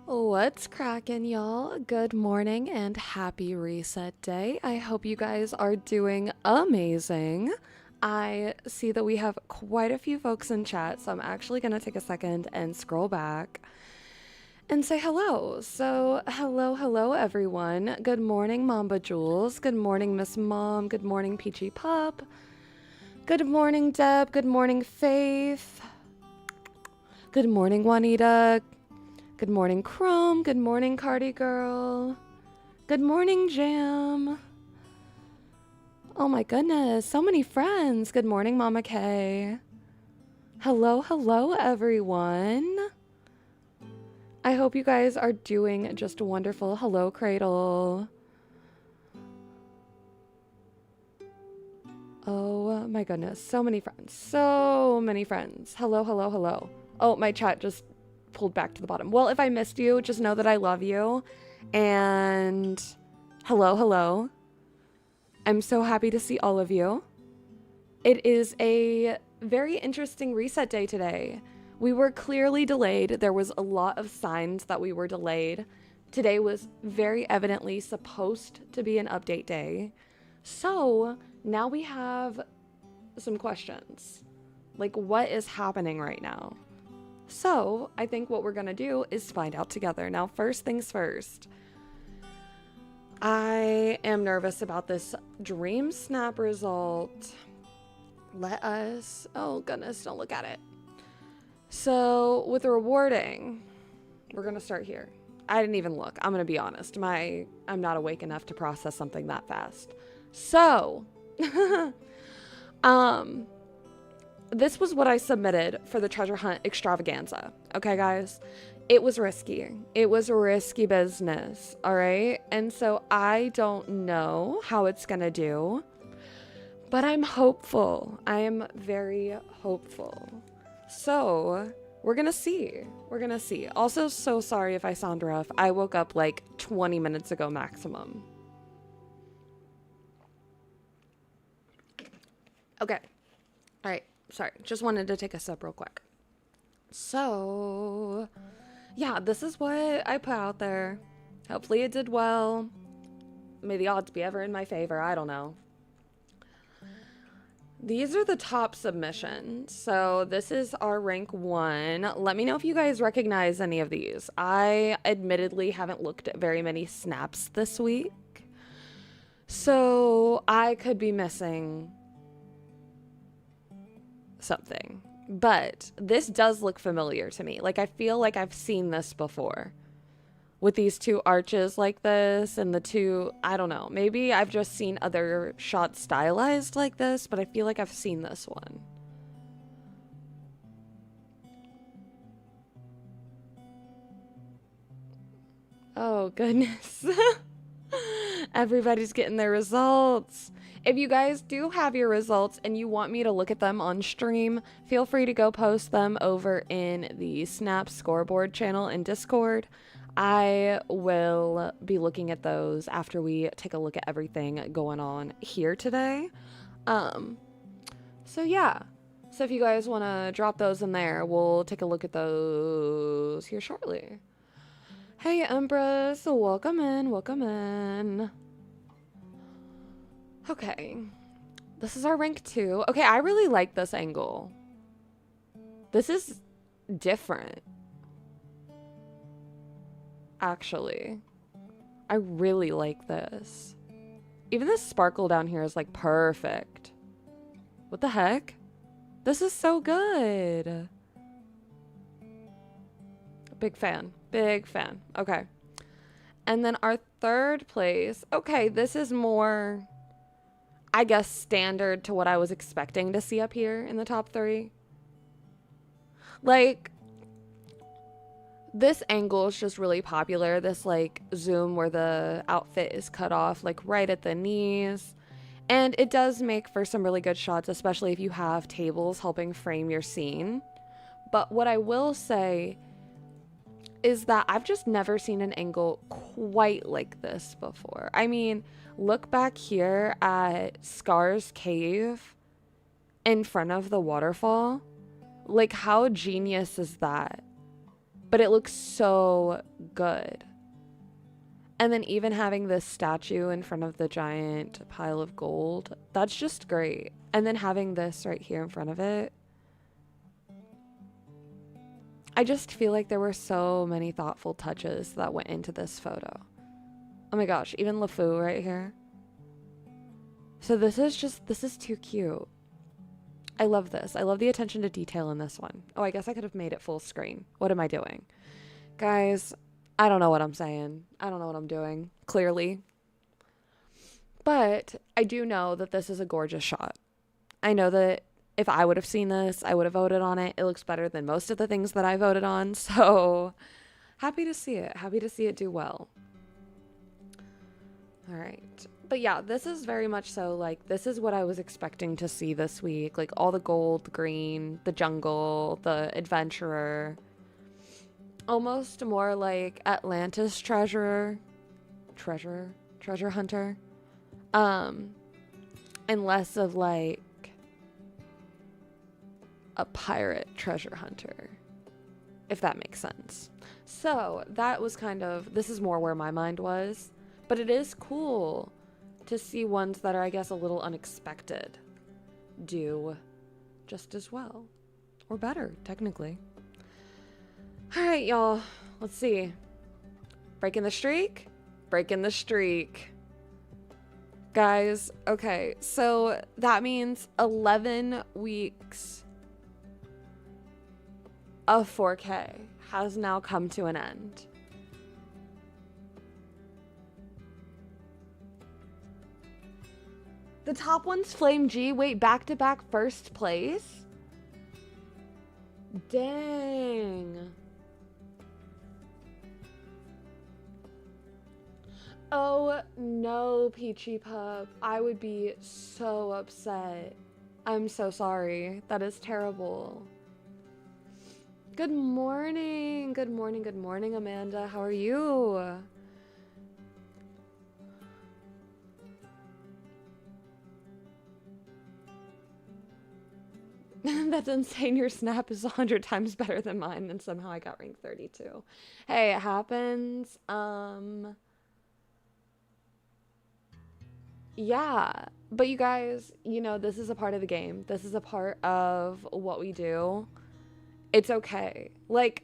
What's cracking, y'all? Good morning and happy reset day. I hope you guys are doing amazing. I see that we have quite a few folks in chat, so I'm actually going to take a second and scroll back and say hello. So, hello, everyone. Good morning, Mamba Jules. Good morning, Miss Mom. Good morning, Peachy Pup. Good morning, Deb. Good morning, Faith. Good morning, Juanita. Good morning, Chrome. Good morning, Cardi Girl. Good morning, Jam. Oh my goodness, so many friends. Good morning, Mama K. Hello, everyone. I hope you guys are doing just wonderful. Hello, Cradle. Oh my goodness, so many friends. So many friends. Hello. Oh, my chat just pulled back to the bottom. Well, if I missed you, just know that I love you. And hello. I'm so happy to see all of you. It is a very interesting reset day today. We were clearly delayed. There was a lot of signs that we were delayed. Today was very evidently supposed to be an update day. So now we have some questions. Like, what is happening right now? So I think what we're going to do is find out together. Now, first things first. I am nervous about this dream snap result. Oh goodness, don't look at it. So with the rewarding, we're going to start here. I didn't even look. I'm going to be honest. I'm not awake enough to process something that fast. So, this was what I submitted for the treasure hunt extravaganza. Okay, guys? It was risky. It was a risky business, all right? And so I don't know how it's gonna do, but I'm hopeful. I am very hopeful. So we're gonna see. We're gonna see. Also, so sorry if I sound rough. I woke up like 20 minutes ago maximum. Okay. All right. Sorry. Just wanted to take a sip real quick. So yeah, this is what I put out there. Hopefully it did well. May the odds be ever in my favor. I don't know. These are the top submissions. So this is our rank 1. Let me know if you guys recognize any of these. I admittedly haven't looked at very many snaps this week, so I could be missing something. But this does look familiar to me. Like, I feel like I've seen this before. With these two arches like this and the two, I don't know. Maybe I've just seen other shots stylized like this, but I feel like I've seen this one. Oh, goodness. Everybody's getting their results. If you guys do have your results and you want me to look at them on stream, feel free to go post them over in the Snap Scoreboard channel in Discord. I will be looking at those after we take a look at everything going on here today. So yeah. So if you guys want to drop those in there, we'll take a look at those here shortly. Hey, Empress, welcome in. Okay, this is our rank 2. Okay, I really like this angle. This is different. Actually, I really like this. Even this sparkle down here is like perfect. What the heck? This is so good. Big fan. Okay. And then our third place. Okay, this is more, I guess, standard to what I was expecting to see up here in the top 3. Like, this angle is just really popular. This, like, zoom where the outfit is cut off, like, right at the knees. And it does make for some really good shots, especially if you have tables helping frame your scene. But what I will say is that I've just never seen an angle quite like this before. I mean, look back here at Scar's cave in front of the waterfall. Like, how genius is that? but it looks so good. And then even having this statue in front of the giant pile of gold, that's just great. And then having this right here in front of it, I just feel like there were so many thoughtful touches that went into this photo. Oh my gosh, even LeFou right here. So this is too cute. I love this. I love the attention to detail in this one. Oh, I guess I could have made it full screen. What am I doing? Guys, I don't know what I'm saying. I don't know what I'm doing, clearly. But I do know that this is a gorgeous shot. I know that if I would have seen this, I would have voted on it. It looks better than most of the things that I voted on. So happy to see it. Happy to see it do well. All right. But yeah, this is very much so like, this is what I was expecting to see this week. Like all the gold, the green, the jungle, the adventurer. Almost more like Atlantis treasure hunter. And less of like a pirate treasure hunter, if that makes sense. So that was kind of, this is more where my mind was, but it is cool to see ones that are, I guess, a little unexpected do just as well, or better, technically. All right, y'all, let's see. Breaking the streak? Breaking the streak. Guys, okay, so that means 11 weeks of 4K has now come to an end. The top one's Flame G. Wait, back-to-back first place? Dang. Oh no, Peachy Pup. I would be so upset. I'm so sorry. That is terrible. Good morning. Good morning. Good morning, Amanda. How are you? That's insane. Your snap is 100 times better than mine, and somehow I got rank 32. Hey, it happens. Yeah, but you guys, you know, this is a part of the game. This is a part of what we do. It's okay. Like,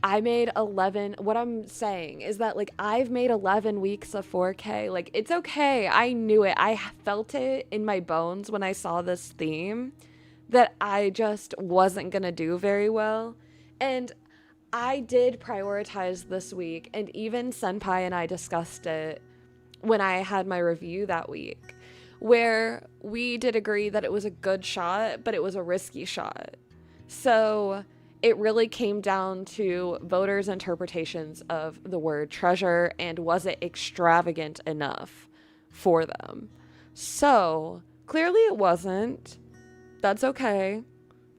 I made 11. What I'm saying is that, like, I've made 11 weeks of 4K. Like, it's okay. I knew it. I felt it in my bones when I saw this theme that I just wasn't going to do very well. And I did prioritize this week. And even Senpai and I discussed it when I had my review that week, where we did agree that it was a good shot, but it was a risky shot. So it really came down to voters' interpretations of the word treasure and was it extravagant enough for them. So clearly it wasn't. That's okay.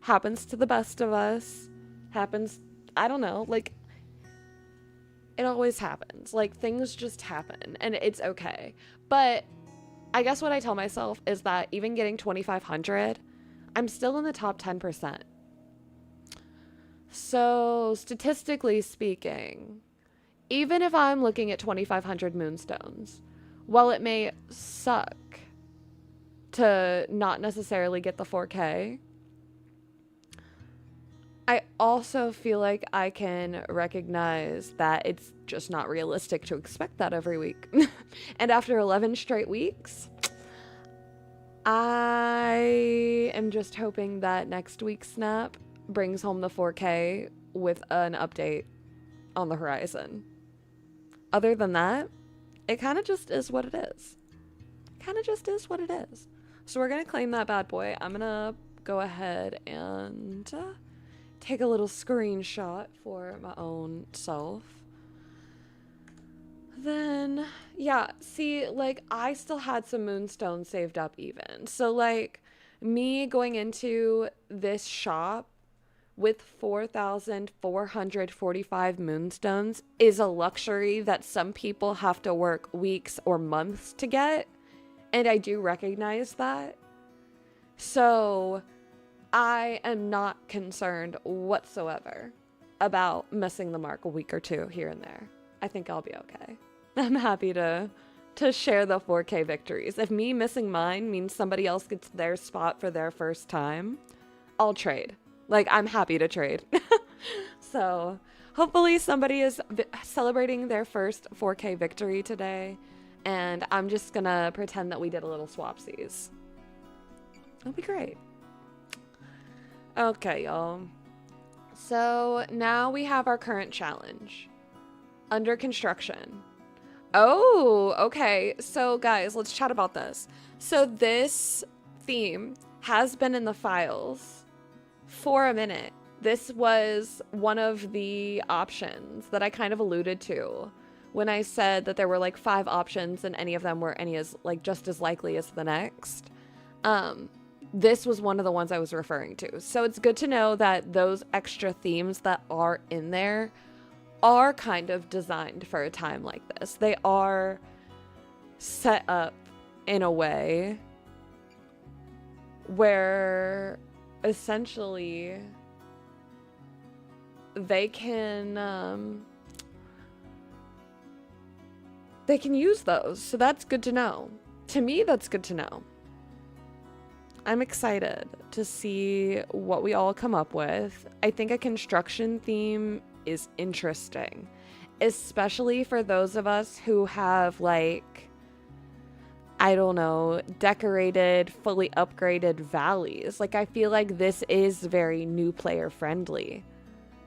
Happens to the best of us. Happens, I don't know, like, it always happens. Like, things just happen, and it's okay. But I guess what I tell myself is that even getting 2,500, I'm still in the top 10%. So, statistically speaking, even if I'm looking at 2,500 moonstones, while it may suck to not necessarily get the 4K, I also feel like I can recognize that it's just not realistic to expect that every week. And after 11 straight weeks, I am just hoping that next week's snap brings home the 4K with an update on the horizon. Other than that, it kind of just is what it is. Kind of just is what it is. So we're going to claim that bad boy. I'm going to go ahead and take a little screenshot for my own self. Then, yeah, see, like, I still had some moonstones saved up even. So, like, me going into this shop with 4,445 moonstones is a luxury that some people have to work weeks or months to get. And I do recognize that. So I am not concerned whatsoever about missing the mark a week or two here and there. I think I'll be okay. I'm happy to share the 4K victories. If me missing mine means somebody else gets their spot for their first time, I'll trade. Like, I'm happy to trade. So hopefully somebody is celebrating their first 4K victory today, and I'm just gonna pretend that we did a little swapsies. It'll be great. Okay, y'all. So now we have our current challenge. Under construction. Oh, okay. So guys, let's chat about this. So this theme has been in the files for a minute. This was one of the options that I kind of alluded to when I said that there were like 5 options and any of them were just as likely as the next. This was one of the ones I was referring to. So it's good to know that those extra themes that are in there are kind of designed for a time like this. They are set up in a way where essentially they can use those. So that's good to know. To me, that's good to know. I'm excited to see what we all come up with. I think a construction theme is interesting, especially for those of us who have, like, I don't know, decorated, fully upgraded valleys. Like, I feel like this is very new player friendly.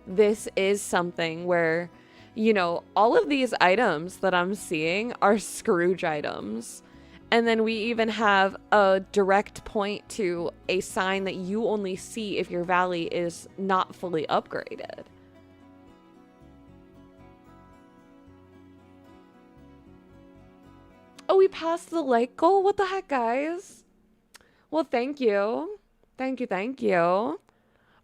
This is something where, you know, all of these items that I'm seeing are Scrooge items. And then we even have a direct point to a sign that you only see if your valley is not fully upgraded. Oh, we passed the like goal? What the heck, guys? Well, thank you. Thank you.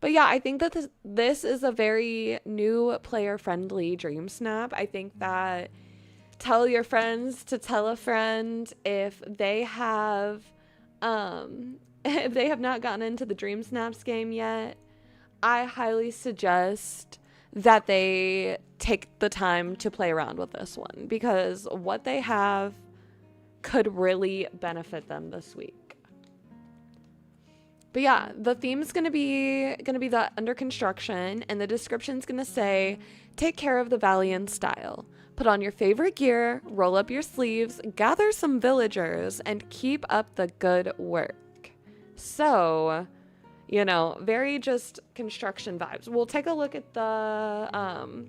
But yeah, I think that this is a very new player-friendly Dream Snap. I think that tell your friends to tell a friend if they have not gotten into the Dream Snaps game yet. I highly suggest that they take the time to play around with this one, because what they have could really benefit them this week. But yeah, the theme's gonna be the under construction, and the description's gonna say, take care of the valley in style. Put on your favorite gear, roll up your sleeves, gather some villagers, and keep up the good work. So, you know, very just construction vibes. We'll take a look at the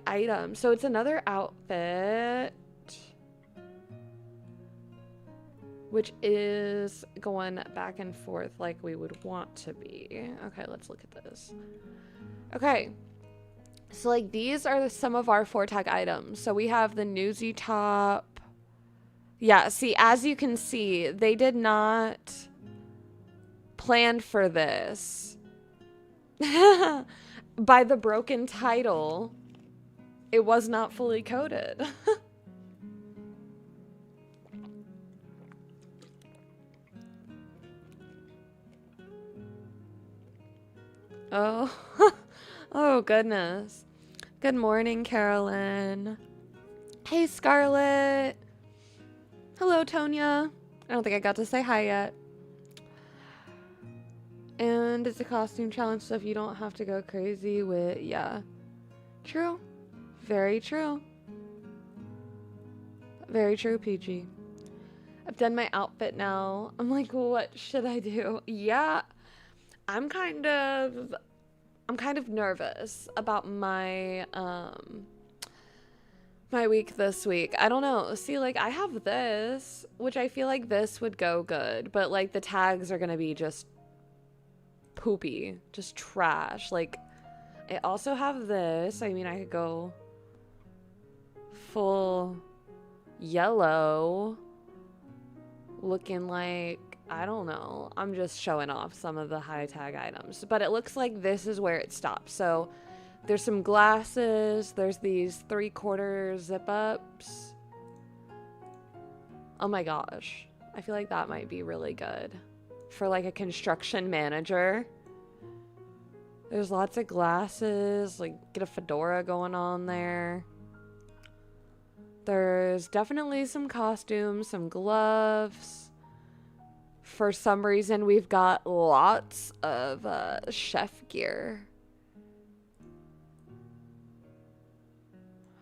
item. So it's another outfit, which is going back and forth like we would want to be. Okay, let's look at this. Okay. So, like, these are some of our 4-tag items. So we have the newsy top. Yeah, see, as you can see, they did not plan for this. By the broken title, it was not fully coded. Oh. Oh, goodness. Good morning, Carolyn. Hey, Scarlett. Hello, Tonya. I don't think I got to say hi yet. And it's a costume challenge, so if you don't have to go crazy with... Yeah. True. Very true. Very true, PG. I've done my outfit now. I'm like, what should I do? Yeah. I'm kind of nervous about my my week this week. I don't know. See, like, I have this, which I feel like this would go good, but like the tags are gonna be just poopy, just trash. Like, I also have this. I mean, I could go full yellow, looking like, I don't know. I'm just showing off some of the high tag items. But it looks like this is where it stops. So there's some glasses. There's these 3/4 zip ups. Oh my gosh. I feel like that might be really good for like a construction manager. There's lots of glasses, like get a fedora going on there. There's definitely some costumes, some gloves. For some reason, we've got lots of chef gear.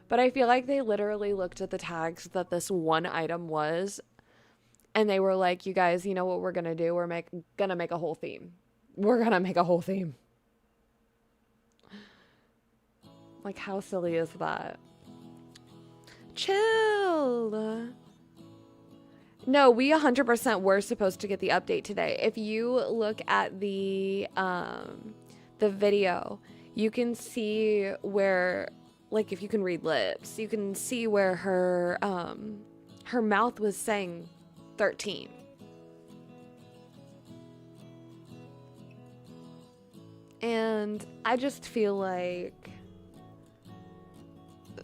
But I feel like they literally looked at the tags that this one item was, and they were like, you guys, you know what we're going to do? We're going to make a whole theme. We're going to make a whole theme. Like, how silly is that? Chill. No, we 100% were supposed to get the update today. If you look at the video, you can see where, like, if you can read lips, you can see where her mouth was saying 13. And I just feel like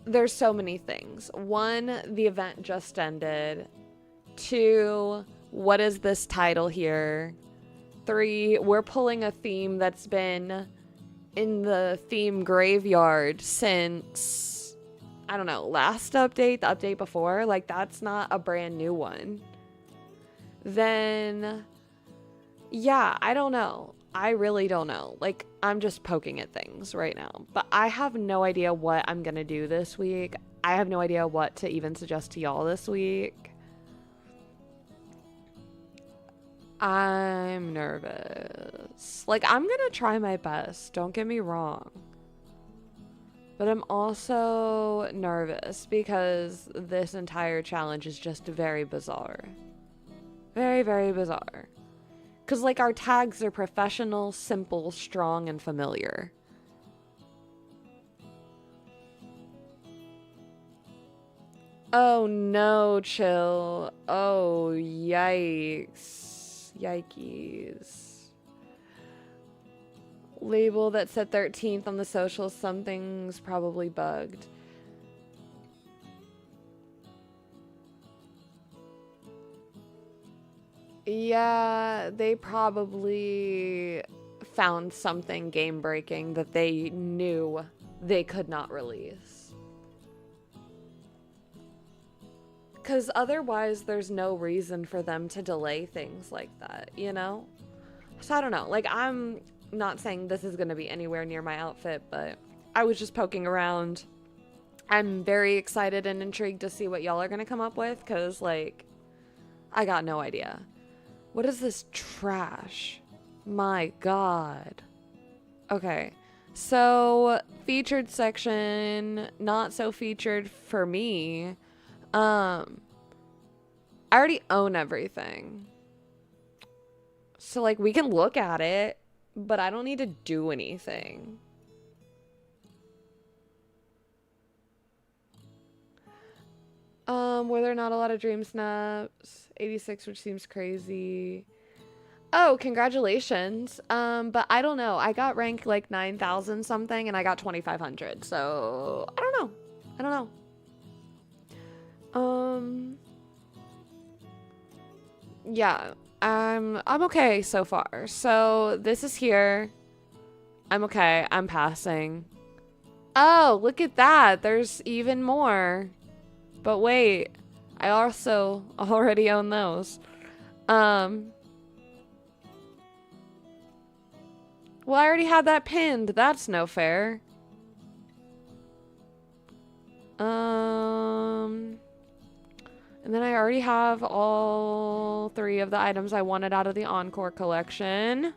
there's so many things. One, the event just ended. 2, what is this title here? 3, we're pulling a theme that's been in the theme graveyard since, I don't know, last update, the update before. Like, that's not a brand new one. Then, yeah, I don't know. I really don't know. Like, I'm just poking at things right now. But I have no idea what I'm going to do this week. I have no idea what to even suggest to y'all this week. I'm nervous. Like, I'm gonna try my best, don't get me wrong. But I'm also nervous because this entire challenge is just very bizarre. Very, very bizarre. Because, like, our tags are professional, simple, strong, and familiar. Oh no, chill. Oh, yikes. Yikes. Label that said 13th on the social. Something's probably bugged. Yeah, they probably found something game breaking that they knew they could not release. Because otherwise, there's no reason for them to delay things like that, you know? So I don't know. Like, I'm not saying this is going to be anywhere near my outfit, but I was just poking around. I'm very excited and intrigued to see what y'all are going to come up with, because, like, I got no idea. What is this trash? My God. Okay. So, featured section, not so featured for me. I already own everything. So, like, we can look at it, but I don't need to do anything. Were there not a lot of dream snaps? 86, which seems crazy. Oh, congratulations. But I don't know. I got ranked like 9,000 something and I got 2,500. So, I don't know. I don't know. Yeah, I'm okay so far. So this is here. I'm okay. I'm passing. Oh, look at that. There's even more. But wait, I also already own those. Well, I already had that pinned. That's no fair. And then I already have all 3 of the items I wanted out of the Encore collection.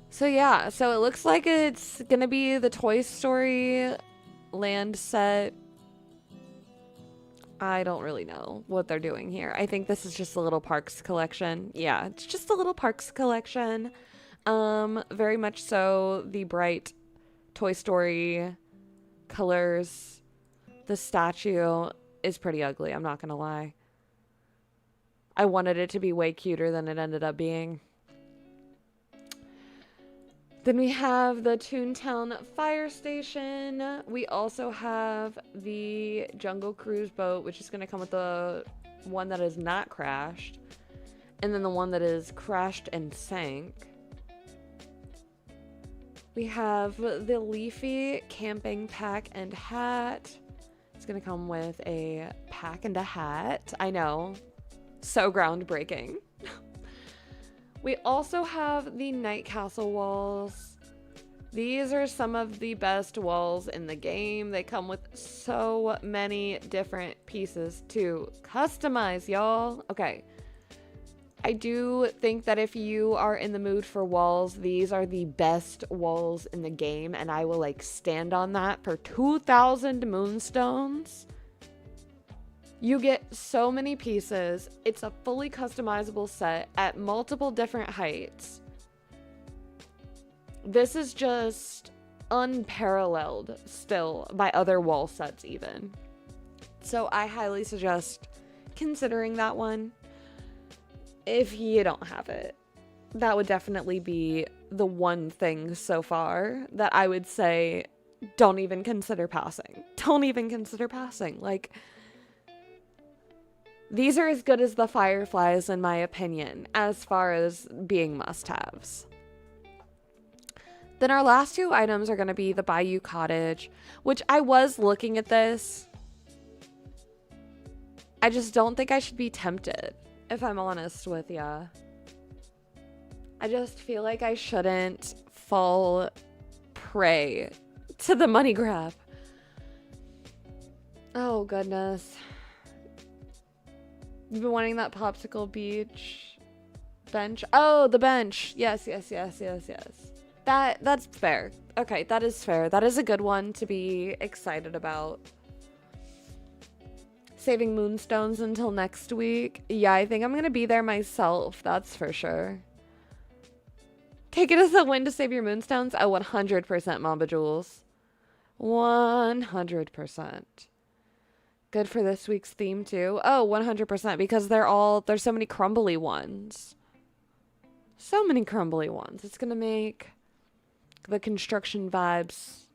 So yeah, so it looks like it's gonna be the Toy Story land set. I don't really know what they're doing here. I think this is just a little Parks collection. Yeah, it's just a little Parks collection. Very much so the bright Toy Story colors. The statue is pretty ugly, I'm not gonna lie. I wanted it to be way cuter than it ended up being. Then we have the Toontown Fire Station. We also have the Jungle Cruise boat, which is going to come with the one that is not crashed. And then the one that is crashed and sank. We have the Leafy camping pack and hat. It's gonna come with a pack and a hat. I know, so groundbreaking. We also have the Night Castle walls. These are some of the best walls in the game. They come with so many different pieces to customize, y'all. Okay. I do think that if you are in the mood for walls, these are the best walls in the game, and I will like stand on that for 2,000 moonstones. You get so many pieces. It's a fully customizable set at multiple different heights. This is just unparalleled still by other wall sets even. So I highly suggest considering that one. If you don't have it, that would definitely be the one thing so far that I would say don't even consider passing. Don't even consider passing. Like, these are as good as the Fireflies in my opinion, as far as being must-haves. Then our last two items are going to be the Bayou Cottage, which I was looking at this. I just don't think I should be tempted. If I'm honest with ya. I just feel like I shouldn't fall prey to the money grab. Oh, goodness. You've been wanting that popsicle beach bench? Oh, the bench. Yes. That's fair. Okay, that is fair. That is a good one to be excited about. Saving moonstones until next week. Yeah, I think I'm going to be there myself. That's for sure. Take it as a win to save your moonstones. Oh, 100% Mamba Jules. 100%. Good for this week's theme too. Oh, 100% because there's so many crumbly ones. So many crumbly ones. It's going to make the construction vibes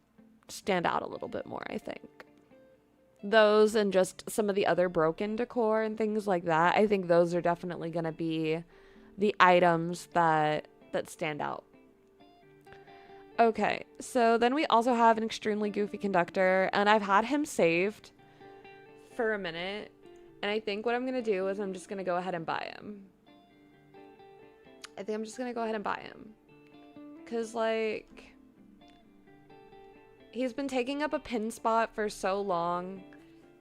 stand out a little bit more, I think. Those and just some of the other broken decor and things like that. I think those are definitely going to be the items that stand out. Okay, so then we also have an extremely goofy conductor, and I've had him saved for a minute, and I think what I'm going to do is I'm just going to go ahead and buy him. I think I'm just going to go ahead and buy him. Because, like, he's been taking up a pin spot for so long,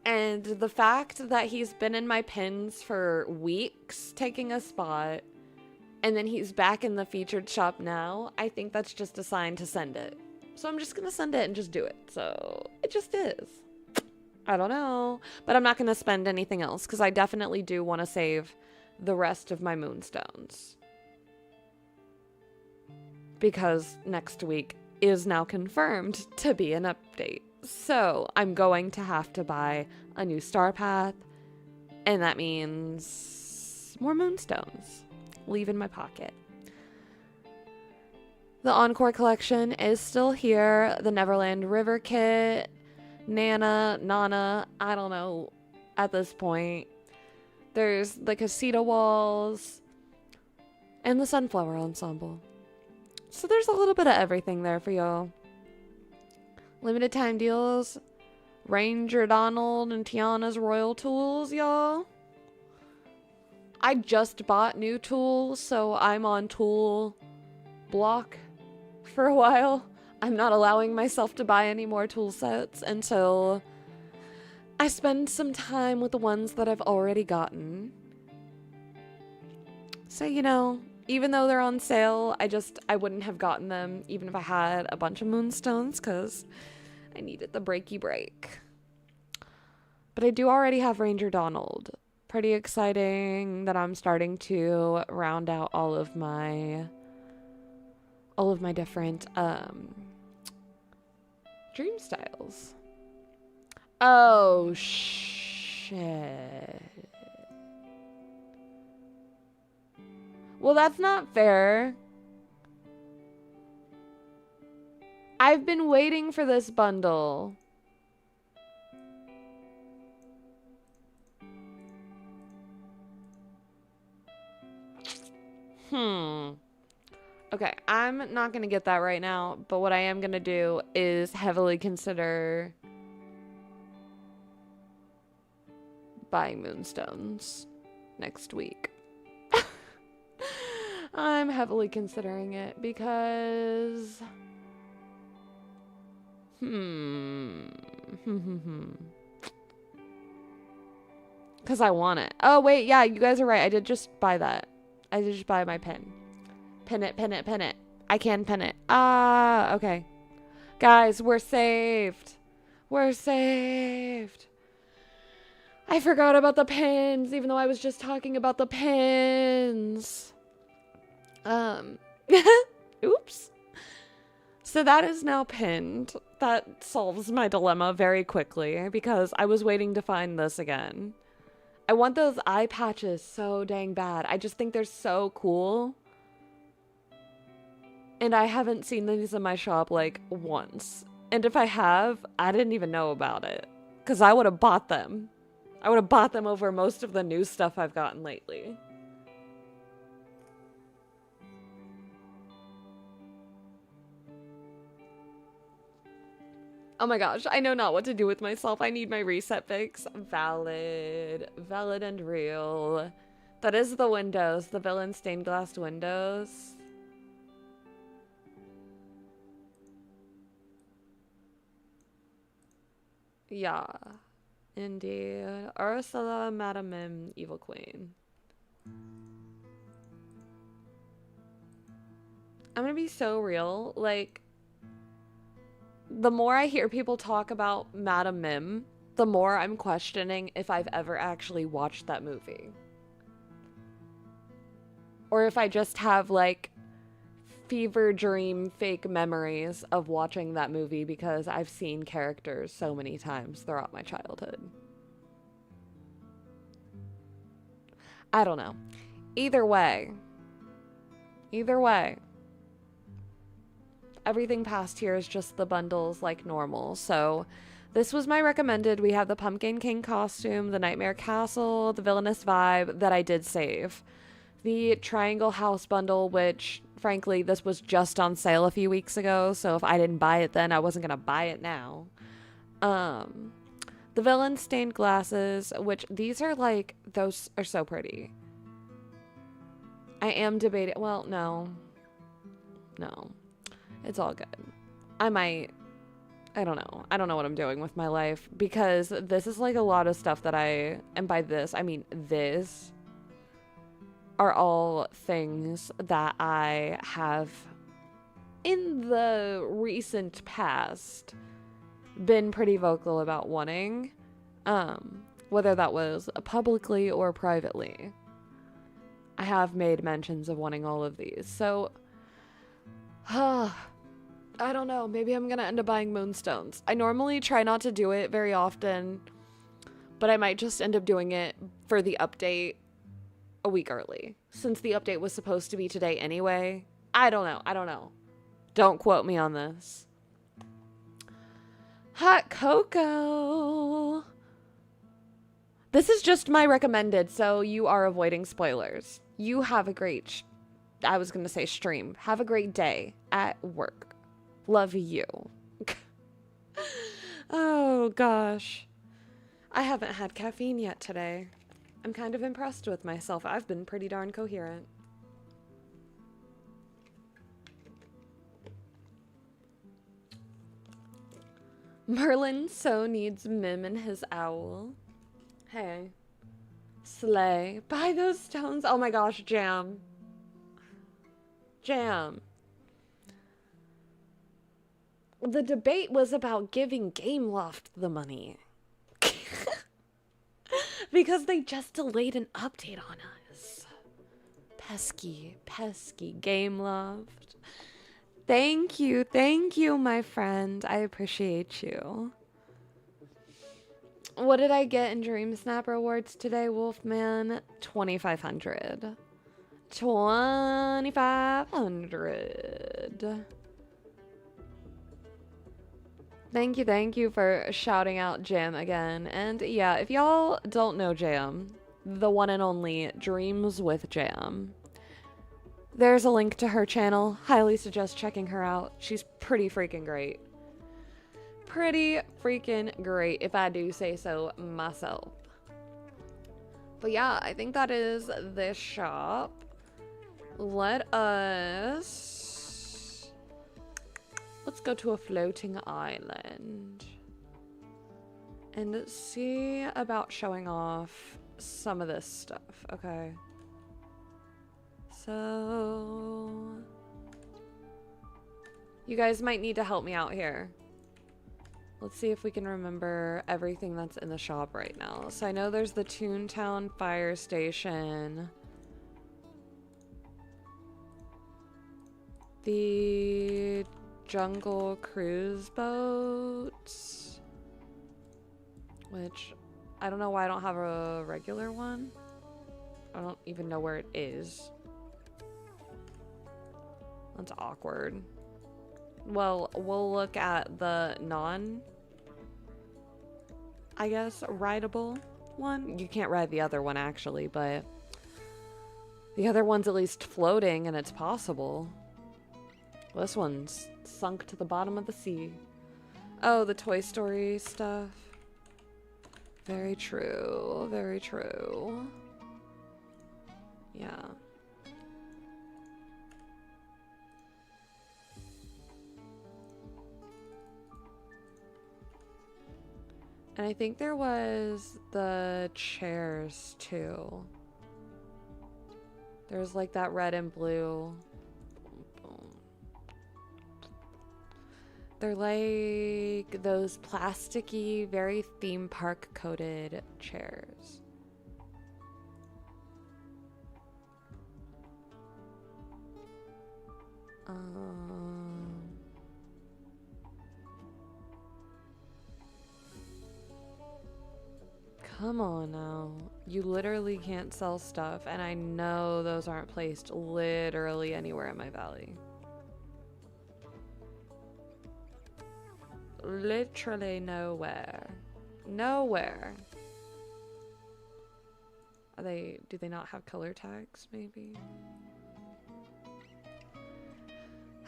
and the fact that he's been in my pins for weeks taking a spot, and then he's back in the featured shop now, I think that's just a sign to send it. So I'm just gonna send it and just do it. So it just is. I don't know, but I'm not gonna spend anything else because I definitely do want to save the rest of my moonstones, because next week is now confirmed to be an update. So I'm going to have to buy a new star path, and that means more moonstones. Leave in my pocket. The Encore collection is still here. The Neverland River kit, Nana, I don't know at this point. There's the CozyCeto walls and the Sunflower Ensemble. So there's a little bit of everything there for y'all. Limited time deals. Ranger Donald and Tiana's Royal Tools, y'all. I just bought new tools, so I'm on tool block for a while. I'm not allowing myself to buy any more tool sets until I spend some time with the ones that I've already gotten. So, you know, even though they're on sale, I wouldn't have gotten them even if I had a bunch of moonstones, because I needed the breaky break. But I do already have Ranger Donald. Pretty exciting that I'm starting to round out all of my different dream styles. Oh shit. Well, that's not fair. I've been waiting for this bundle. Okay, I'm not gonna get that right now, but what I am gonna do is heavily consider buying moonstones next week. I'm heavily considering it because because I want it. Oh wait, yeah, you guys are right. I did just buy that. I did just buy my pin. Pin it, pin it, pin it. I can pin it. Ah, okay. Guys, we're saved. We're saved. I forgot about the pins, even though I was just talking about the pins. Oops. So that is now pinned. That solves my dilemma very quickly because I was waiting to find this again. I want those eye patches so dang bad. I just think they're so cool. And I haven't seen these in my shop like once. And if I have, I didn't even know about it. Because I would have bought them. I would have bought them over most of the new stuff I've gotten lately. Oh my gosh, I know not what to do with myself. I need my reset fix. Valid. Valid and real. That is the windows. The villain stained glass windows. Yeah. Indeed. Ursula, Madam Mim, Evil Queen. I'm gonna be so real. Like, the more I hear people talk about Madam Mim, the more I'm questioning if I've ever actually watched that movie. Or if I just have, like, fever dream fake memories of watching that movie because I've seen characters so many times throughout my childhood. I don't know. Either way, everything past here is just the bundles like normal. So this was my recommended. We have the Pumpkin King costume, the Nightmare Castle, the Villainous Vibe that I did save. The Triangle House bundle, which frankly, this was just on sale a few weeks ago. So if I didn't buy it then, I wasn't going to buy it now. The Villain Stained Glasses, which these are like, those are so pretty. I am debating, well, no. It's all good. I don't know. I don't know what I'm doing with my life because this is like a lot of stuff that and by this, I mean this, are all things that I have in the recent past been pretty vocal about wanting, whether that was publicly or privately. I have made mentions of wanting all of these. So, I don't know. Maybe I'm going to end up buying moonstones. I normally try not to do it very often, but I might just end up doing it for the update a week early, since the update was supposed to be today anyway. I don't know. Don't quote me on this. Hot cocoa. This is just my recommended, so you are avoiding spoilers. You have a great, I was going to say stream. Have a great day at work. Love you. Oh gosh. I haven't had caffeine yet today. I'm kind of impressed with myself. I've been pretty darn coherent. Merlin so needs Mim and his owl. Hey. Slay. Buy those stones. Oh my gosh, Jam. Jam. The debate was about giving Gameloft the money. Because they just delayed an update on us. Pesky Gameloft. Thank you, my friend. I appreciate you. What did I get in Dream Snap rewards today, Wolfman? 2,500. 2,500. Thank you for shouting out Jam again. And yeah, if y'all don't know Jam, the one and only Dreams with Jam. There's a link to her channel. Highly suggest checking her out. She's pretty freaking great. Pretty freaking great, if I do say so myself. But yeah, I think that is this shop. Let's go to a floating island and see about showing off some of this stuff. Okay. So you guys might need to help me out here. Let's see if we can remember everything that's in the shop right now. So I know there's the Toontown Fire Station. The Jungle Cruise Boats. Which, I don't know why I don't have a regular one. I don't even know where it is. That's awkward. Well, we'll look at the I guess, rideable one. You can't ride the other one, actually, but the other one's at least floating, and it's possible. This one's sunk to the bottom of the sea. Oh, the Toy Story stuff. Very true. Very true. Yeah. And I think there was the chairs too. There's like that red and blue. They're like those plasticky, very theme park coated chairs. Come on now. You literally can't sell stuff, and I know those aren't placed literally anywhere in my valley. Literally nowhere. Nowhere. Are they, do they not have color tags, maybe?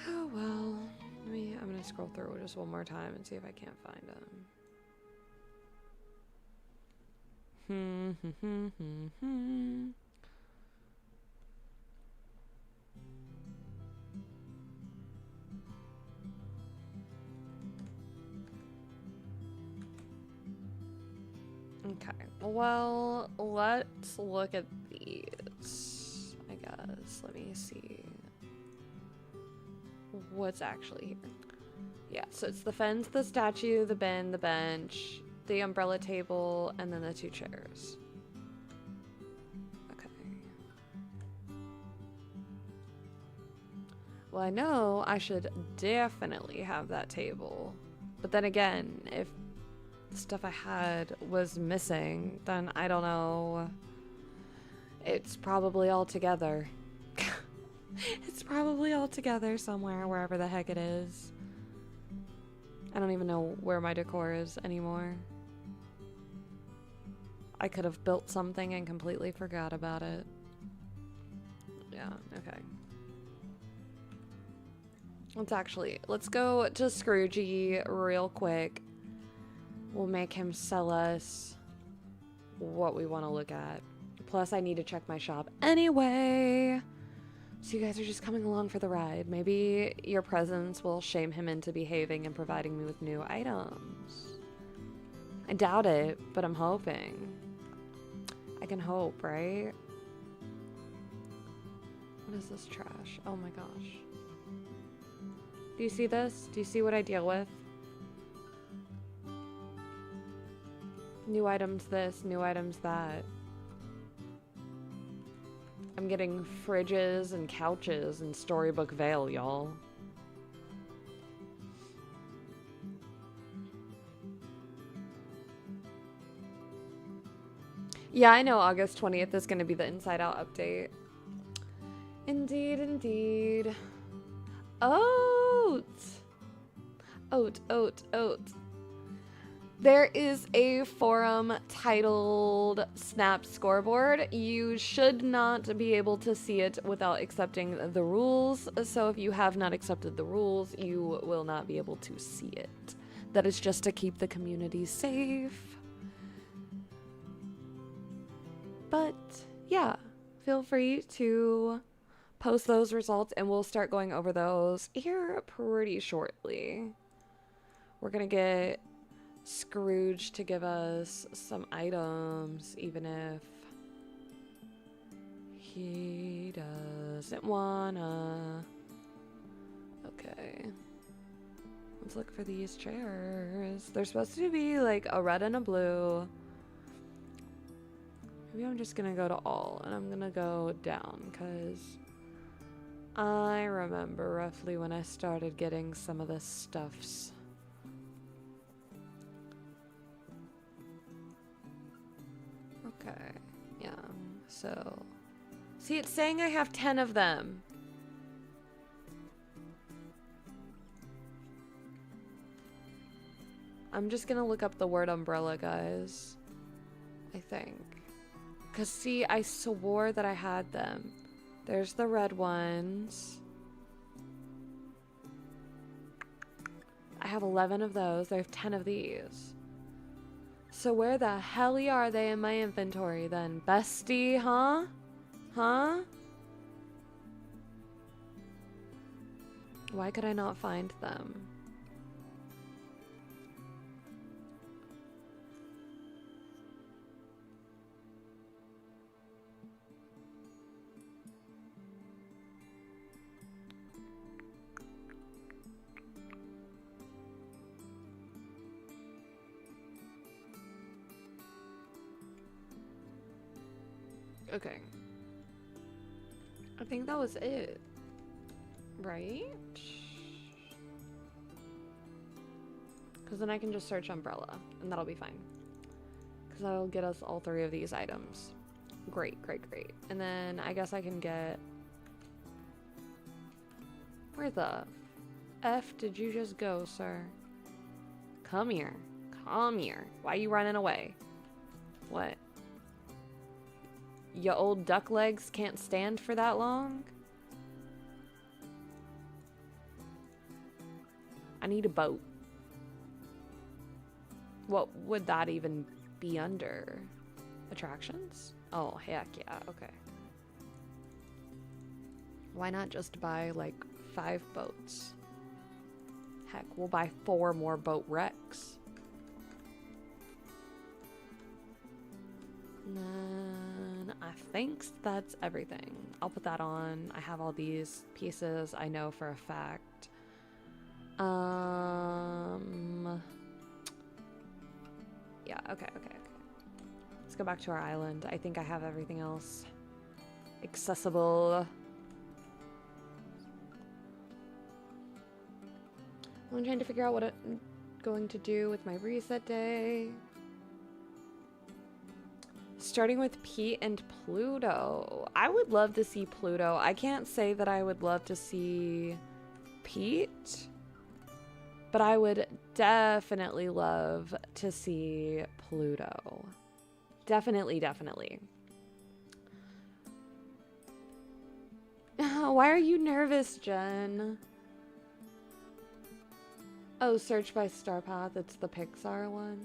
Oh well. I'm gonna scroll through just one more time and see if I can't find them. Okay, well, let's look at these, I guess. Let me see what's actually here. Yeah, so it's the fence, the statue, the bin, the bench, the umbrella table, and then the two chairs. Okay. Well, I know I should definitely have that table. But then again, if the stuff I had was missing, then I don't know. It's probably all together. It's probably all together somewhere, wherever the heck it is. I don't even know where my decor is anymore. I could have built something and completely forgot about it. Yeah, okay. Let's go to Scroogey real quick. We'll make him sell us what we want to look at. Plus, I need to check my shop anyway. So you guys are just coming along for the ride. Maybe your presence will shame him into behaving and providing me with new items. I doubt it, but I'm hoping. I can hope, right? What is this trash? Oh my gosh. Do you see this? Do you see what I deal with? New items this, new items that. I'm getting fridges and couches and Storybook Vale, y'all. Yeah, I know August 20th is going to be the Inside Out update. Indeed, indeed. Oat! Oat, oat, oat. There is a forum titled Snap Scoreboard. You should not be able to see it without accepting the rules. So if you have not accepted the rules, you will not be able to see it. That is just to keep the community safe. But yeah, feel free to post those results and we'll start going over those here pretty shortly. We're gonna get Scrooge to give us some items, even if he doesn't wanna. Okay. Let's look for these chairs. They're supposed to be like a red and a blue. Maybe I'm just gonna go to all and I'm gonna go down because I remember roughly when I started getting some of the stuffs. Okay, yeah, so see, it's saying I have 10 of them. I'm just gonna look up the word umbrella, guys, I think. Because, see, I swore that I had them. There's the red ones. I have 11 of those. I have 10 of these. So where the hell are they in my inventory then? Bestie, huh? Huh? Why could I not find them? Okay. I think that was it. Right? Because then I can just search umbrella and that'll be fine. Because that'll get us all 3 of these items. Great, great, great. And then I guess I can get... Where the F did you just go, sir? Come here. Come here. Why are you running away? What? Your old duck legs can't stand for that long? I need a boat. What would that even be under? Attractions? Oh, heck yeah, okay. Why not just buy like 5 boats? Heck, we'll buy 4 more boat wrecks. And then I think that's everything. I'll put that on. I have all these pieces I know for a fact. Yeah, okay. Let's go back to our island. I think I have everything else accessible. I'm trying to figure out what I'm going to do with my reset day. Starting with Pete and Pluto. I would love to see Pluto. I can't say that I would love to see Pete, but I would definitely love to see Pluto. Definitely, definitely. Why are you nervous, Jen? Oh, search by Star Path. It's the Pixar one.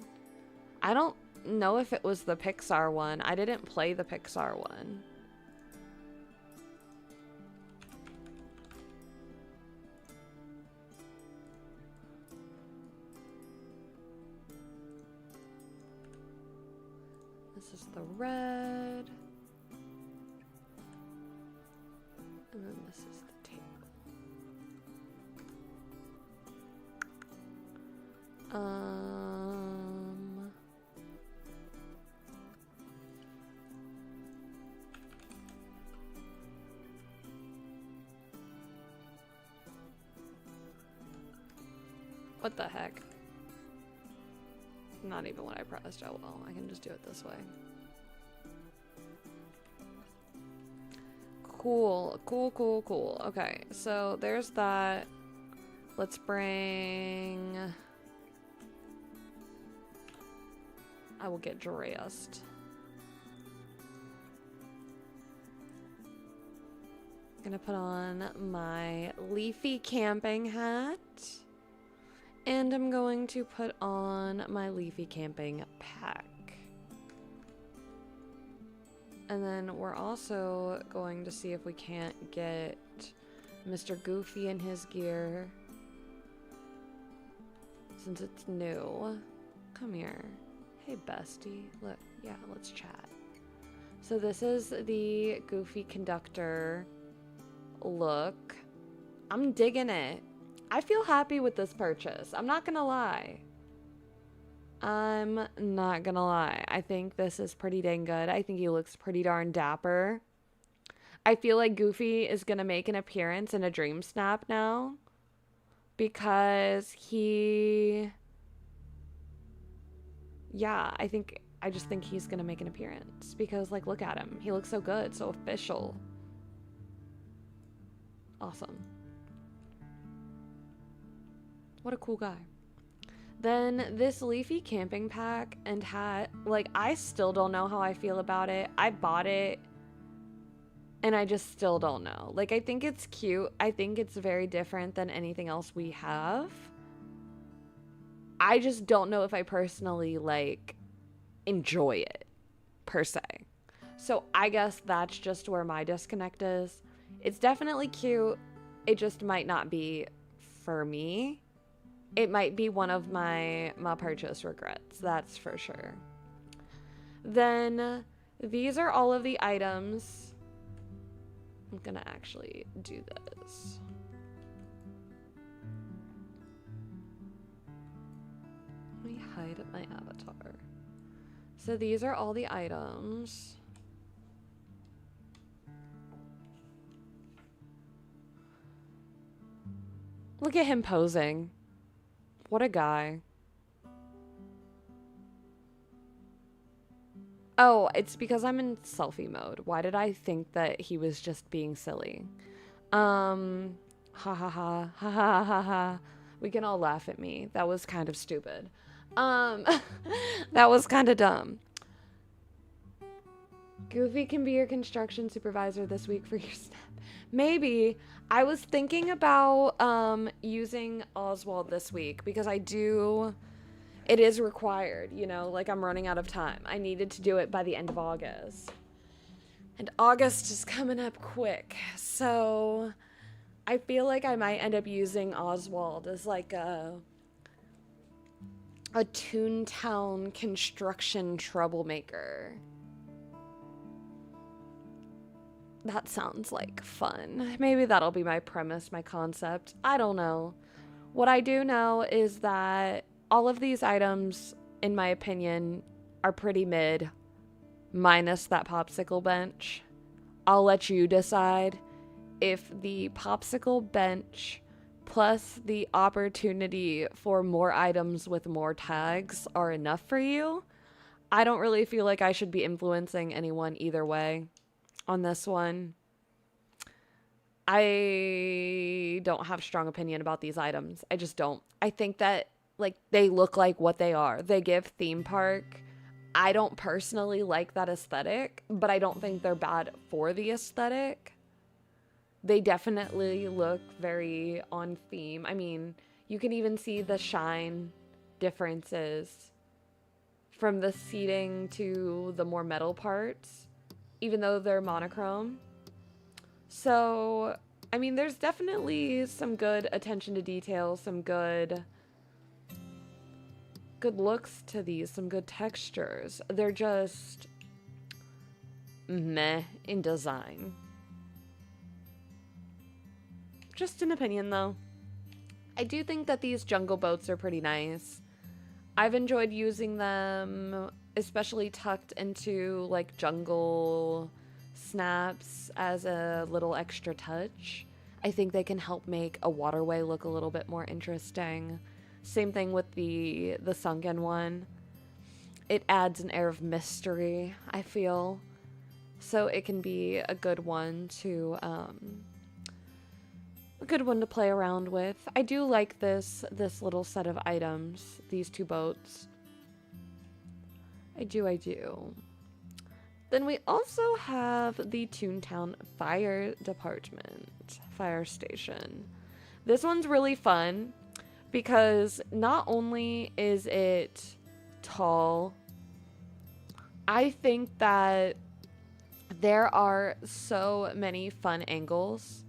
I don't know if it was the Pixar one. I didn't play the Pixar one. This is the red. And then this is the table. What the heck? Not even what I pressed. Oh well, I can just do it this way. Cool, cool, cool, cool. Okay, so there's that. Let's bring... I will get dressed. Gonna put on my Leafy camping hat. And I'm going to put on my Leafy camping pack. And then we're also going to see if we can't get Mr. Goofy in his gear. Since it's new. Come here. Hey, bestie. Look, yeah, let's chat. So this is the Goofy conductor look. I'm digging it. I feel happy with this purchase. I'm not gonna lie. I'm not gonna lie. I think this is pretty dang good. I think he looks pretty darn dapper. I feel like Goofy is gonna make an appearance in a Dream Snap now. Because yeah, I just think he's gonna make an appearance. Because, like, look at him. He looks so good, so official. Awesome. What a cool guy. Then this Leafy camping pack and hat, like, I still don't know how I feel about it. I bought it and I just still don't know. Like, I think it's cute. I think it's very different than anything else we have. I just don't know if I personally, like, enjoy it, per se. So I guess that's just where my disconnect is. It's definitely cute. It just might not be for me. It might be one of my purchase regrets, that's for sure. Then these are all of the items. I'm gonna actually do this. Let me hide my avatar. So these are all the items. Look at him posing. What a guy. Oh, it's because I'm in selfie mode. Why did I think that he was just being silly? Ha ha ha ha ha ha ha. We can all laugh at me. That was kind of stupid. That was kind of dumb. Goofy can be your construction supervisor this week for your snap. Maybe. I was thinking about using Oswald this week because it is required, you know, like I'm running out of time. I needed to do it by the end of August. And August is coming up quick. So I feel like I might end up using Oswald as like a Toontown construction troublemaker. That sounds like fun. Maybe that'll be my premise, my concept. I don't know. What I do know is that all of these items, in my opinion, are pretty mid, minus that popsicle bench. I'll let you decide if the popsicle bench plus the opportunity for more items with more tags are enough for you. I don't really feel like I should be influencing anyone either way on this one. I don't have a strong opinion about these items. I just don't. I think that, like, they look like what they are. They give theme park. I don't personally like that aesthetic, but I don't think they're bad for the aesthetic. They definitely look very on theme. I mean, you can even see the shine differences from the seating to the more metal parts, even though they're monochrome. So, I mean, there's definitely some good attention to detail, some good looks to these, some good textures. They're just meh in design. Just an opinion, though. I do think that these jungle boats are pretty nice. I've enjoyed using them, especially tucked into, like, jungle snaps as a little extra touch. I think they can help make a waterway look a little bit more interesting. Same thing with the sunken one. It adds an air of mystery, I feel. So it can be a good one to play around with. I do like this little set of items, these two boats. I do. Then we also have the Toontown Fire Department, Fire Station. This one's really fun because not only is it tall, I think that there are so many fun angles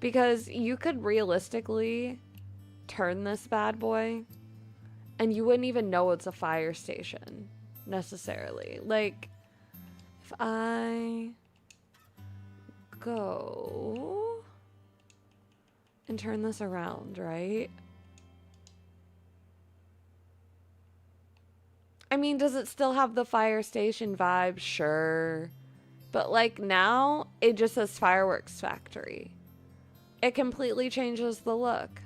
because you could realistically turn this bad boy and you wouldn't even know it's a fire station necessarily. Like, if I go and turn this around, right? I mean, does it still have the fire station vibe? Sure. But like now, it just says fireworks factory. It completely changes the look.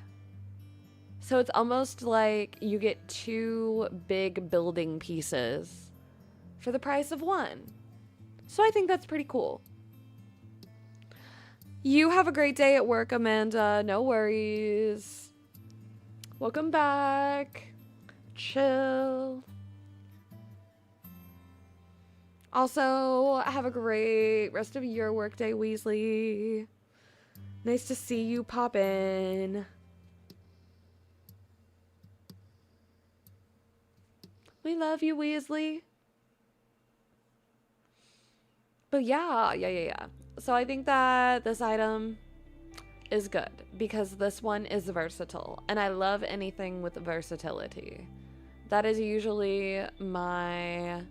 So it's almost like you get two big building pieces for the price of one. So I think that's pretty cool. You have a great day at work, Amanda. No worries. Welcome back. Chill. Also, have a great rest of your workday, Weasley. Nice to see you pop in. We love you, Weasley. But yeah. So I think that this item is good because this one is versatile. And I love anything with versatility. That is usually my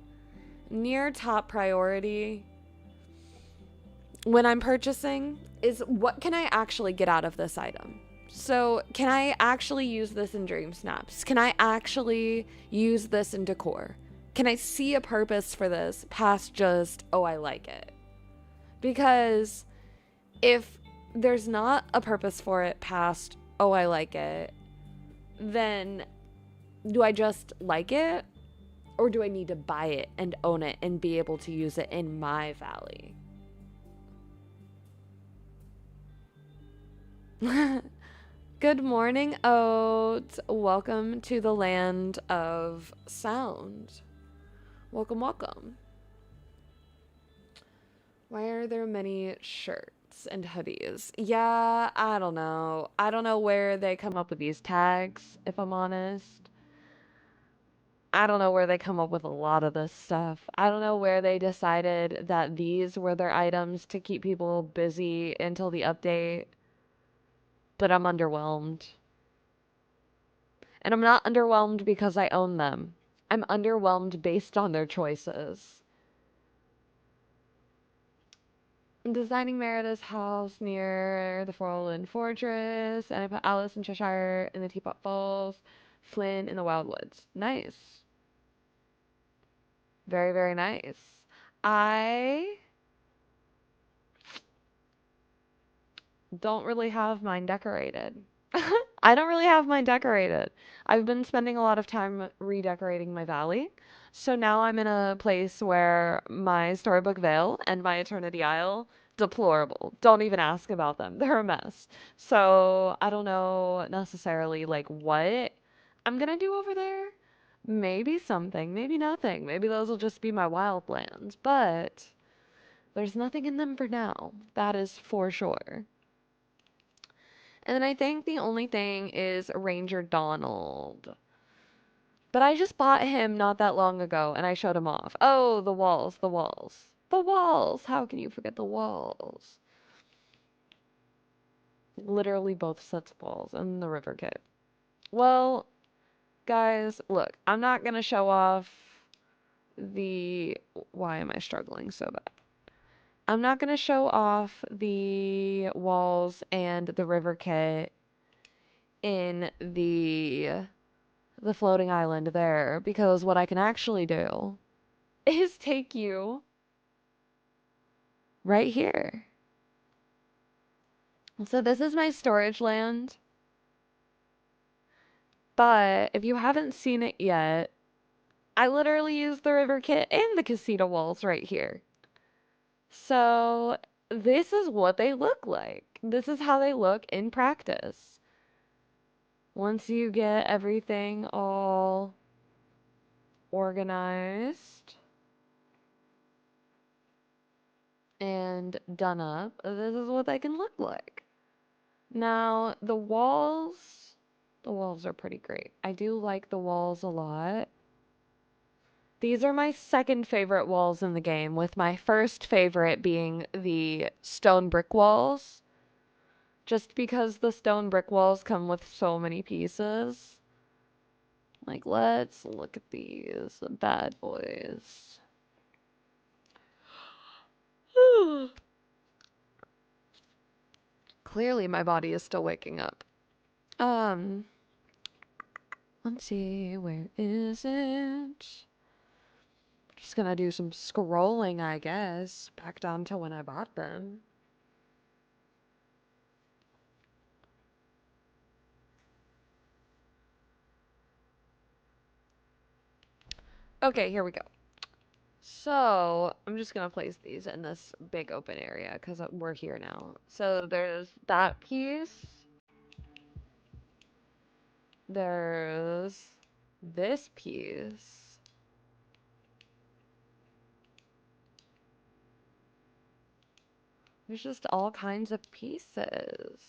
near top priority when I'm purchasing is what can I actually get out of this item? So can I actually use this in Dream Snaps? Can I actually use this in decor? Can I see a purpose for this past just, oh, I like it? Because if there's not a purpose for it past, oh, I like it, then do I just like it? Or do I need to buy it and own it and be able to use it in my valley? Good morning, Oat. Welcome to the land of sound. Welcome. Why are there many shirts and hoodies? Yeah, I don't know. I don't know where they come up with these tags, if I'm honest. I don't know where they come up with a lot of this stuff. I don't know where they decided that these were their items to keep people busy until the update. But I'm underwhelmed. And I'm not underwhelmed because I own them. I'm underwhelmed based on their choices. I'm designing Merida's house near the Forlorn Fortress, and I put Alice in Cheshire in the Teapot Falls, Flynn in the Wildwoods. Nice. Very, very nice. I don't really have mine decorated. I don't really have mine decorated. I've been spending a lot of time redecorating my valley. So now I'm in a place where my Storybook Vale and my Eternity Isle, deplorable. Don't even ask about them. They're a mess. So I don't know necessarily like what I'm gonna do over there. Maybe something, maybe nothing. Maybe those will just be my wildlands. But there's nothing in them for now. That is for sure. And then I think the only thing is Ranger Donald. But I just bought him not that long ago and I showed him off. Oh, the walls, the walls. The walls! How can you forget the walls? Literally both sets of walls and the river kit. Well, guys, look, I'm not gonna show off the... Why am I struggling so bad? I'm not gonna show off the walls and the river kit in the floating island there, because what I can actually do is take you right here. So this is my storage land, but if you haven't seen it yet, I literally used the river kit and the casita walls right here. So this is what they look like. This is how they look in practice. Once you get everything all organized and done up, this is what they can look like. Now, the walls are pretty great. I do like the walls a lot. These are my second favorite walls in the game, with my first favorite being the stone brick walls. Just because the stone brick walls come with so many pieces. Like, let's look at these bad boys. Clearly my body is still waking up. Let's see, where is it? Just gonna do some scrolling, I guess, back down to when I bought them. Okay, here we go. So, I'm just gonna place these in this big open area because we're here now. So, there's that piece. There's this piece. There's just all kinds of pieces.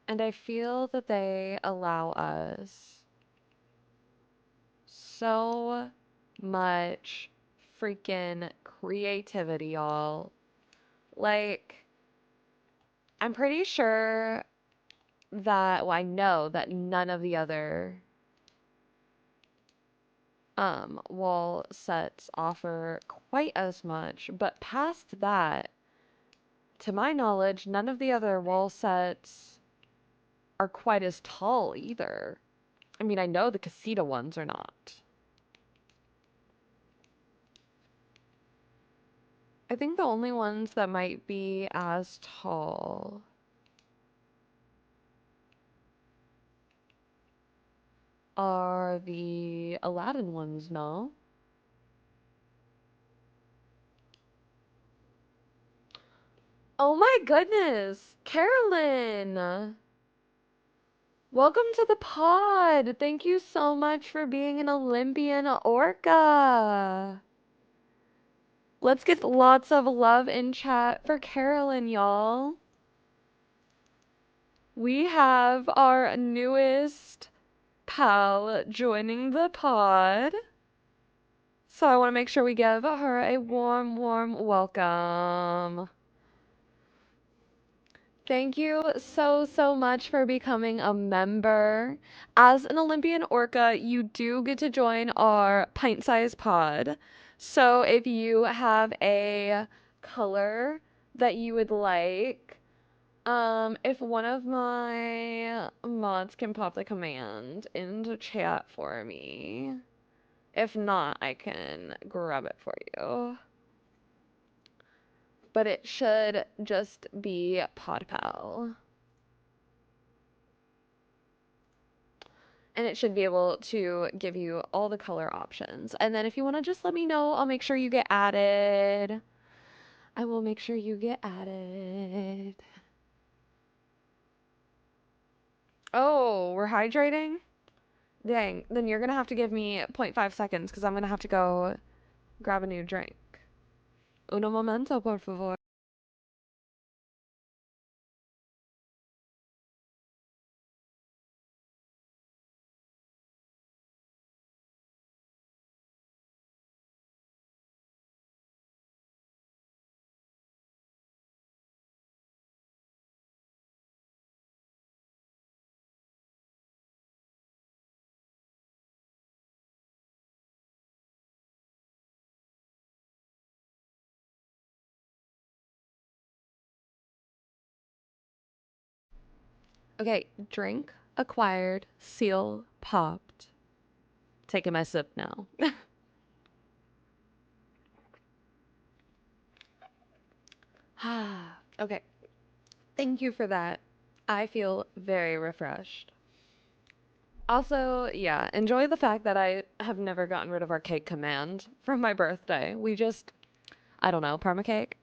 And I feel that they allow us so much freaking creativity, y'all. Like, I'm pretty sure that, well, I know that none of the other wall sets offer quite as much, but past that, to my knowledge, none of the other wall sets are quite as tall either. I mean, I know the CozyCeto ones are not. I think the only ones that might be as tall are the Aladdin ones, no? Oh my goodness! Carolyn! Welcome to the pod! Thank you so much for being an Olympian orca! Let's get lots of love in chat for Carolyn, y'all. We have our newest pal joining the pod. So I want to make sure we give her a warm, warm welcome. Thank you so, so much for becoming a member. As an Olympian orca, you do get to join our pint-sized pod. So if you have a color that you would like, if one of my mods can pop the command into chat for me. If not, I can grab it for you. But it should just be PodPal. And it should be able to give you all the color options. And then if you want to just let me know, I'll make sure you get added. I will make sure you get added. Oh, we're hydrating? Dang, then you're gonna have to give me 0.5 seconds because I'm gonna have to go grab a new drink. Uno momento, por favor. Okay, drink acquired, seal popped. Taking my sip now. Okay, thank you for that. I feel very refreshed. Also, yeah, enjoy the fact that I have never gotten rid of our cake command from my birthday. We just, I don't know, perma cake?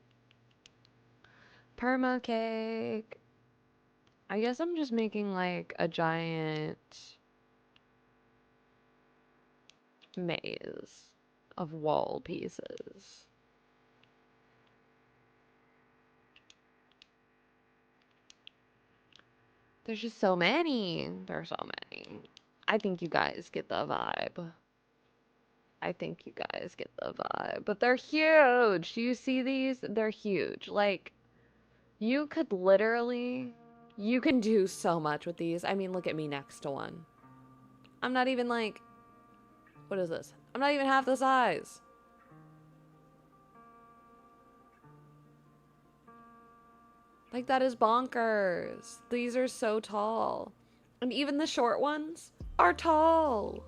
Perma cake. I guess I'm just making like a giant maze of wall pieces. There's just so many. There's so many. I think you guys get the vibe. I think you guys get the vibe. But they're huge. Do you see these? They're huge. Like, you could literally... You can do so much with these. I mean, look at me next to one. I'm not even like... What is this? I'm not even half the size. Like, that is bonkers. These are so tall. And even the short ones are tall.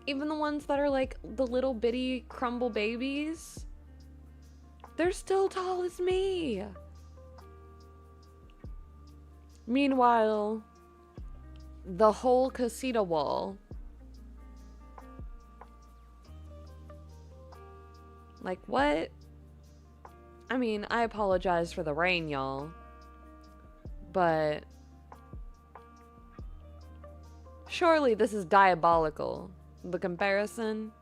Even the ones that are like the little bitty crumble babies, they're still tall as me. Meanwhile, the whole CozyCeto wall, like, what? I mean, I apologize for the rain, y'all, but surely this is diabolical, the comparison.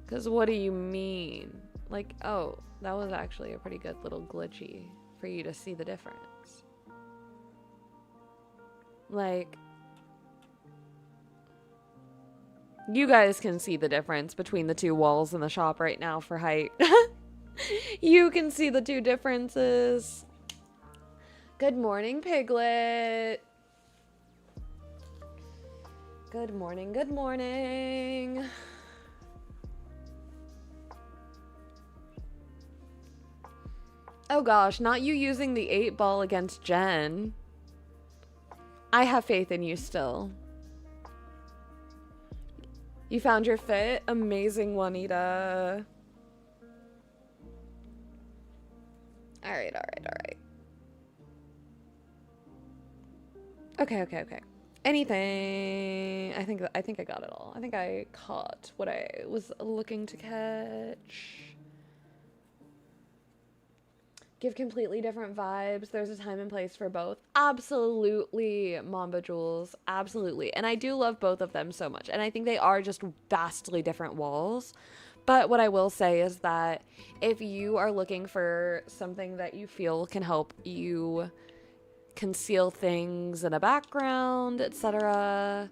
Because what do you mean? Like, oh, that was actually a pretty good little glitchy for you to see the difference. Like, you guys can see the difference between the two walls in the shop right now for height. You can see the two differences. Good morning, Piglet. Good morning, good morning. Oh gosh, not you using the 8-ball against Jen. I have faith in you still. You found your fit? Amazing, Juanita. Alright. Okay. Anything. I think I got it all. I think I caught what I was looking to catch. Give completely different vibes. There's a time and place for both. Absolutely, Mamba Jules. Absolutely. And I do love both of them so much. And I think they are just vastly different walls. But what I will say is that if you are looking for something that you feel can help you conceal things in a background, etc.,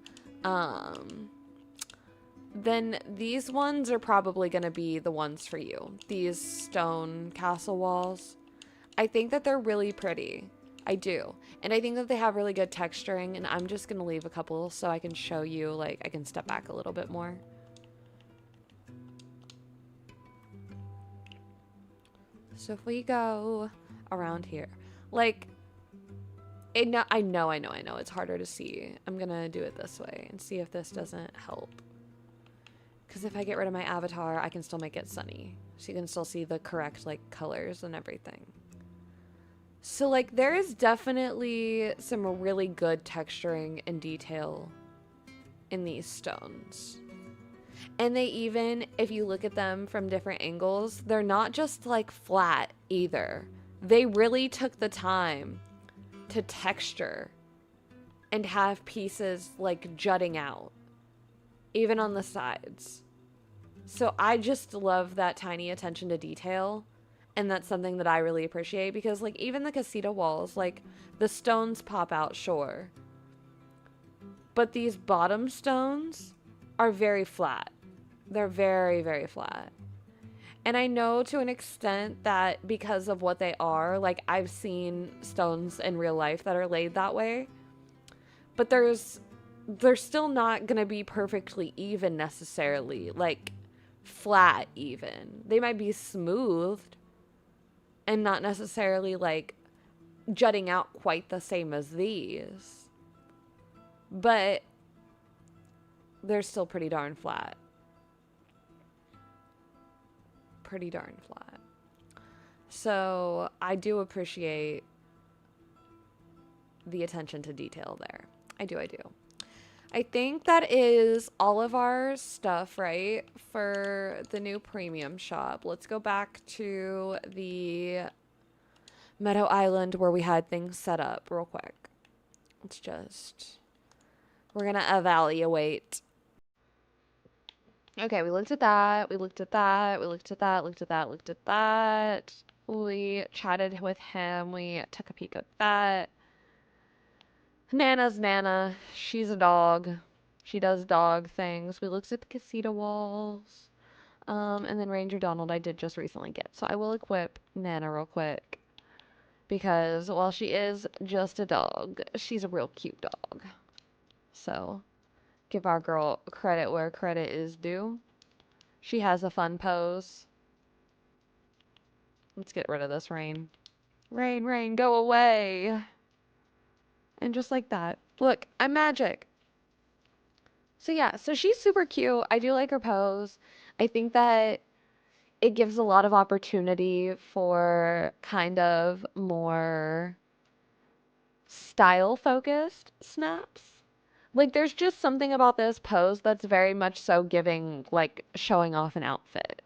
then these ones are probably going to be the ones for you. These stone castle walls. I think that they're really pretty. I do. And I think that they have really good texturing, and I'm just going to leave a couple so I can show you, like, I can step back a little bit more. So if we go around here, like, I know, it's harder to see. I'm going to do it this way and see if this doesn't help. Because if I get rid of my avatar, I can still make it sunny. So you can still see the correct, like, colors and everything. So, like, there is definitely some really good texturing and detail in these stones. And they even, if you look at them from different angles, they're not just, like, flat either. They really took the time to texture and have pieces, like, jutting out, even on the sides. So I just love that tiny attention to detail. And that's something that I really appreciate because, like, even the CozyCeto walls, like, the stones pop out, sure. But these bottom stones are very flat. They're very, very flat. And I know to an extent that because of what they are, like, I've seen stones in real life that are laid that way. But they're still not going to be perfectly even necessarily, like, flat even. They might be smoothed and not necessarily, like, jutting out quite the same as these. But they're still pretty darn flat. Pretty darn flat. So I do appreciate the attention to detail there. I do. I think that is all of our stuff, right, for the new premium shop. Let's go back to the Meadow Island where we had things set up real quick. Let's just We're gonna evaluate. Okay, we looked at that. We looked at that. We looked at that. Looked at that. Looked at that. We chatted with him. We took a peek at that. Nana's Nana. She's a dog. She does dog things. We looked at the casita walls. And then Ranger Donald I did just recently get. So I will equip Nana real quick. Because while she is just a dog, she's a real cute dog. So give our girl credit where credit is due. She has a fun pose. Let's get rid of this rain. Rain, rain, go away. And just like that. Look, I'm magic. So yeah, so she's super cute. I do like her pose. I think that it gives a lot of opportunity for kind of more style focused snaps. Like there's just something about this pose that's very much so giving like showing off an outfit.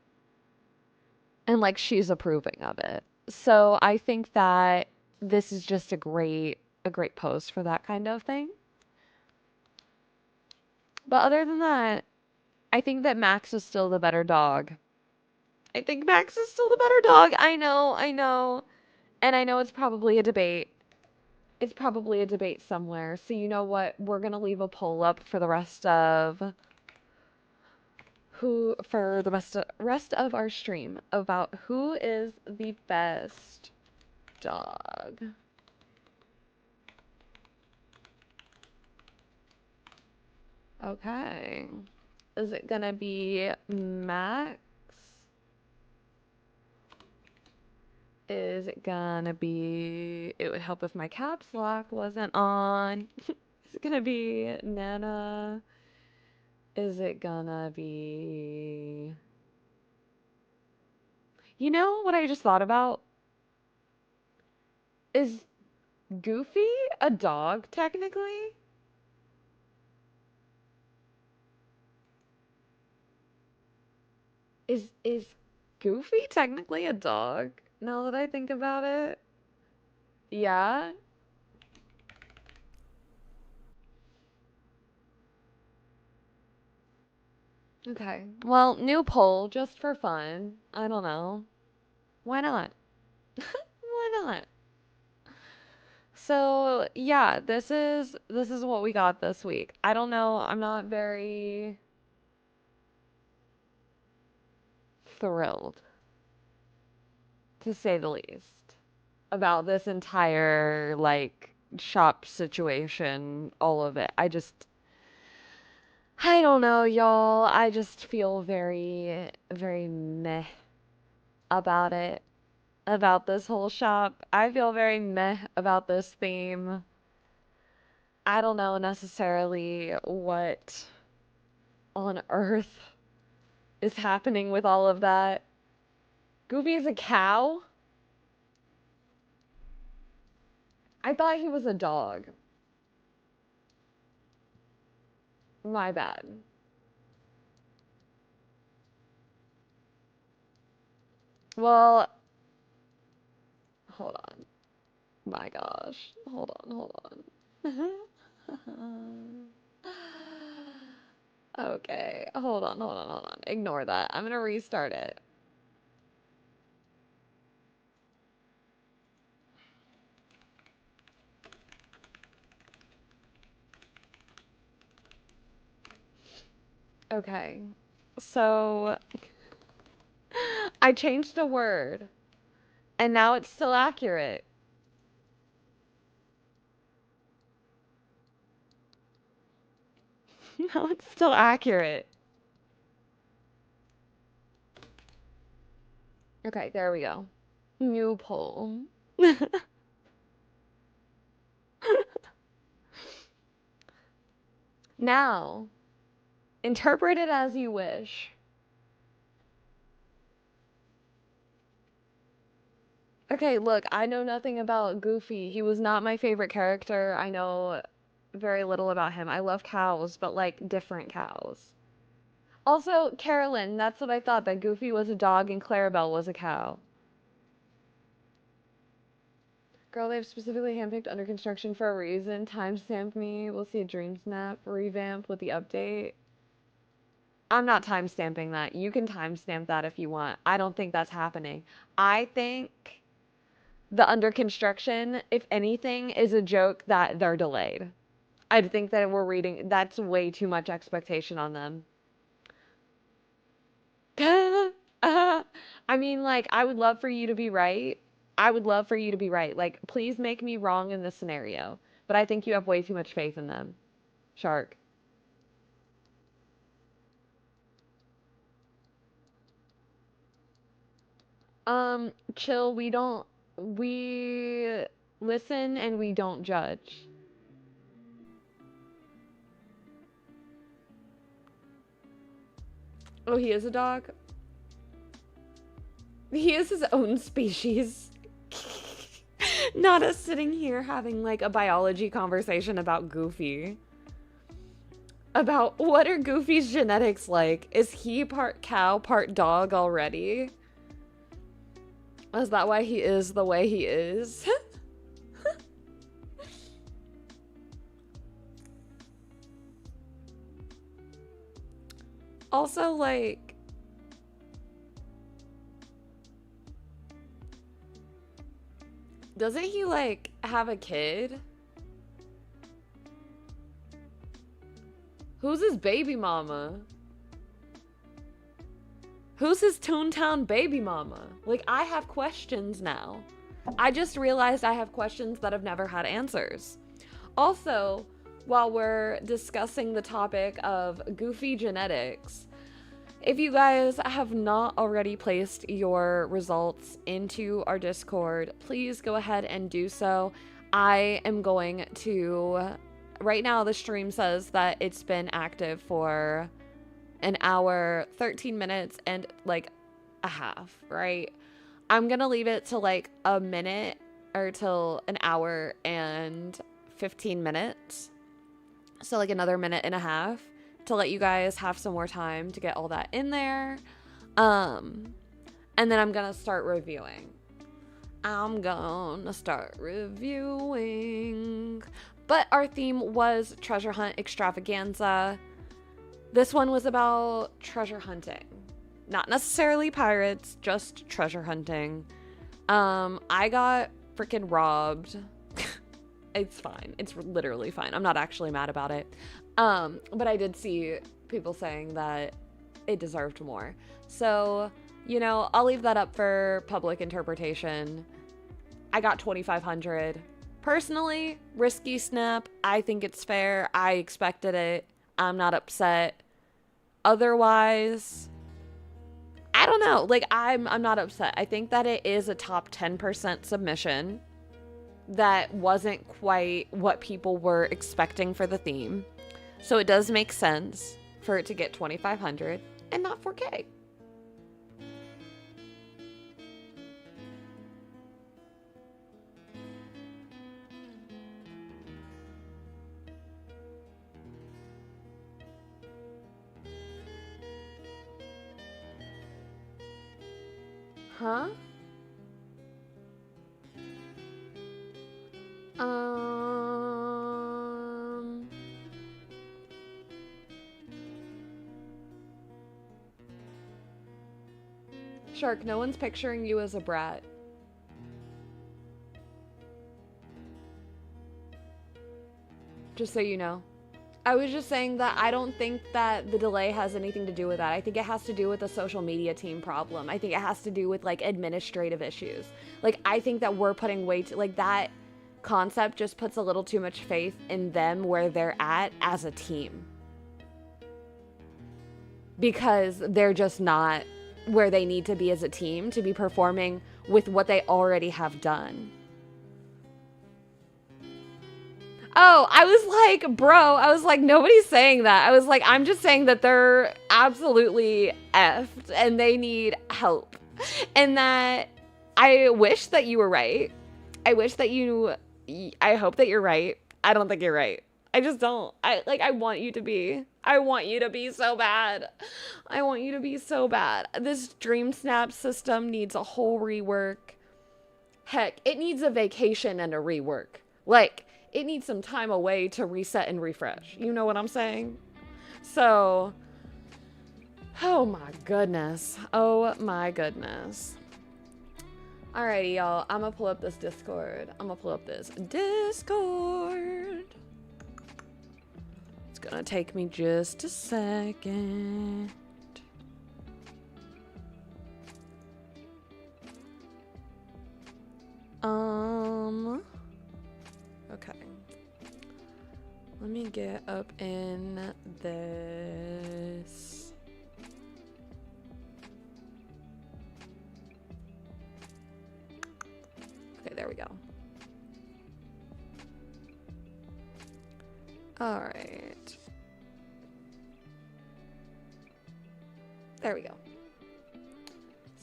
And like she's approving of it. So I think that this is just a great pose for that kind of thing. But other than that, I think that Max is still the better dog. I think Max is still the better dog. I know, I know. And I know it's probably a debate. It's probably a debate somewhere. So you know what? We're going to leave a poll up for the rest of our stream about who is the best dog. Okay. Is it gonna be Max? Is it gonna be... It would help if my caps lock wasn't on. Is it gonna be Nana? Is it gonna be... You know what I just thought about? Is Goofy a dog, technically? Is Goofy technically a dog? Now that I think about it. Yeah? Okay. Well, new poll, just for fun. I don't know. Why not? Why not? So, yeah, this is what we got this week. I don't know. I'm not very thrilled, to say the least, about this entire like shop situation, all of it. I don't know, y'all. I just feel very, very meh about it, about this whole shop. I feel very meh about this theme. I don't know necessarily what on earth is happening with all of that. Goofy is a cow? I thought he was a dog. My bad. Well, hold on. My gosh. Hold on, hold on. Okay, hold on, hold on, hold on. Ignore that. I'm gonna restart it. Okay. So, I changed a word, and now it's still accurate. Now it's still accurate. Okay, there we go. New poll. Now, interpret it as you wish. Okay, look, I know nothing about Goofy. He was not my favorite character. I know very little about him. I love cows, but like different cows. Also, Carolyn, that's what I thought, that Goofy was a dog and Clarabelle was a cow. Girl, they've specifically handpicked under construction for a reason. Timestamp me. We'll see a dream snap revamp with the update. I'm not timestamping that. You can timestamp that if you want. I don't think that's happening. I think the under construction, if anything, is a joke that they're delayed. I think that we're reading, that's way too much expectation on them. I mean, like, I would love for you to be right. I would love for you to be right. Like, please make me wrong in this scenario. But I think you have way too much faith in them. Shark. Chill, we listen and we don't judge. Oh, he is a dog? He is his own species. Not us sitting here having like a biology conversation about Goofy. About what are Goofy's genetics like? Is he part cow, part dog already? Is that why he is the way he is? Also, like, doesn't he, like, have a kid? Who's his baby mama? Who's his Toontown baby mama? Like, I have questions now. I just realized I have questions that have never had answers. Also, while we're discussing the topic of Goofy genetics, if you guys have not already placed your results into our Discord, please go ahead and do so. I am going to... Right now, the stream says that it's been active for an hour, 13 minutes, and like a half, right? I'm gonna leave it to like a minute or till an hour and 15 minutes. So like another minute and a half to let you guys have some more time to get all that in there. And then I'm gonna start reviewing. But our theme was Treasure Hunt Extravaganza. This one was about treasure hunting. Not necessarily pirates, just treasure hunting. I got freaking robbed. It's fine. It's literally fine. I'm not actually mad about it. But I did see people saying that it deserved more. So, you know, I'll leave that up for public interpretation. I got 2,500. Personally, risky snap. I think it's fair. I expected it. I'm not upset. Otherwise, I don't know. Like, I'm not upset. I think that it is a top 10% submission that wasn't quite what people were expecting for the theme. So it does make sense for it to get 2,500 and not 4K. Huh? Shark, no one's picturing you as a brat. Just so you know. I was just saying that I don't think that the delay has anything to do with that. I think it has to do with the social media team problem. I think it has to do with like administrative issues. Like, I think that we're putting way too, like, that concept just puts a little too much faith in them where they're at as a team. Because they're just not where they need to be as a team to be performing with what they already have done. Oh, I was like, bro, I was like, nobody's saying that. I was like, I'm just saying that they're absolutely effed and they need help. And that I wish that you were right. I wish that I hope that you're right. I don't think you're right. I just don't. I want you to be. I want you to be so bad. I want you to be so bad. This Dream Snap system needs a whole rework. Heck, it needs a vacation and a rework. Like, it needs some time away to reset and refresh. You know what I'm saying? So, oh my goodness. Oh my goodness. Alrighty, y'all. I'm gonna pull up this Discord. It's gonna take me just a second. Okay. Let me get up in this. Okay, there we go. All right. There we go.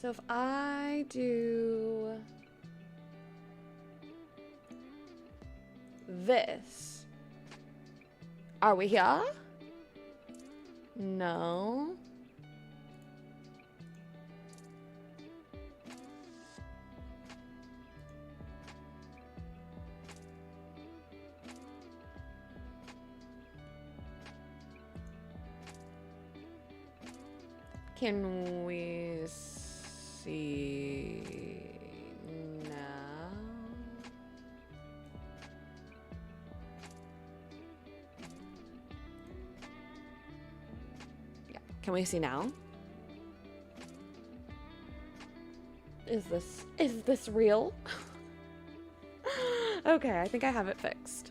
So if I do this, are we here? No. Can we see now? Yeah, can we see now? Is this real? Okay, I think I have it fixed.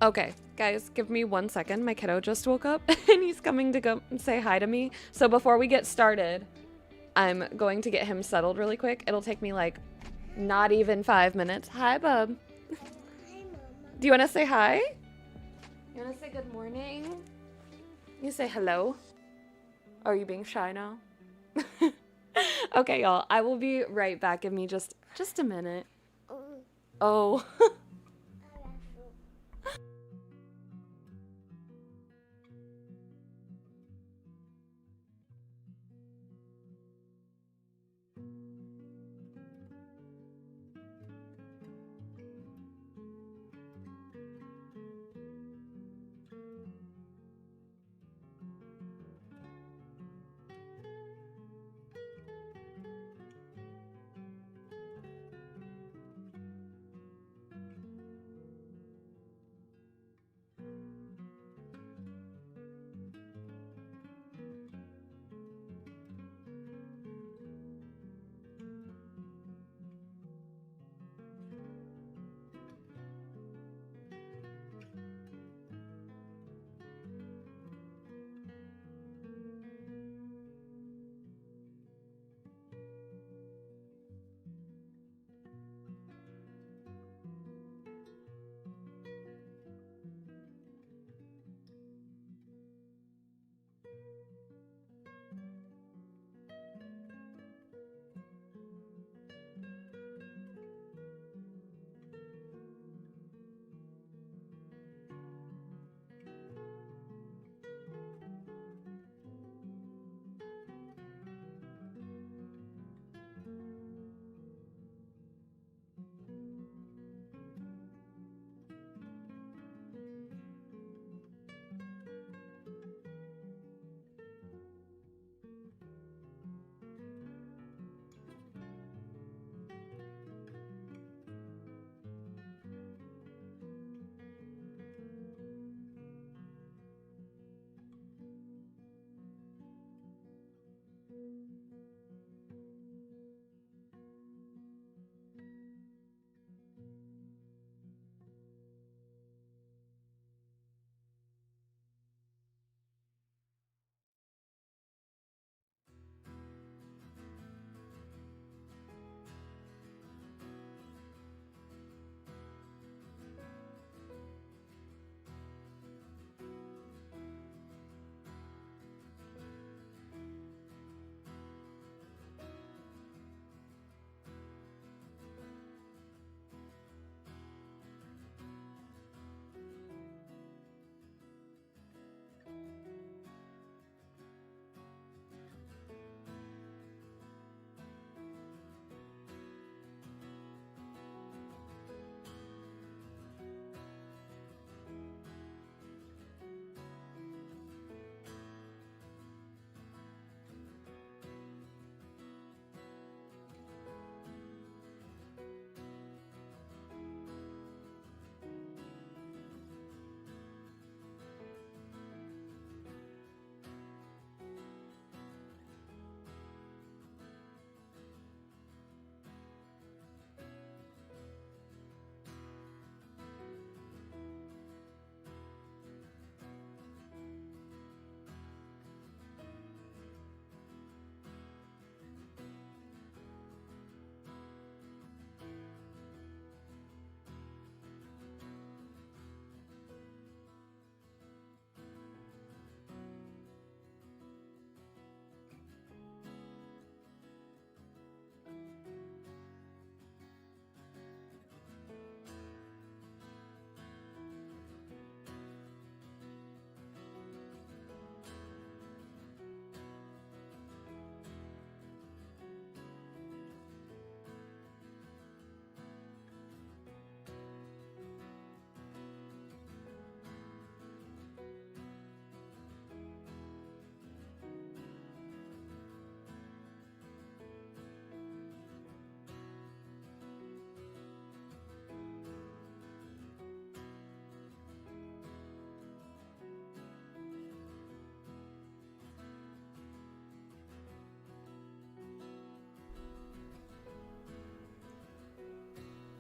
Okay, guys, give me 1 second. My kiddo just woke up and he's coming to go say hi to me. So before we get started, I'm going to get him settled really quick. It'll take me like not even 5 minutes. Hi, bub. Hi, Mama. Do you want to say hi? You want to say good morning? You say hello? Are you being shy now? Okay, y'all. I will be right back. Give me just a minute. Oh.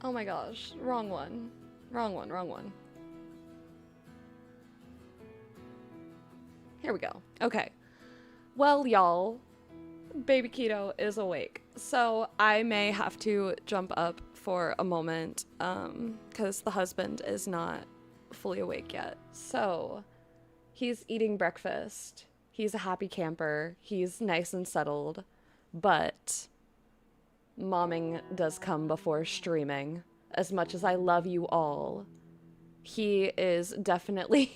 Oh my gosh, wrong one. Wrong one, wrong one. Here we go. Okay. Well, y'all, baby Keto is awake. So I may have to jump up for a moment because the husband is not fully awake yet. So he's eating breakfast. He's a happy camper. He's nice and settled. But momming does come before streaming. As much as I love you all, he is definitely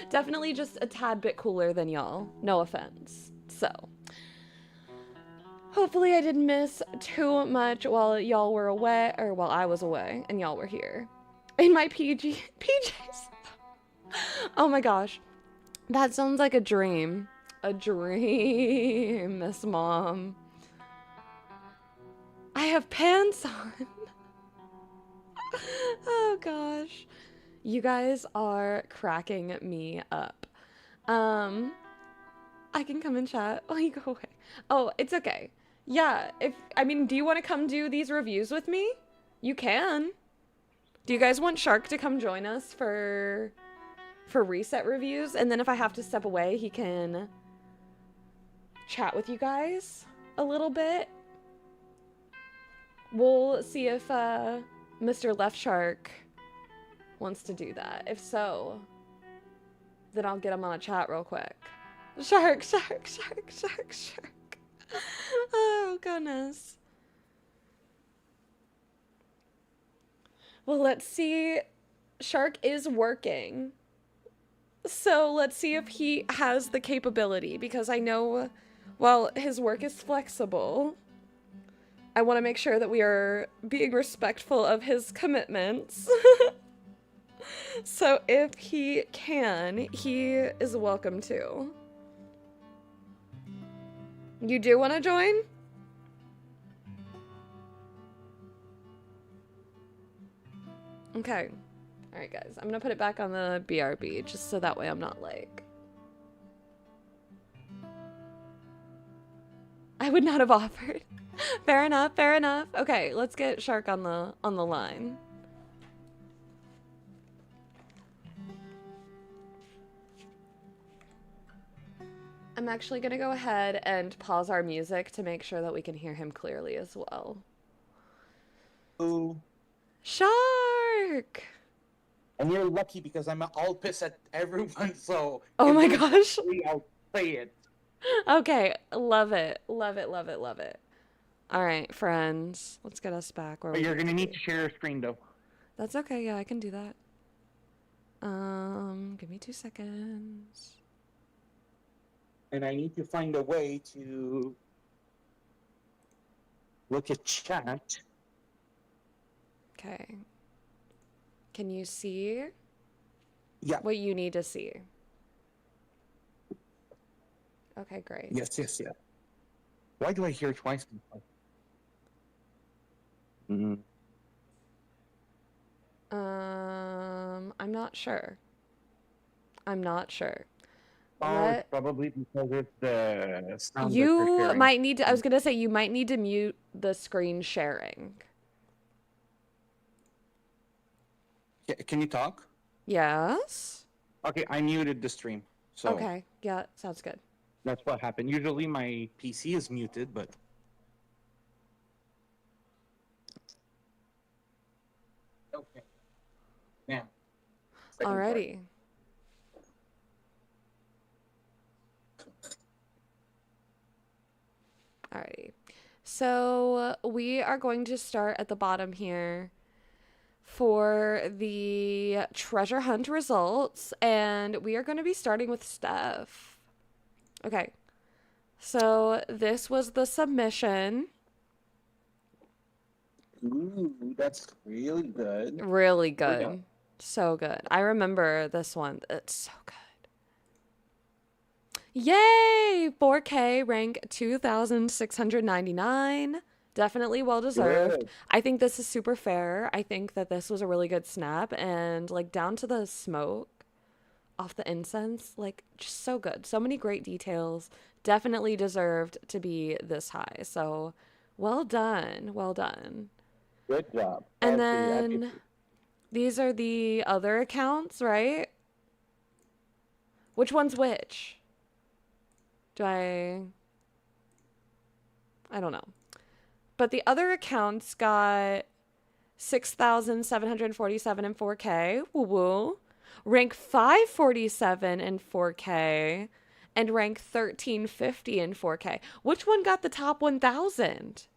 definitely just a tad bit cooler than y'all. No offense. So hopefully I didn't miss too much while y'all were away, or while I was away and y'all were here. In my PJs. Oh my gosh. That sounds like a dream. A dream, Miss Mom. I have pants on. Oh gosh. You guys are cracking me up. I can come and chat. Oh, you go away. Oh, it's okay. Yeah, do you want to come do these reviews with me? You can. Do you guys want Shark to come join us for reset reviews? And then if I have to step away, he can chat with you guys a little bit. We'll see if Mr. Left Shark wants to do that. If so, then I'll get him on a chat real quick. Shark. Oh, goodness. Well, let's see. Shark is working. So let's see if he has the capability, because I know, while his work is flexible, I want to make sure that we are being respectful of his commitments. So if he can, he is welcome to. You do want to join? Okay. Alright guys, I'm gonna put it back on the BRB, just so that way I'm not like... I would not have offered. Fair enough, fair enough. Okay, let's get Shark on the line. I'm actually gonna go ahead and pause our music to make sure that we can hear him clearly as well. Ooh. Shark! And you're lucky because I'm all pissed at everyone, so... Oh my gosh! I'll play it. Okay, love it. Love it, love it, love it. Alright, friends. Let's get us back. But you're gonna need to share your screen, though. That's okay, yeah, I can do that. Give me 2 seconds. And I need to find a way to look at chat. Okay. Can you see? Yeah. What you need to see? Okay, great. Yes. Why do I hear twice? Mm-hmm. I'm not sure. Oh, probably because it's the sound You might need to, I was gonna say, you might need to mute the screen sharing. Can you talk? Yes? Okay, I muted the stream. So okay, yeah, sounds good. that's what happened. Usually my PC is muted, but... Okay. Now. Alrighty. Alrighty. So we are going to start at the bottom here for the treasure hunt results, and we are going to be starting with Steph. Okay. So this was the submission. Ooh, that's really good. Really good. So good. I remember this one. It's so good. Yay! 4K, rank 2,699. Definitely well deserved. Good. I think this is super fair. I think that this was a really good snap, and like down to the smoke off the incense, like just so good. So many great details. Definitely deserved to be this high. So well done. Well done. Good job. And I then these are the other accounts, right? Which one's which? I don't know. But the other accounts got 6,747 in 4K. Woo woo. Rank 547 in 4K. And rank 1350 in 4K. Which one got the top 1,000?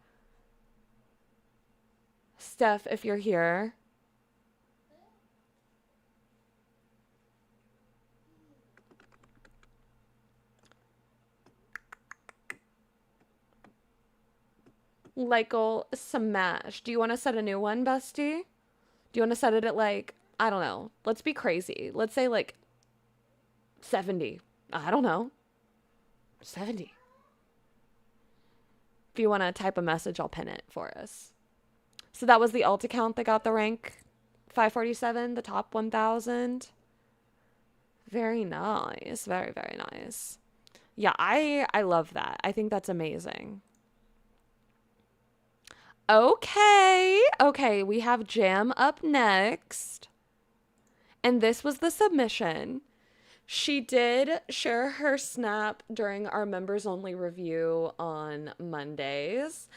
Steph, if you're here. Lykel Smash. Do you want to set a new one, bestie? Do you want to set it at like, I don't know. Let's be crazy. Let's say like 70. I don't know. 70. If you want to type a message, I'll pin it for us. So that was the alt account that got the rank 547, the top 1,000. Very nice. Very, very nice. Yeah, I love that. I think that's amazing. Okay, we have Jam up next. And this was the submission. She did share her snap during our members only review on Mondays.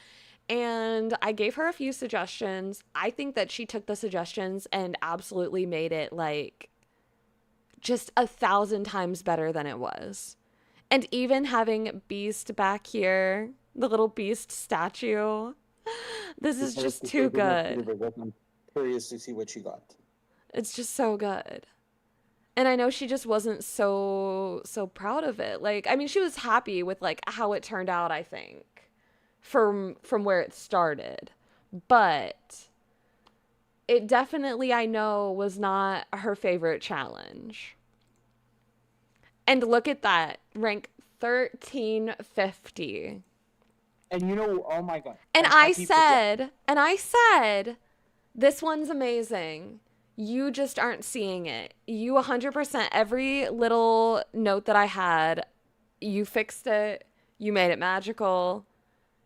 And I gave her a few suggestions. I think that she took the suggestions and absolutely made it like just 1,000 times better than it was. And even having Beast back here, the little Beast statue, this is just too good. I'm curious to see what she got. It's just so good. And I know she just wasn't so proud of it. Like, I mean, she was happy with like how it turned out, I think, from where it started. But it definitely, I know, was not her favorite challenge. And look at that, rank 1350. And you know, oh my god. And I said, this one's amazing. You just aren't seeing it. You 100%, every little note that I had, you fixed it. You made it magical.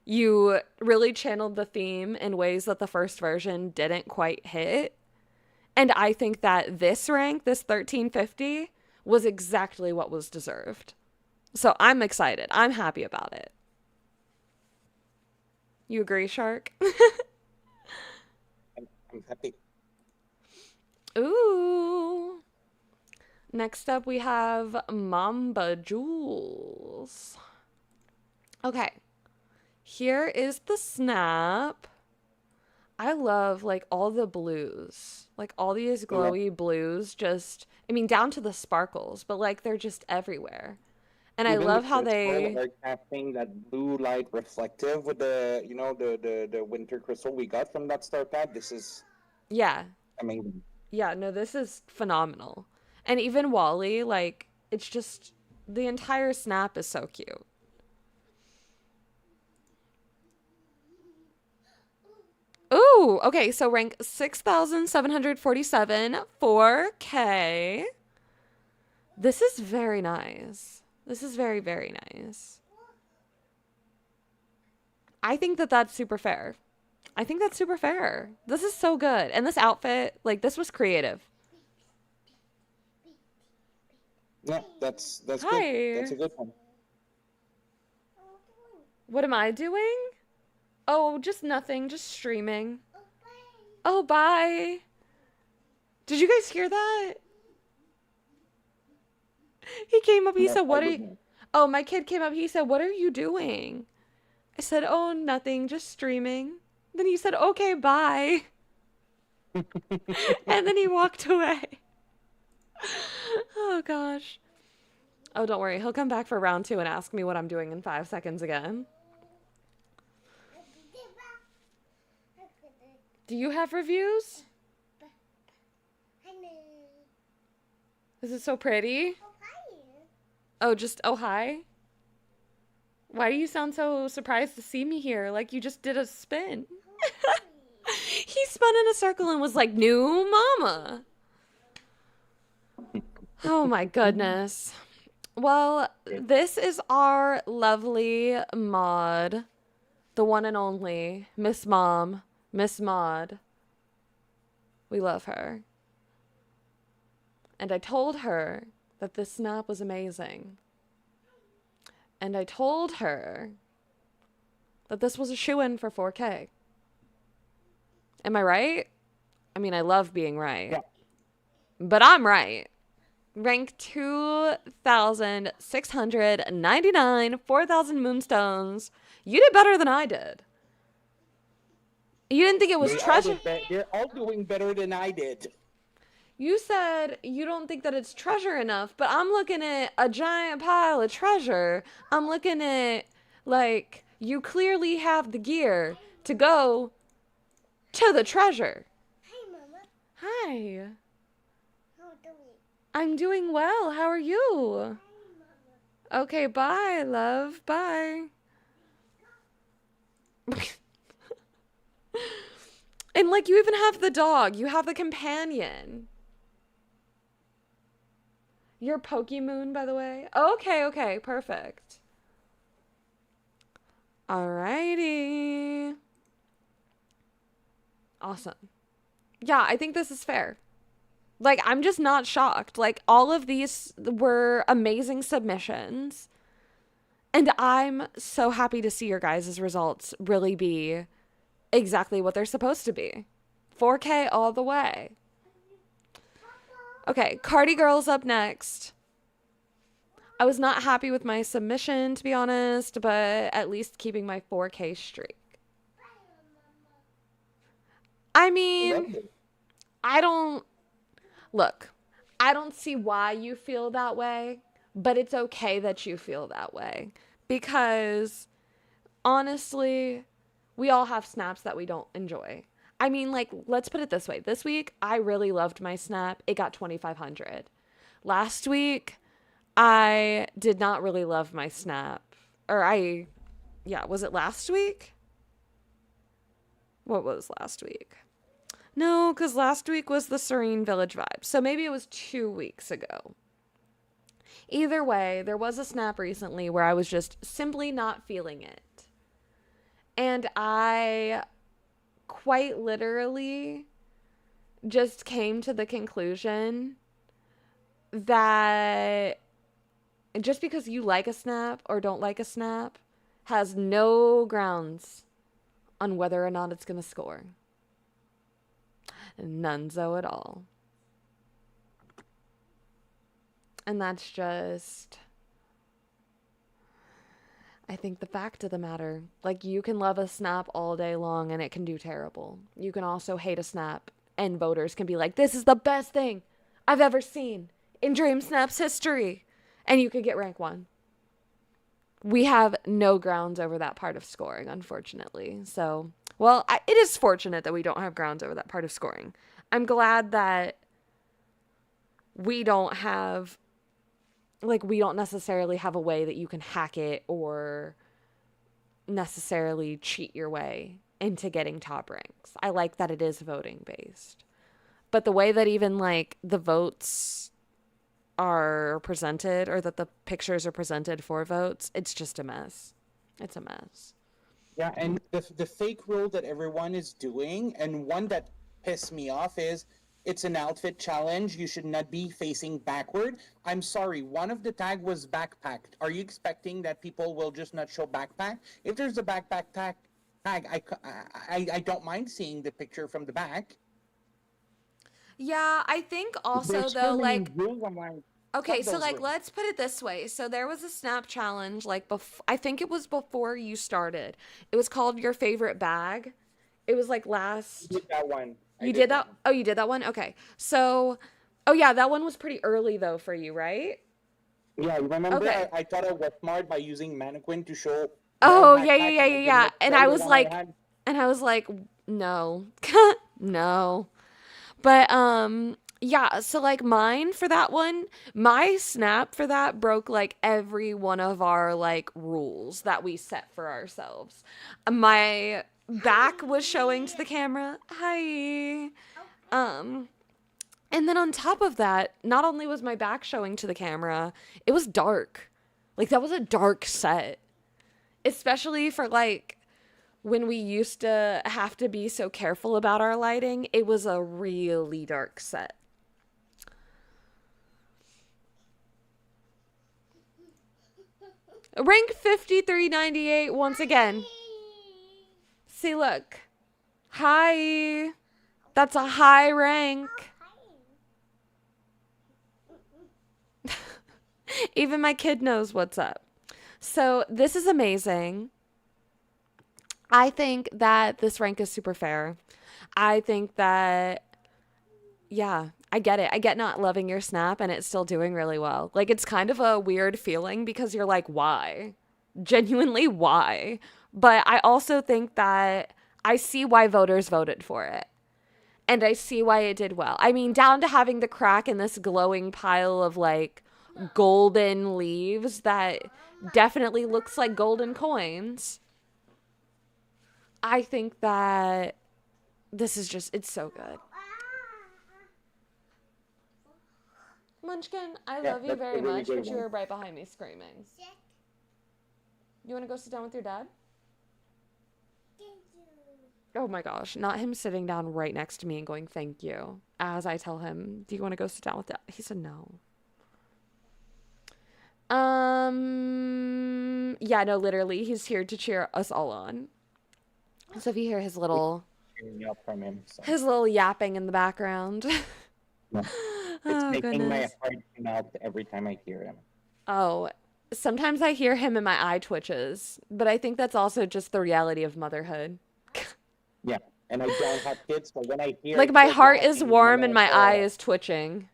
You really channeled the theme in ways that the first version didn't quite hit. And I think that this rank, this 1350, was exactly what was deserved. So I'm excited. I'm happy about it. You agree, Shark? I'm happy. Ooh. Next up, we have Mamba Jules. Okay. Here is the snap. I love like all the blues. Like all these glowy blues just, I mean, down to the sparkles, but like they're just everywhere. And Even I love the how crystal they are casting that blue light reflective with the, you know, the winter crystal we got from that star pad. This is amazing. Yeah, no, this is phenomenal. And even Wally, like, it's just, the entire snap is so cute. Ooh, okay, so rank 6,747, 4K. This is very nice. This is very, very nice. I think that that's super fair. I think that's super fair. This is so good. And this outfit, like, this was creative. Yeah, that's Hi. good. That's a good one. What am I doing? Oh, just nothing. Just streaming. Oh, bye. Did you guys hear that? He came up. He said, what are you... Oh, my kid came up. He said, what are you doing? I said, oh, nothing. Just streaming. Then he said, okay, bye. And then he walked away. Oh, gosh. Oh, don't worry. He'll come back for round 2 and ask me what I'm doing in 5 seconds again. Do you have reviews? Is it so pretty? Oh, just oh hi? Why do you sound so surprised to see me here? Like you just did a spin. He spun in a circle and was like, new mama. Oh my goodness. Well, this is our lovely mod, the one and only Miss Mom, Miss Maud. We love her. And I told her that this snap was amazing. And I told her that this was a shoo-in for 4K. Am I right? I mean, I love being right. Yeah. But I'm right. Rank 2,699, 4,000 moonstones. You did better than I did. You didn't think it was treasure? They're all doing better than I did. You said you don't think that it's treasure enough, but I'm looking at a giant pile of treasure. I'm looking at, like, you clearly have the gear to go to the treasure. Hi, Mama. Hi. How are you? I'm doing well. How are you? Hi, Mama. Okay, bye, love. Bye. And, like, you even have the dog. You have the companion. You're Pokemon, by the way. Okay, perfect. Alrighty. Awesome. Yeah, I think this is fair. Like, I'm just not shocked. Like, all of these were amazing submissions. And I'm so happy to see your guys' results really be exactly what they're supposed to be. 4K all the way. Okay, Cardi Girl's up next. I was not happy with my submission, to be honest, but at least keeping my 4K streak. I mean, I don't see why you feel that way, but it's okay that you feel that way. Because, honestly, we all have snaps that we don't enjoy. I mean, like, let's put it this way. This week, I really loved my snap. It got 2,500. Last week, I did not really love my snap. Was it last week? What was last week? No, because last week was the Serene Village vibe. So maybe it was 2 weeks ago. Either way, there was a snap recently where I was just simply not feeling it. And I quite literally just came to the conclusion that just because you like a snap or don't like a snap has no grounds on whether or not it's going to score. None-so at all. And that's just, I think, the fact of the matter. Like, you can love a snap all day long and it can do terrible. You can also hate a snap and voters can be like, this is the best thing I've ever seen in Dream Snap's history. And you could get rank 1. We have no grounds over that part of scoring, unfortunately. So, well, it is fortunate that we don't have grounds over that part of scoring. I'm glad that we don't necessarily have a way that you can hack it or necessarily cheat your way into getting top ranks. I like that it is voting based. But the way that even, like, the votes are presented or that the pictures are presented for votes, it's just a mess. It's a mess. Yeah, and the fake rule that everyone is doing, and one that pissed me off, is it's an outfit challenge. You should not be facing backward. I'm sorry, one of the tag was backpacked. Are you expecting that people will just not show backpack? If there's a backpack tag, I don't mind seeing the picture from the back. Yeah, I think also, though, like, okay, so, like, let's put it this way. So there was a snap challenge, like, I think it was before you started. It was called Your Favorite Bag. It was, like, last... I did that one. You did that? Oh, you did that one? Okay. So, oh, yeah, that one was pretty early, though, for you, right? Yeah, remember Okay. I thought I was smart by using mannequin to show... Oh, yeah. And I was like, no. No. But, yeah, so, like, mine for that one, my snap for that broke, like, every one of our, like, rules that we set for ourselves. My back was showing to the camera. Hi. And then on top of that, not only was my back showing to the camera, it was dark. Like, that was a dark set. Especially for, like, when we used to have to be so careful about our lighting, it was a really dark set. Rank 5398 once again. See, look. Hi. That's a high rank. Even my kid knows what's up. So this is amazing. I think that this rank is super fair. I think that, yeah, I get it. I get not loving your snap and it's still doing really well. Like, it's kind of a weird feeling because you're like, why? Genuinely, why? But I also think that I see why voters voted for it. And I see why it did well. I mean, down to having the crack in this glowing pile of like golden leaves that definitely looks like golden coins. I think that this is just, it's so good. Munchkin, I Yeah, love you that's very a really much, good but you one. were right behind me screaming. You want to go sit down with your dad? Oh my gosh, not him sitting down right next to me and going, thank you. As I tell him, do you want to go sit down with dad? He said no. Yeah, no, literally, he's here to cheer us all on. So if you hear his little From him, so. his little yapping in the background. No. It's Oh, making my goodness. heart melt every time I hear him. Oh, sometimes I hear him and my eye twitches, but I think that's also just the reality of motherhood. Yeah, and I don't have kids, so when I hear Like, my kids heart is laughing, warm I'm and like, my eye is twitching.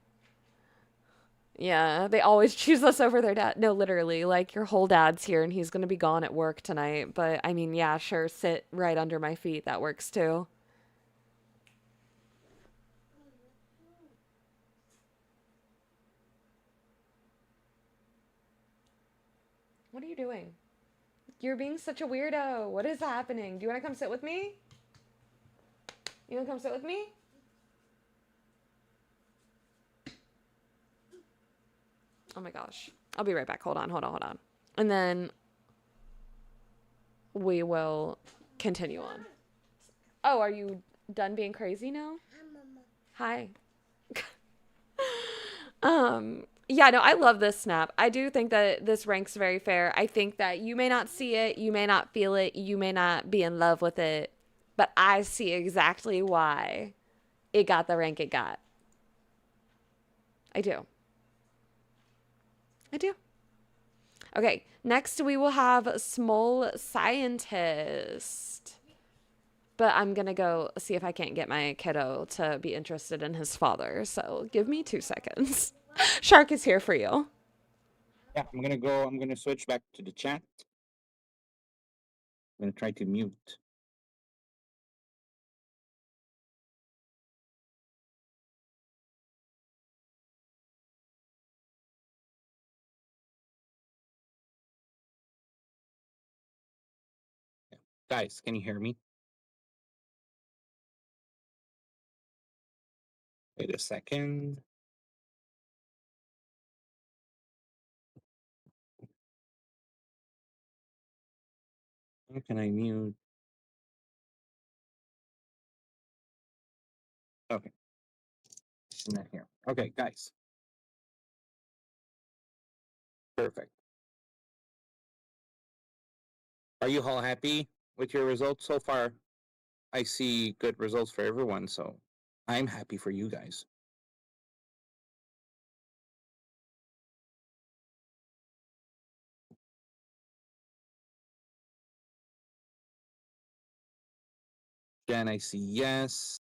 Yeah, they always choose us over their dad. No, literally, like, your whole dad's here and he's gonna be gone at work tonight. But I mean, yeah, sure, sit right under my feet. That works too. What are you doing? You're being such a weirdo. What is happening? Do you want to come sit with me? You want to come sit with me? Oh my gosh. I'll be right back. Hold on, hold on, hold on. And then we will continue on. Oh, are you done being crazy now? Hi. Yeah, no, I love this snap. I do think that this ranks very fair. I think that you may not see it, you may not feel it, you may not be in love with it, but I see exactly why it got the rank it got. I do. I do. Okay, next we will have Small Scientist. But I'm going to go see if I can't get my kiddo to be interested in his father. So give me 2 seconds. Shark is here for you. Yeah, I'm gonna switch back to the chat. I'm gonna try to mute. Yeah. Guys, can you hear me? Wait a second. How can I mute? Okay. She's not here. Okay, guys. Perfect. Are you all happy with your results so far? I see good results for everyone, so I'm happy for you guys. Jen, I see yes.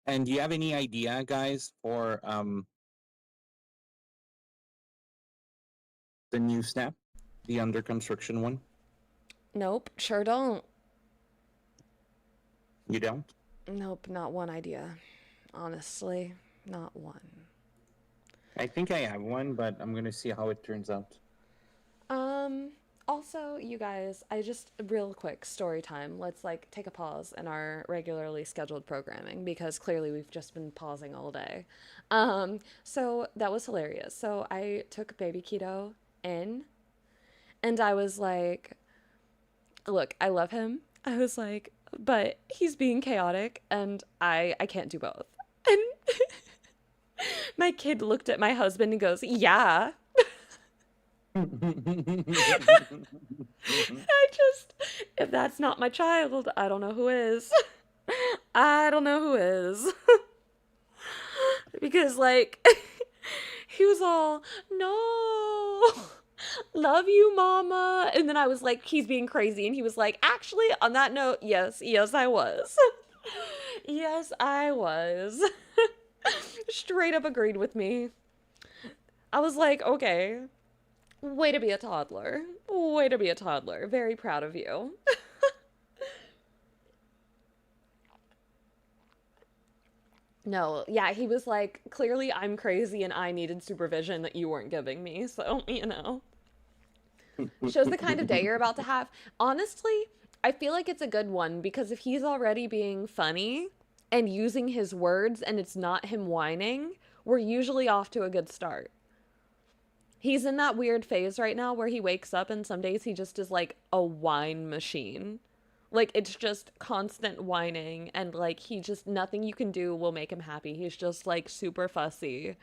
And do you have any idea, guys, for the new snap, the under construction one? Nope, sure don't. You don't? Nope, not one idea. Honestly, not one. I think I have one, but I'm gonna see how it turns out. Um, Also, you guys, I just real quick story time. Let's like take a pause in our regularly scheduled programming because clearly we've just been pausing all day. So that was hilarious. So I took baby keto in and I was like, look, I love him. I was like, but he's being chaotic and I can't do both. And my kid looked at my husband and goes, "Yeah." I just, if that's not my child, I don't know who is. I don't know who is. Because, like, he was all, "No, love you, mama." And then I was like, he's being crazy. And he was like, "Actually, on that note, yes, I was." Yes, I was. Straight up agreed with me. I was like, okay, way to be a toddler. Way to be a toddler. Very proud of you. No, yeah, he was like, clearly I'm crazy and I needed supervision that you weren't giving me. So, shows the kind of day you're about to have. Honestly, I feel like it's a good one because if he's already being funny and using his words and it's not him whining, we're usually off to a good start. He's in that weird phase right now where he wakes up and some days he just is like a whine machine. Like it's just constant whining and like he just nothing you can do will make him happy. He's just like super fussy.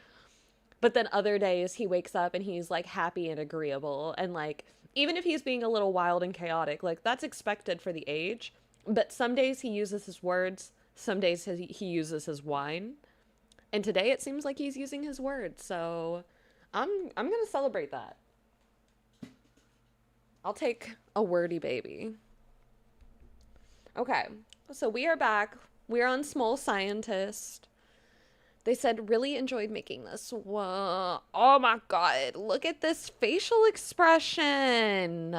But then other days he wakes up and he's like happy and agreeable and like even if he's being a little wild and chaotic, like that's expected for the age. But some days he uses his words, some days he uses his whine. And today it seems like he's using his words. So I'm going to celebrate that. I'll take a wordy baby. Okay. So we are back. We're on Small Scientist. They said, really enjoyed making this. Whoa. Oh my God. Look at this facial expression.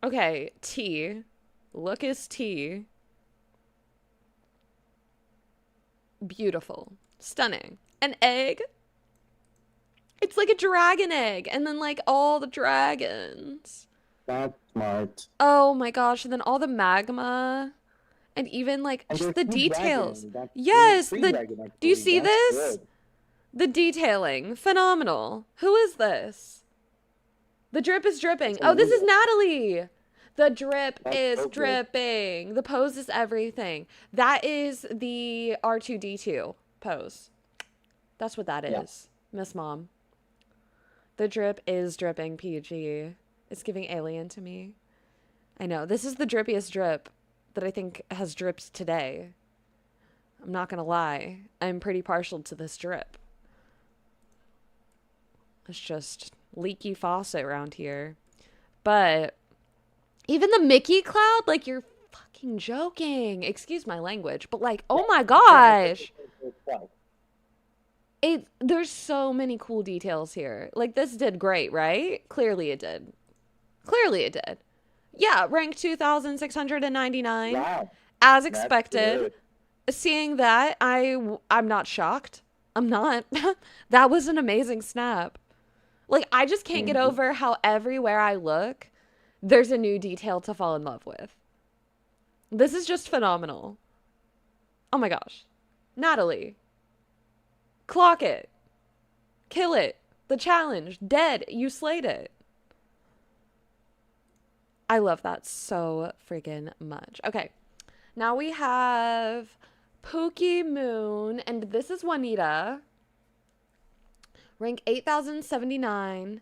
Okay. T. Look is T. Beautiful. Stunning. An egg. It's like a dragon egg. And then like all the dragons. That's smart. Oh my gosh. And then all the magma. And even like And just there's the two details. dragons. That's Yes. three The dragon, do you actually. see That's this? good. The detailing. Phenomenal. Who is this? The drip is dripping. Oh, this is Natalie. The drip That's is so good. dripping. The pose is everything. That is the R2D2 pose. That's what that Yeah. is, Miss Mom. The drip is dripping, PG. It's giving alien to me. I know. This is the drippiest drip that I think has dripped today. I'm not going to lie. I'm pretty partial to this drip. It's just leaky faucet around here. But even the Mickey cloud, like you're fucking joking. Excuse my language, but like, oh my gosh. There's so many cool details here. Like this did great, right? Clearly it did. Clearly it did. Yeah, rank 2,699. Wow. As That's expected. good. Seeing that, I'm not shocked. I'm not. That was an amazing snap. Like I just can't get over how everywhere I look, there's a new detail to fall in love with. This is just phenomenal. Oh my gosh. Natalie. Clock it. Kill it. The challenge. Dead. You slayed it. I love that so freaking much. Okay. Now we have Pookie Moon. And this is Juanita. Rank 8,079.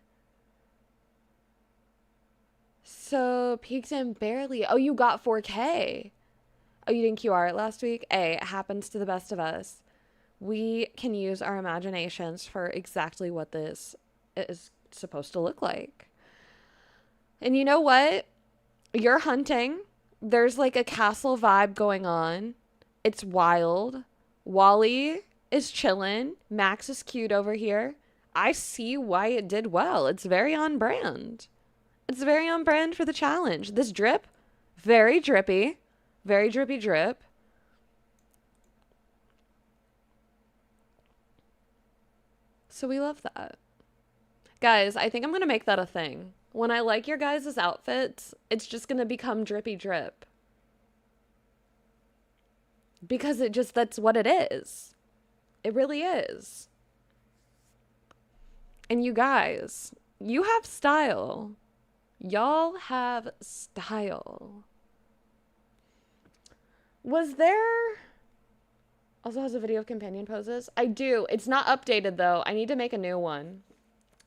So peaked in barely. Oh, you got 4K. Oh, you didn't QR it last week? Hey, it happens to the best of us. We can use our imaginations for exactly what this is supposed to look like. And you know what? You're hunting. There's like a castle vibe going on. It's wild. Wally is chilling. Max is cute over here. I see why it did well. It's very on brand. It's very on brand for the challenge. This drip, very drippy. Very drippy drip. So we love that. Guys, I think I'm going to make that a thing. When I like your guys' outfits, it's just going to become drippy drip. Because that's what it is. It really is. And you guys, you have style. Y'all have style. Was there... Also has a video of companion poses? I do. It's not updated, though. I need to make a new one.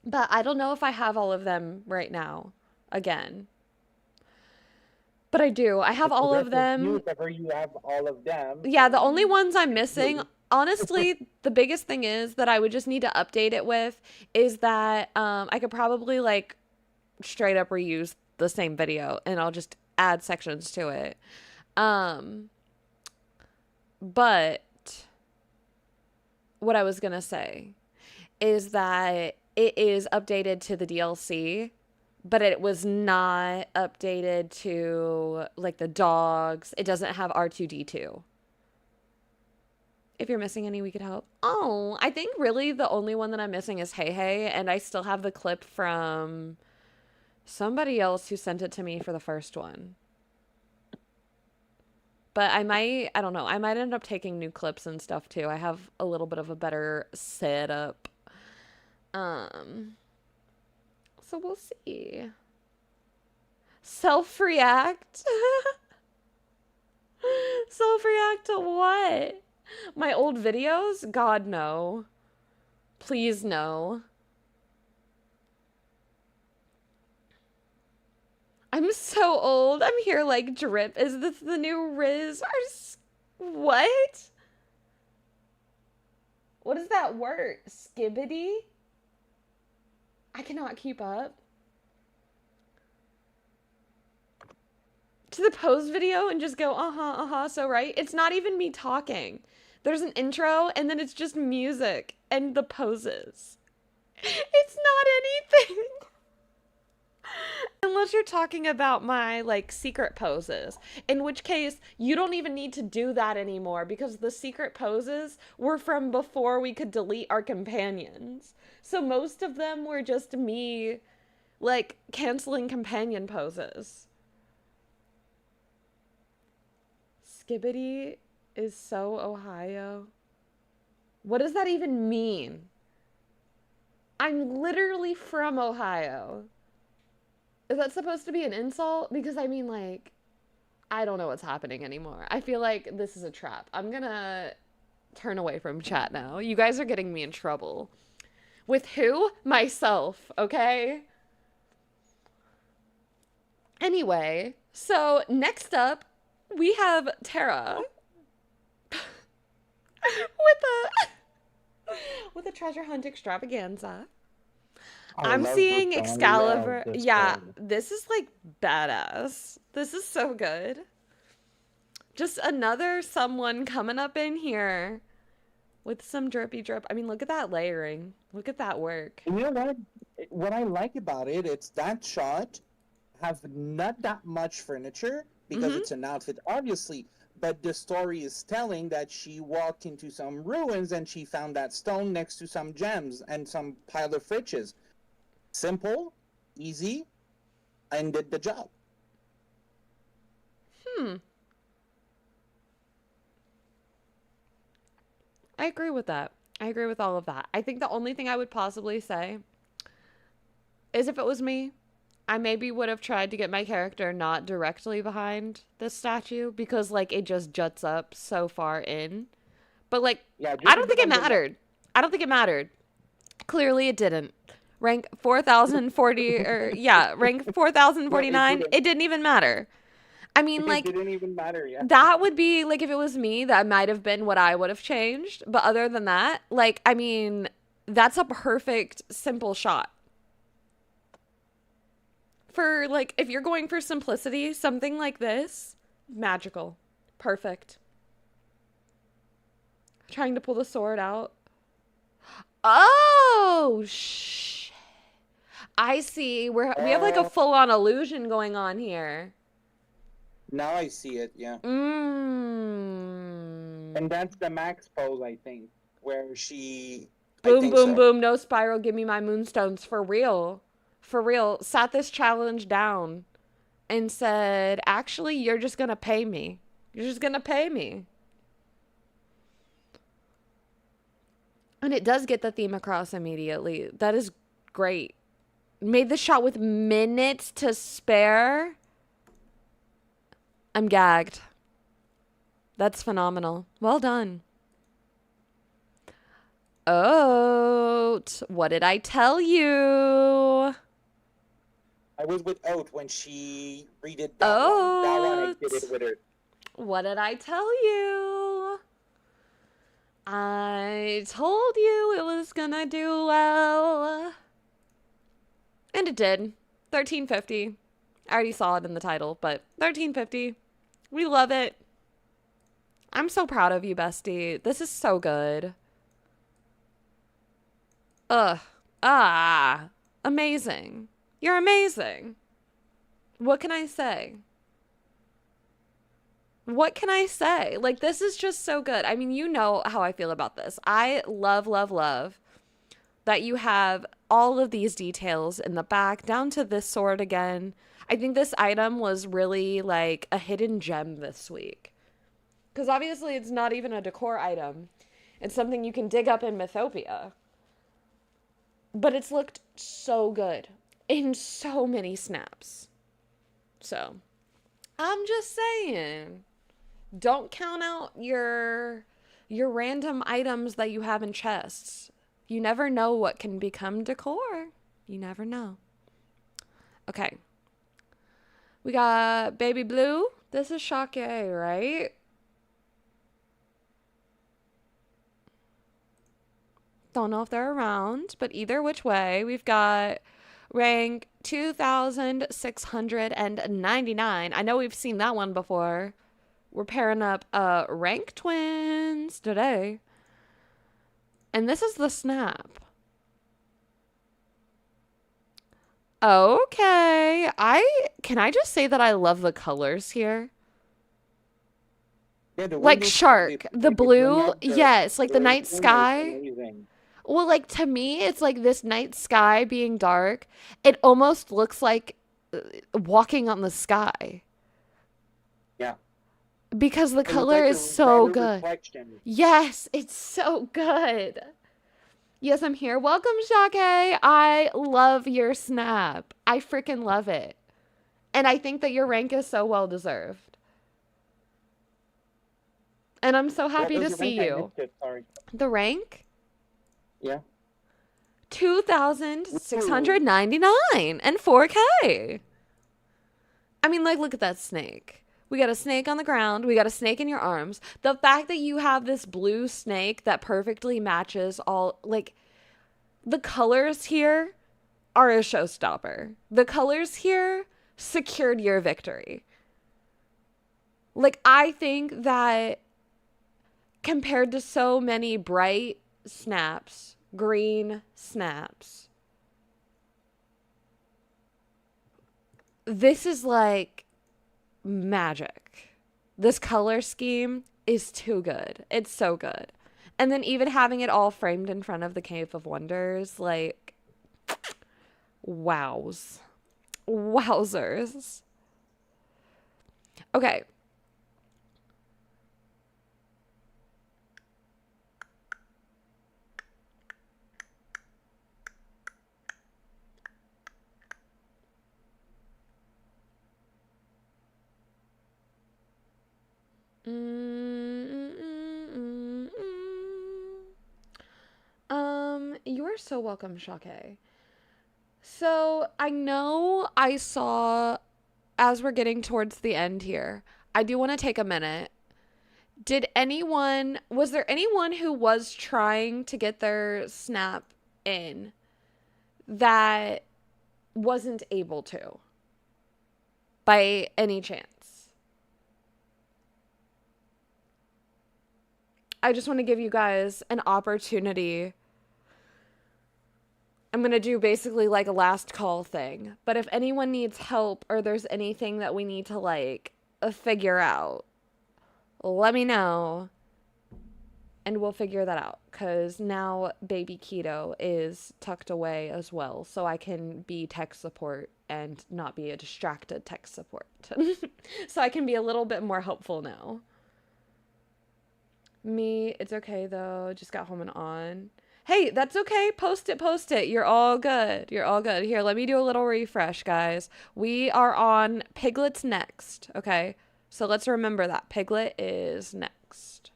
But I don't know if I have all of them right now. Again. But I do. I have all of them. You have all of them. Yeah, the only ones I'm missing, honestly, the biggest thing is that I would just need to update it with is that I could probably like straight up reuse the same video and I'll just add sections to it. But what I was gonna say is that it is updated to the DLC, but it was not updated to like the dogs. It doesn't have R2D2. If you're missing any, we could help. Oh, I think really the only one that I'm missing is Hey Hey, and I still have the clip from somebody else who sent it to me for the first one. But I don't know, I might end up taking new clips and stuff too. I have a little bit of a better setup. So we'll see. Self-react? Self-react to what? My old videos? God, no. Please, no. I'm so old. I'm here like drip. Is this the new Riz? What? What is that word? Skibbity? I cannot keep up. To the pose video and just go, so right? It's not even me talking. There's an intro and then it's just music and the poses. It's not anything. Unless you're talking about my, like, secret poses. In which case, you don't even need to do that anymore because the secret poses were from before we could delete our companions. So most of them were just me, like, canceling companion poses. Skibbity is so Ohio. What does that even mean? I'm literally from Ohio. Is that supposed to be an insult? Because I mean, like, I don't know what's happening anymore. I feel like this is a trap. I'm gonna turn away from chat now. You guys are getting me in trouble. With who? Myself, okay? Anyway, so next up, we have Tara. with a treasure hunt extravaganza. I'm seeing Excalibur. Yeah, this is like badass. This is so good. Just another someone coming up in here with some drippy drip. I mean, look at that layering. Look at that work. And you know what? What I like about it, it's that shot have not that much furniture because it's an outfit, obviously. But the story is telling that she walked into some ruins and she found that stone next to some gems and some pile of riches. Simple, easy, and did the job. I agree with that. I agree with all of that. I think the only thing I would possibly say is if it was me, I maybe would have tried to get my character not directly behind this statue because, like, it just juts up so far in. But, like, yeah, I don't think it mattered. I don't think it mattered. Clearly it didn't. Rank 4040, or, yeah, rank 4049, it didn't even matter. I mean, like, it didn't even matter, yeah. That would be, like, if it was me, that might have been what I would have changed. But other than that, like, I mean, that's a perfect, simple shot. For, like, if you're going for simplicity, something like this, magical. Perfect. Trying to pull the sword out. Oh, shit. I see. We have, like, a full-on illusion going on here. Now I see it, yeah. And that's the max pose, I think, where she I Boom, think boom, so. boom. No spiral. Give me my moonstones. For real. For real. Sat this challenge down and said, actually, you're just going to pay me. You're just going to pay me. And it does get the theme across immediately. That is great. Made the shot with minutes to spare. I'm gagged. That's phenomenal. Well done. Oat. What did I tell you? I was with Oat when she redid that one. That one I did it with her. What did I tell you? I told you it was gonna do well. And it did. 1350. I already saw it in the title, but 1350. We love it. I'm so proud of you, bestie. This is so good. Amazing. You're amazing. What can I say? What can I say? Like, this is just so good. I mean, you know how I feel about this. I love, love, love that you have all of these details in the back, down to this sword again. I think this item was really like a hidden gem this week. Because obviously it's not even a decor item. It's something you can dig up in Mythopia. But it's looked so good in so many snaps. So, I'm just saying, don't count out your random items that you have in chests. You never know what can become decor. You never know. Okay. We got Baby Blue. This is Shake, right? Don't know if they're around, but either which way, we've got rank 2,699. I know we've seen that one before. We're pairing up rank twins today. And this is the snap. Okay. Can I just say that I love the colors here? Yeah, Like shark, the blue, yes, like the night sky. Amazing. Well, like to me, it's like this night sky being dark. It almost looks like walking on the sky. Yeah. Because the It color looked like is a so better good. reflection. Yes, it's so good. Yes, I'm here. Welcome, Shake. I love your snap. I freaking love it. And I think that your rank is so well deserved. And I'm so happy What to was see your rank? I you. missed it, sorry. The rank? Yeah. 2,699 and 4K. I mean, like, look at that snake. We got a snake on the ground. We got a snake in your arms. The fact that you have this blue snake that perfectly matches all, like, the colors here are a showstopper. The colors here secured your victory. Like, I think that compared to so many bright snaps, green snaps, this is like magic. This color scheme is too good. It's so good. And then even having it all framed in front of the Cave of Wonders, like, wows. Wowzers. Okay. You are so welcome, Shake. So I know I saw, as we're getting towards the end here, I do want to take a minute. Was there anyone who was trying to get their snap in that wasn't able to by any chance? I just want to give you guys an opportunity. I'm going to do basically like a last call thing. But if anyone needs help or there's anything that we need to like figure out, let me know. And we'll figure that out because now baby Keto is tucked away as well. So I can be tech support and not be a distracted tech support. So I can be a little bit more helpful now. Me, it's okay though. Just got home and on. Hey, that's okay. Post it, post it. You're all good. You're all good. Here, let me do a little refresh, guys. We are on Piglet's next, okay? So let's remember that. Piglet is next.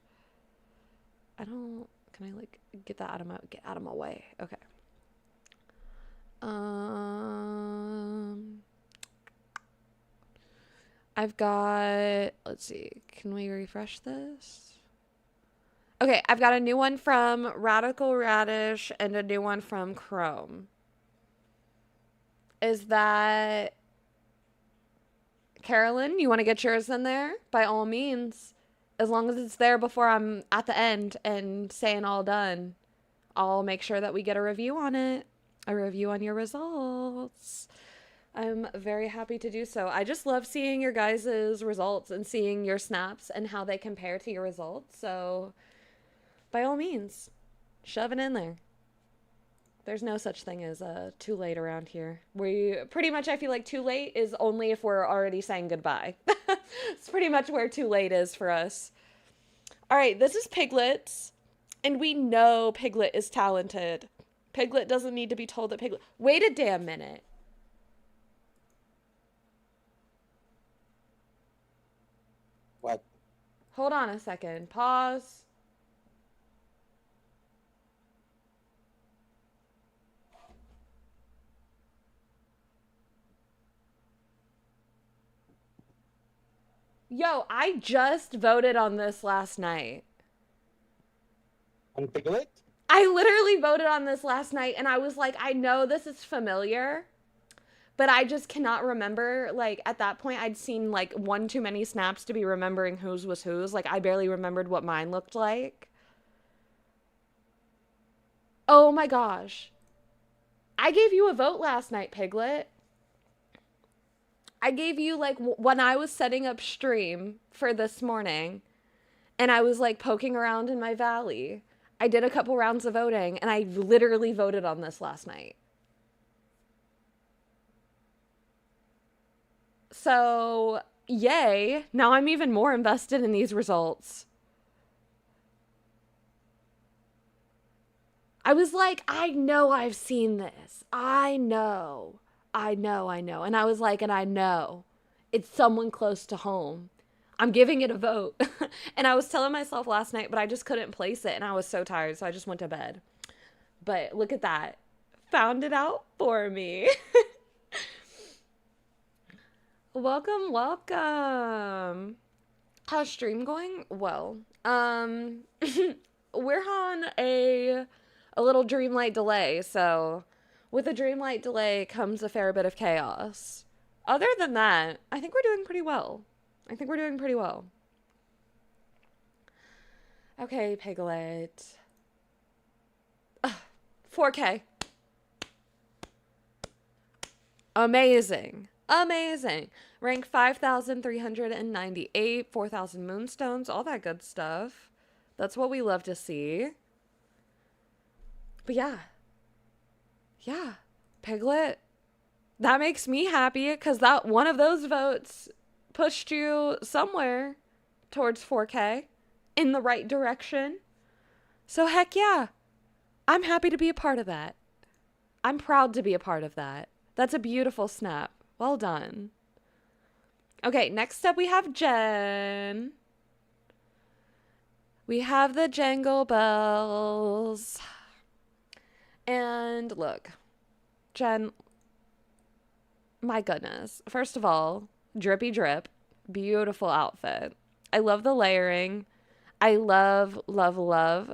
Can I like get that get out of my way? Okay. I've got, let's see. Can we refresh this? Okay, I've got a new one from Radical Radish and a new one from Chrome. Is that Carolyn? You want to get yours in there? By all means. As long as it's there before I'm at the end and saying all done, I'll make sure that we get a review on it. A review on your results. I'm very happy to do so. I just love seeing your guys' results and seeing your snaps and how they compare to your results. So, by all means, shove it in there. There's no such thing as too late around here. We pretty much, I feel like too late is only if we're already saying goodbye. It's pretty much where too late is for us. All right, this is Piglet, and we know Piglet is talented. Piglet doesn't need to be told that Piglet... Wait a damn minute. What? Hold on a second. Pause. Yo, I just voted on this last night. On Piglet? I literally voted on this last night and I was like, I know this is familiar, but I just cannot remember. Like, at that point, I'd seen like one too many snaps to be remembering whose was whose. Like, I barely remembered what mine looked like. Oh my gosh. I gave you a vote last night, Piglet. I gave you, like, when I was setting up stream for this morning, and I was, like, poking around in my valley. I did a couple rounds of voting, and I literally voted on this last night. So, yay. Now I'm even more invested in these results. I was like, I know I've seen this. I know. And I was like, and I know it's someone close to home. I'm giving it a vote. And I was telling myself last night, but I just couldn't place it. And I was so tired. So I just went to bed. But look at that. Found it out for me. Welcome, welcome. How's stream going? Well, we're on a little Dreamlight delay, so with a Dreamlight delay comes a fair bit of chaos. Other than that, I think we're doing pretty well. Okay, Piglet. 4K. Amazing. Rank 5,398, 4,000 moonstones, all that good stuff. That's what we love to see. But yeah, Piglet, that makes me happy because that one of those votes pushed you somewhere towards 4K in the right direction. So heck yeah, I'm happy to be a part of that. I'm proud to be a part of that. That's a beautiful snap. Well done. Okay, next up we have Jen. We have the Jangle Bells. And look, Jen, my goodness. First of all, drippy drip, beautiful outfit. I love the layering. I love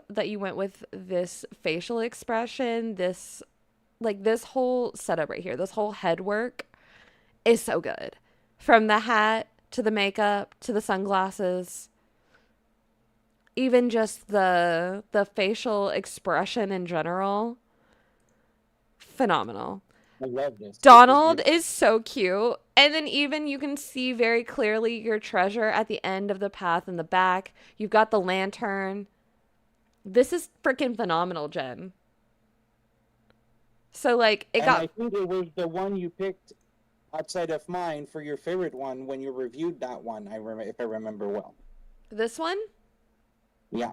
that you went with this facial expression. This whole setup right here, this whole head work is so good. From the hat to the makeup to the sunglasses. Even just the facial expression in general. Phenomenal. I love this. Donald is so cute. And then even you can see very clearly your treasure at the end of the path in the back. You've got the lantern. This is freaking phenomenal, Jen. So, like, it And I got... think it was the one you picked outside of mine for your favorite one when you reviewed that one. If I remember well. This one? Yeah.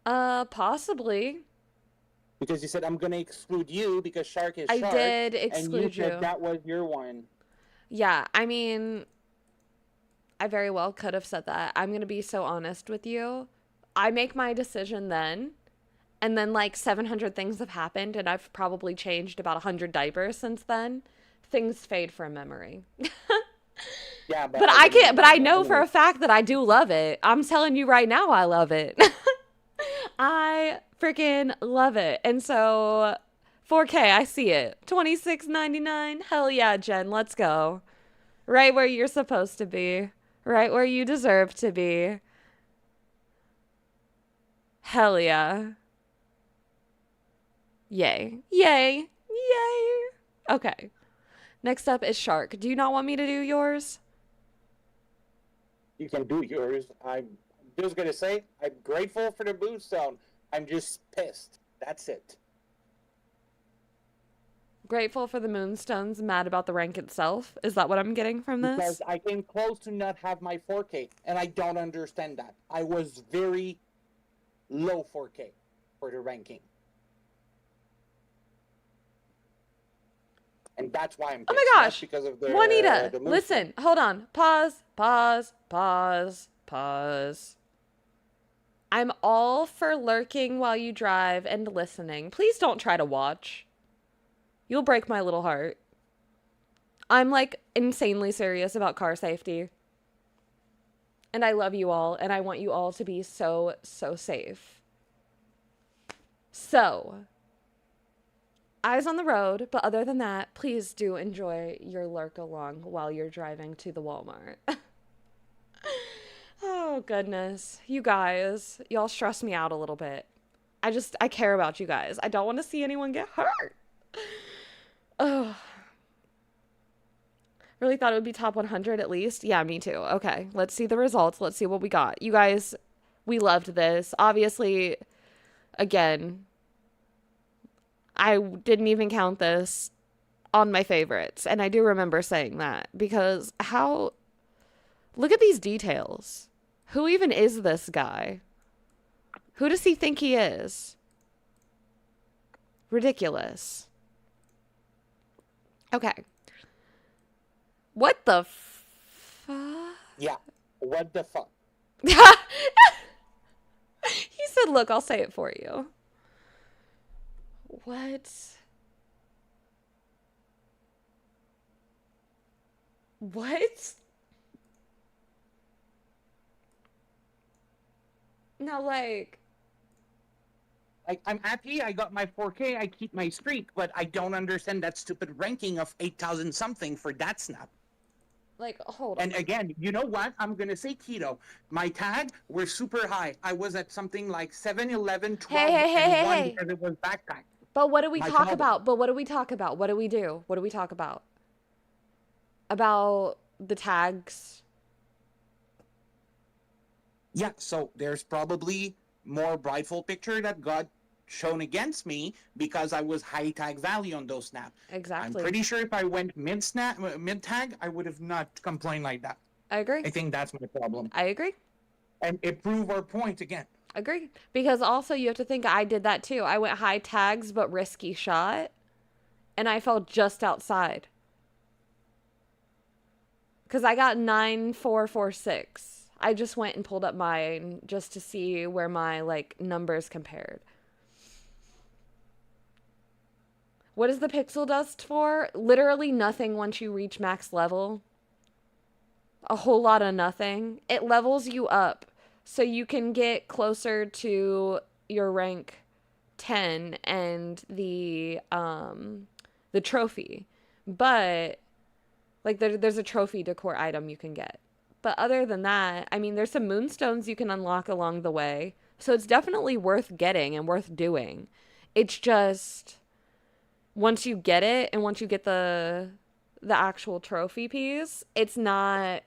Possibly. Because you said I'm gonna exclude you because shark is I shark, did and you exclude said you. that was your one. Yeah, I mean, I very well could have said that. I'm gonna be so honest with you. I make my decision then, and then like 700 things have happened, and I've probably changed about 100 diapers since then. Things fade from memory. Yeah, but But I I remember can't, but I that. know for Anyway, a fact that I do love it. I'm telling you right now, I love it. I freaking love it. And so 4K, I see it. $26.99. Hell yeah, Jen, let's go. Right where you're supposed to be. Right where you deserve to be. Hell yeah. Yay. Yay. Yay. Okay. Next up is Shark. Do you not want me to do yours? you can do yours. I'm just gonna say I'm grateful for the moonstone. I'm just pissed. That's it. Grateful for the moonstones, mad about the rank itself. Is that what I'm getting from this? Because I came close to not have my 4K, and I don't understand that. I was very low 4K for the ranking. And that's why I'm pissed. Oh my Not gosh. because of the Juanita, the listen, hold on. Pause, pause, pause, pause. I'm all for lurking while you drive and listening. Please don't try to watch. You'll break my little heart. I'm like insanely serious about car safety. And I love you all, and I want you all to be so, so safe. So, eyes on the road, but other than that, please do enjoy your lurk along while you're driving to the Walmart. Oh, goodness. You guys, y'all stress me out a little bit. I care about you guys. I don't want to see anyone get hurt. Oh. Really thought it would be top 100 at least. Yeah, me too. Okay, let's see the results. Let's see what we got. You guys, we loved this. Obviously, again, I didn't even count this on my favorites. And I do remember saying that because look at these details. Who even is this guy? Who does he think he is? Ridiculous. Okay. What the fuck? Yeah. What the fuck? He said, look, I'll say it for you. What? What? Now, like... I'm happy I got my 4K, I keep my streak, but I don't understand that stupid ranking of 8,000 something for that snap. Like, hold on. And again, you know what? I'm going to say keto. My tag were super high. I was at something like 7, 11, 12, and 1 because it was backpack. But what do we My talk problem. about? But what do we talk about? What do we do? What do we talk about? About the tags? Yeah, so there's probably more brightful picture that got shown against me because I was high tag value on those snaps. Exactly. I'm pretty sure if I went mid tag, I would have not complained like that. I agree. I think that's my problem. I agree. And it proved our point again. Agree. Because also you have to think I did that too. I went high tags but risky shot. And I fell just outside. Because I got 9446. I just went and pulled up mine just to see where my like numbers compared. What is the pixel dust for? Literally nothing once you reach max level. A whole lot of nothing. It levels you up so you can get closer to your rank 10 and the trophy. But like there's a trophy decor item you can get. But other than that, I mean, there's some moonstones you can unlock along the way. So it's definitely worth getting and worth doing. It's just once you get it and once you get the actual trophy piece, it's not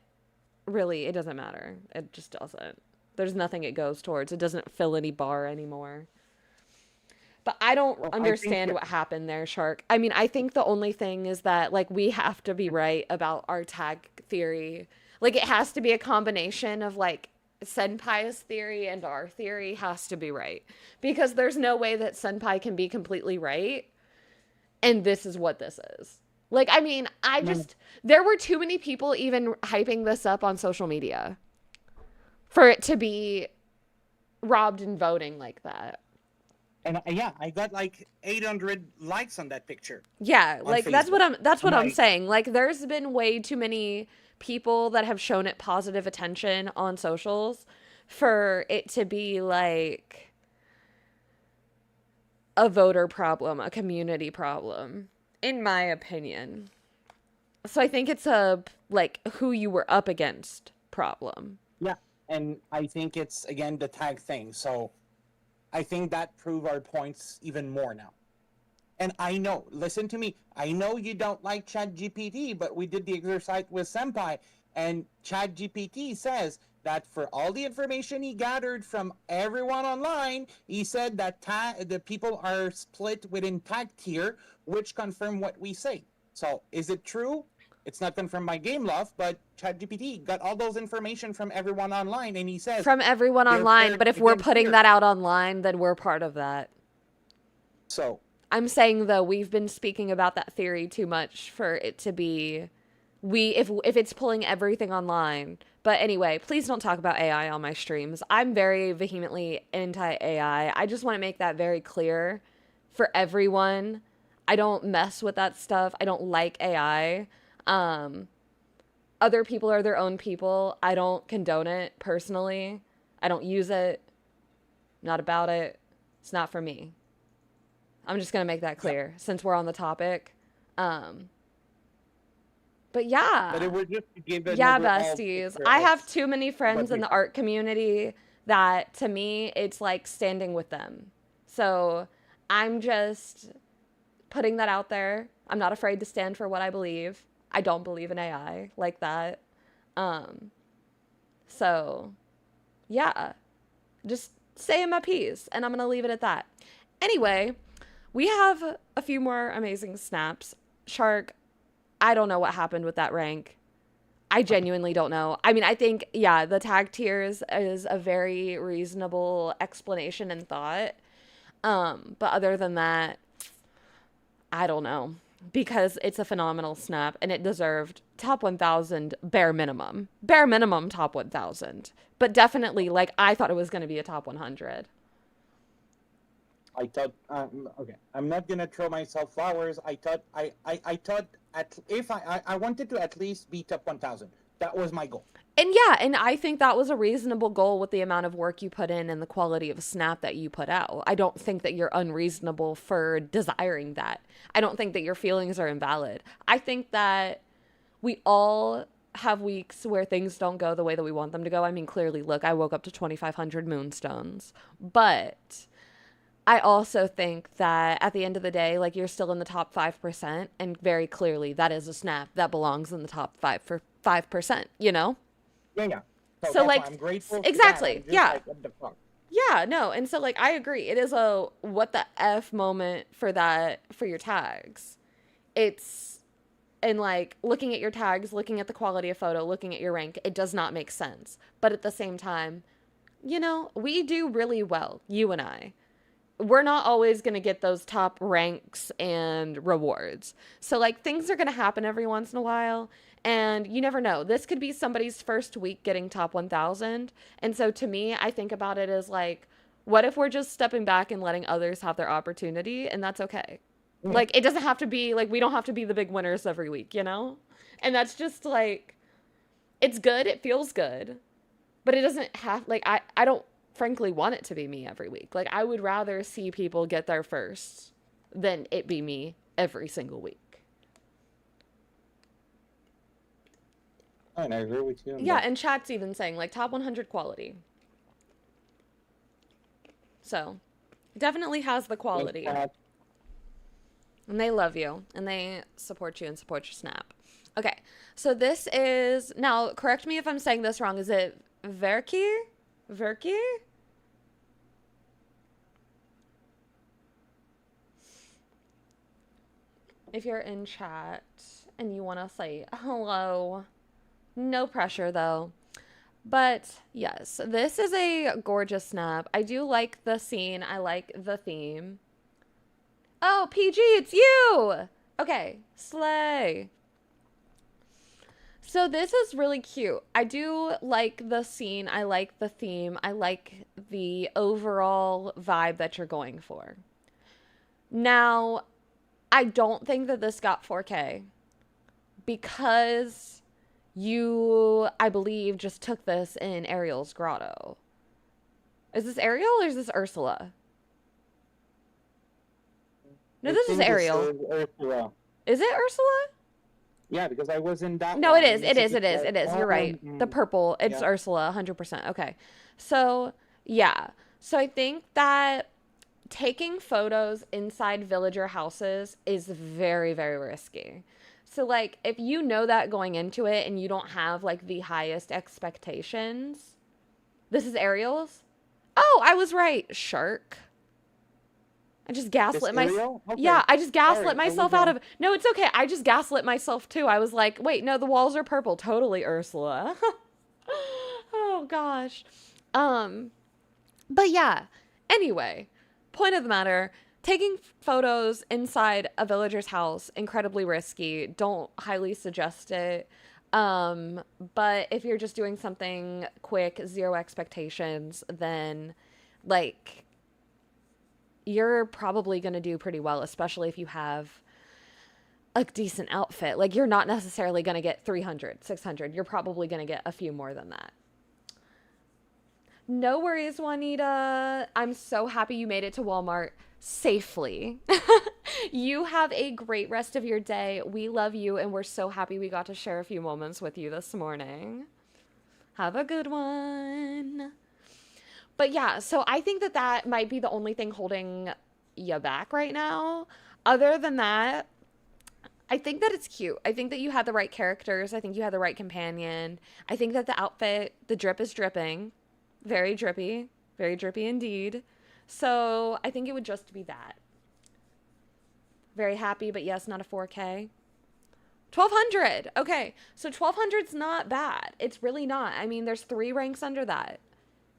really, it doesn't matter. It just doesn't. There's nothing it goes towards. It doesn't fill any bar anymore. But I don't understand what happened there, Shark. I mean, I think the only thing is that, like, we have to be right about our tag theory. Like, it has to be a combination of, like, Senpai's theory and our theory has to be right. Because there's no way that Senpai can be completely right. And this is what this is. Like, I mean, there were too many people even hyping this up on social media for it to be robbed in voting like that. And yeah, I got like 800 likes on that picture. Yeah, like Facebook. that's what I'm saying. Like, there's been way too many people that have shown it positive attention on socials for it to be like a voter problem, a community problem, in my opinion. So I think it's a like who you were up against problem. Yeah, and I think it's again the tag thing. So I think that proved our points even more now. And I know, listen to me, I know you don't like ChatGPT, but we did the exercise with Senpai, and ChatGPT says that for all the information he gathered from everyone online, he said that the people are split within tag tier, which confirm what we say. So is it true? It's not confirmed by Game Love, but ChatGPT got all those information from everyone online, and he says from everyone online. But if we're putting that out online, then we're part of that. So I'm saying though, we've been speaking about that theory too much for it to be if it's pulling everything online. But anyway, please don't talk about AI on my streams. I'm very vehemently anti-AI. I just want to make that very clear for everyone. I don't mess with that stuff. I don't like AI. Other people are their own people. I don't condone it personally. I don't use it. Not about it. It's not for me. I'm just going to make that clear since we're on the topic. But yeah. But it was just to give it besties. I have too many friends in the art community that to me, it's like standing with them. So I'm just putting that out there. I'm not afraid to stand for what I believe. I don't believe in AI like that. So yeah, just saying my piece, and I'm going to leave it at that. Anyway, we have a few more amazing snaps. Shark, I don't know what happened with that rank. I genuinely don't know. I mean, I think, yeah, the tag tiers is a very reasonable explanation and thought. But other than that, I don't know. Because it's a phenomenal snap, and it deserved top 1,000 bare minimum. Bare minimum top 1,000. But definitely, like, I thought it was going to be a top 100. I thought, okay, I'm not gonna throw myself flowers. I thought, I thought I wanted to at least be top 1,000. That was my goal. And yeah, and I think that was a reasonable goal with the amount of work you put in and the quality of snap that you put out. I don't think that you're unreasonable for desiring that. I don't think that your feelings are invalid. I think that we all have weeks where things don't go the way that we want them to go. I mean, clearly, look, I woke up to 2,500 moonstones, but I also think that at the end of the day, like, you're still in the top 5%, and very clearly that is a snap that belongs in the top 5%, you know? Yeah. So like, I'm grateful. Exactly. Yeah. Like, what the fuck? Yeah, no. And so like, I agree. It is a what the F moment for your tags. It's, and like, looking at your tags, looking at the quality of photo, looking at your rank, it does not make sense. But at the same time, you know, we do really well, you and I. We're not always going to get those top ranks and rewards. So like, things are going to happen every once in a while, and you never know. This could be somebody's first week getting top 1,000. And so to me, I think about it as like, what if we're just stepping back and letting others have their opportunity, and that's okay. Yeah. Like, it doesn't have to be like, we don't have to be the big winners every week, you know? And that's just like, it's good. It feels good, but it doesn't have, like, I don't frankly want it to be me every week. Like, I would rather see people get there first than it be me every single week. And I agree with you. Yeah, and chat's even saying like top 100 quality. So, definitely has the quality. And they love you, and they support you and support your snap. Okay, so this is, now correct me if I'm saying this wrong. Is it Verki? Verky? If you're in chat and you want to say hello, no pressure though. But yes, this is a gorgeous snap. I do like the scene. I like the theme. Oh, PG, it's you! Okay, slay. So this is really cute. I do like the scene. I like the theme. I like the overall vibe that you're going for. Now, I don't think that this got 4K because you, I believe, just took this in Ariel's grotto. Is this Ariel or is this Ursula? No, this is Ariel. This is Ursula. Is it Ursula? Yeah, because I was in that No, one. it is. It is. It is. It is. You're right. The purple. It's yeah. Ursula, 100%. Okay. So, yeah. So I think that taking photos inside villager houses is very, very risky. So, like, if you know that going into it and you don't have, like, the highest expectations. This is Ariel's? Oh, I was right. Shark. I just gaslit myself. Okay. Yeah, I just gaslit Sorry, myself out of. No, it's okay. I just gaslit myself too. I was like, wait, no, the walls are purple. Totally Ursula. Oh gosh. But yeah. Anyway, point of the matter, taking photos inside a villager's house, incredibly risky. Don't highly suggest it. But if you're just doing something quick, zero expectations, then like you're probably going to do pretty well, especially if you have a decent outfit. Like, you're not necessarily going to get 300, 600. You're probably going to get a few more than that. No worries, Juanita. I'm so happy you made it to Walmart safely. You have a great rest of your day. We love you, and we're so happy we got to share a few moments with you this morning. Have a good one. But yeah, so I think that that might be the only thing holding you back right now. Other than that, I think that it's cute. I think that you had the right characters. I think you had the right companion. I think that the outfit, the drip is dripping. Very drippy indeed. So I think it would just be that. Very happy, but yes, not a 4K. 1200. Okay, so 1200's not bad. It's really not. I mean, there's 3 ranks under that.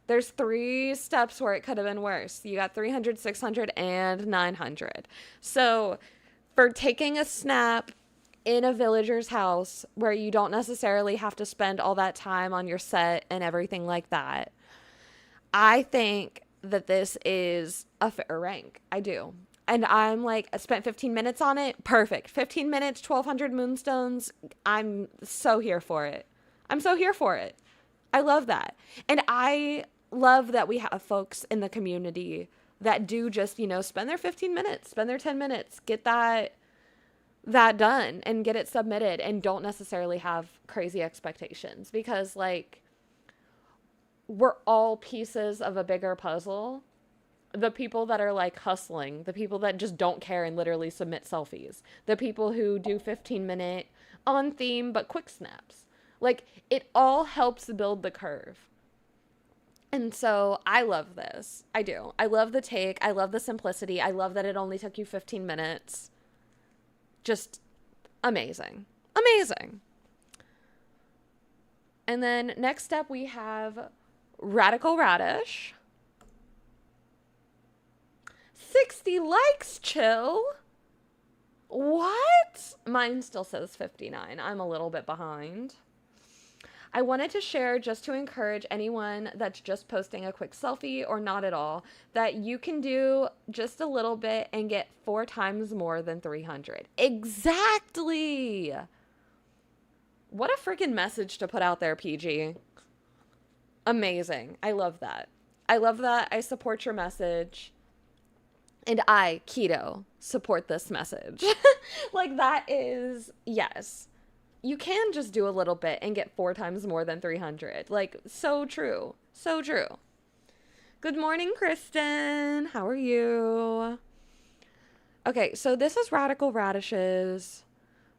There's 3 steps where it could have been worse. You got 300, 600, and 900. So for taking a snap in a villager's house where you don't necessarily have to spend all that time on your set and everything like that, I think that this is a fair rank. I do. And I'm like, I spent 15 minutes on it. Perfect. 15 minutes, 1200 moonstones. I'm so here for it. I'm so here for it. I love that. And I love that we have folks in the community that do just, you know, spend their 15 minutes, spend their 10 minutes, get that done and get it submitted and don't necessarily have crazy expectations because, like, we're all pieces of a bigger puzzle. The people that are like hustling, the people that just don't care and literally submit selfies, the people who do 15-minute on theme but quick snaps. Like, it all helps build the curve. And so I love this. I do. I love the take. I love the simplicity. I love that it only took you 15 minutes. Just amazing. Amazing. And then next up we have Radical Radish. 60 likes, chill. What? Mine still says 59. I'm a little bit behind. I wanted to share just to encourage anyone that's just posting a quick selfie or not at all, that you can do just a little bit and get 4 times more than 300. Exactly. What a freaking message to put out there, PG. Amazing. I love that. I love that. I support your message. And I, Keto, support this message. Like, that is, yes. You can just do a little bit and get 4 times more than 300. Like, so true. So true. Good morning, Kristen. How are you? Okay, so this is Radical Radishes.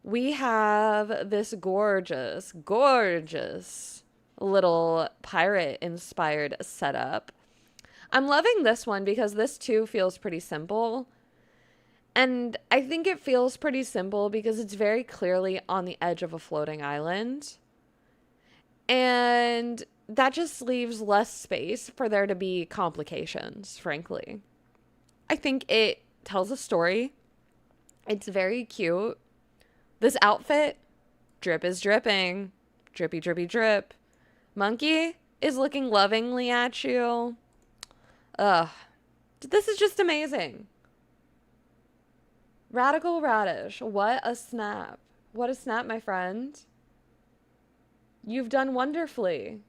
We have this gorgeous, gorgeous little pirate inspired setup. I'm loving this one because this too feels pretty simple. And I think it feels pretty simple because it's very clearly on the edge of a floating island. And that just leaves less space for there to be complications, frankly. I think it tells a story. It's very cute. This outfit, drip is dripping. Drippy, drippy, drip. Monkey is looking lovingly at you. Ugh. This is just amazing. Radical Radish. What a snap. What a snap, my friend. You've done wonderfully.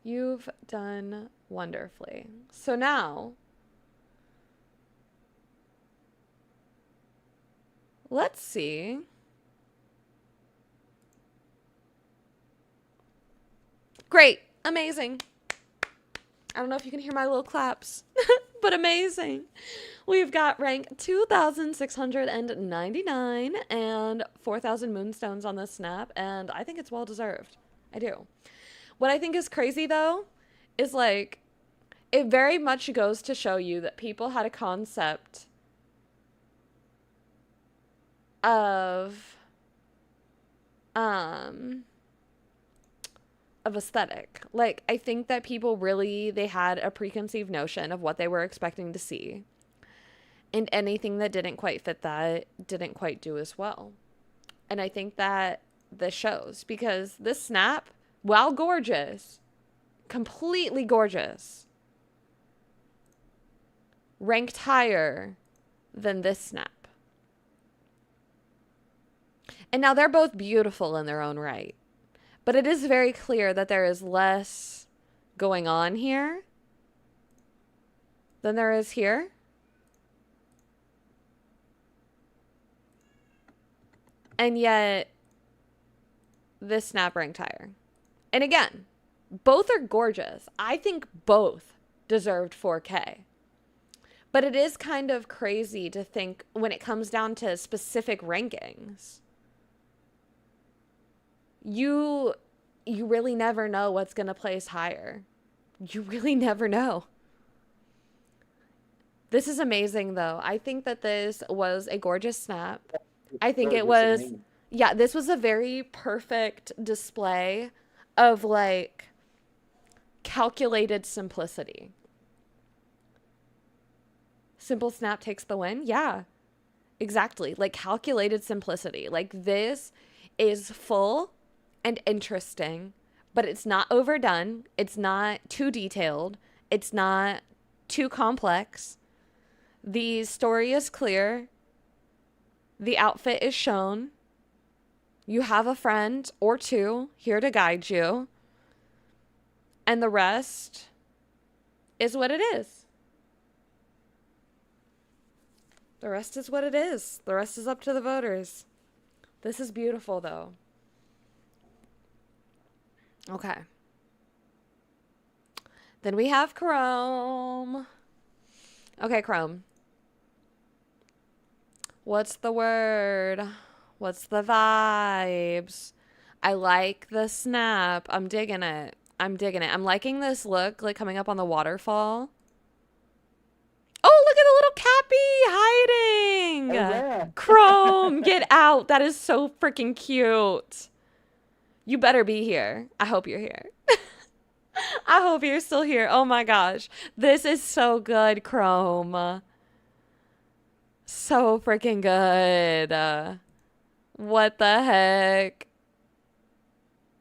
You've done wonderfully. So now, let's see. Great. Amazing. I don't know if you can hear my little claps, but amazing. We've got rank 2,699 and 4,000 moonstones on this snap, and I think it's well deserved. I do. What I think is crazy, though, is like, it very much goes to show you that people had a concept of aesthetic. Like, I think that people really, they had a preconceived notion of what they were expecting to see. And anything that didn't quite fit that didn't quite do as well. And I think that this shows because this snap, while gorgeous, completely gorgeous, ranked higher than this snap. And now they're both beautiful in their own right. But it is very clear that there is less going on here than there is here. And yet, this snap ranked higher. And again, both are gorgeous. I think both deserved 4K. But it is kind of crazy to think when it comes down to specific rankings. You really never know what's going to place higher. You really never know. This is amazing, though. I think that this was a gorgeous snap. I think it was, yeah, this was a very perfect display of, like, calculated simplicity. Simple snap takes the win? Yeah, exactly. Like, calculated simplicity. Like, this is full and interesting, but it's not overdone. It's not too detailed. It's not too complex. The story is clear. The outfit is shown. You have a friend or two here to guide you. And the rest is what it is. The rest is what it is. The rest is up to the voters. This is beautiful, though. Okay. Then we have Chrome. Okay, Chrome. What's the word? What's the vibes? I like the snap. I'm digging it. I'm digging it. I'm liking this look, like coming up on the waterfall. Oh, look at the little Cappy hiding. Oh, yeah. Chrome, get out. That is so freaking cute. You better be here. I hope you're here. I hope you're still here. Oh my gosh. This is so good, Chrome. So freaking good. What the heck?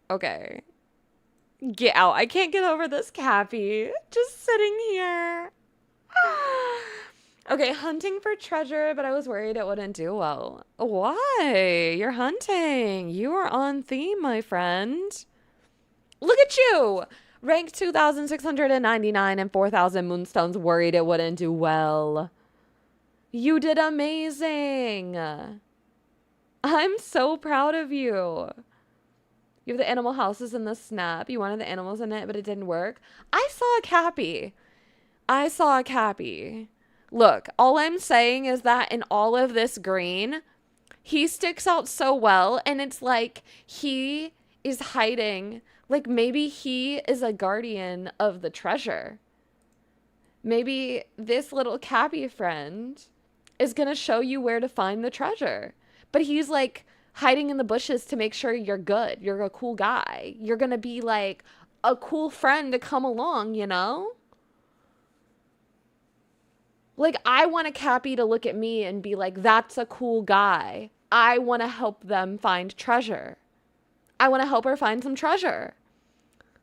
Okay. Get out. I can't get over this Cappy. Just sitting here. Okay, hunting for treasure, but I was worried it wouldn't do well. Why? You're hunting. You are on theme, my friend. Look at you. Rank 2,699 and 4,000 moonstones, worried it wouldn't do well. You did amazing. I'm so proud of you. You have the animal houses in the snap. You wanted the animals in it, but it didn't work. I saw a Cappy. I saw a Cappy. Look, all I'm saying is that in all of this green, He sticks out so well, and it's like he is hiding. Like, maybe he is a guardian of the treasure. Maybe this little Cappy friend is going to show you where to find the treasure. But he's like hiding in the bushes to make sure you're good. You're a cool guy. You're going to be like a cool friend to come along, you know? Like, I want a Cappy to look at me and be like, that's a cool guy. I want to help them find treasure. I want to help her find some treasure.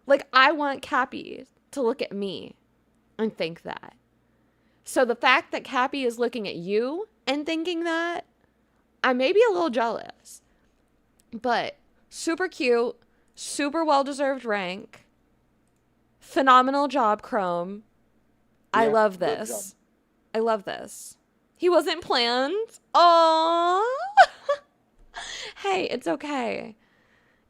Like, I want Cappy to look at me and think that. So the fact that Cappy is looking at you and thinking that, I may be a little jealous. But super cute, super well-deserved rank. Phenomenal job, Chrome. I love this. I love this. He wasn't planned. Aww. Hey, it's okay.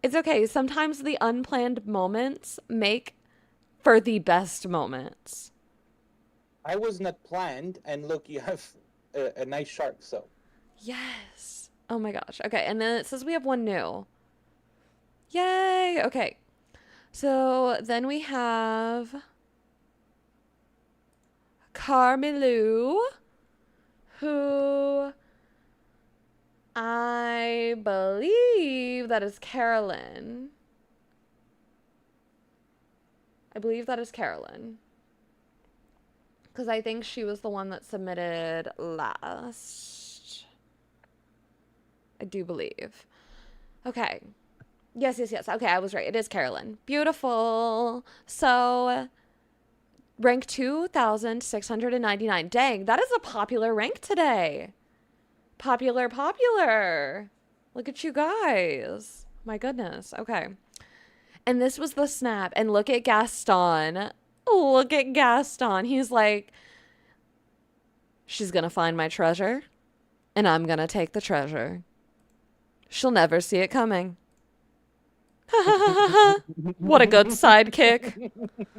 It's okay. Sometimes the unplanned moments make for the best moments. I was not planned, and look, you have a nice shark, so. Yes. Oh my gosh. Okay, and then it says we have one new. Yay. Okay. So then we have Carmelu, who I believe that is Carolyn. I believe that is Carolyn. Because I think she was the one that submitted last. I do believe. Okay. Yes. Okay, I was right. It is Carolyn. Beautiful. So, rank 2,699. Dang, that is a popular rank today. Popular. Look at you guys. My goodness. Okay. And this was the snap. And look at Gaston. Look at Gaston. He's like, she's going to find my treasure, and I'm going to take the treasure. She'll never see it coming. What a good sidekick.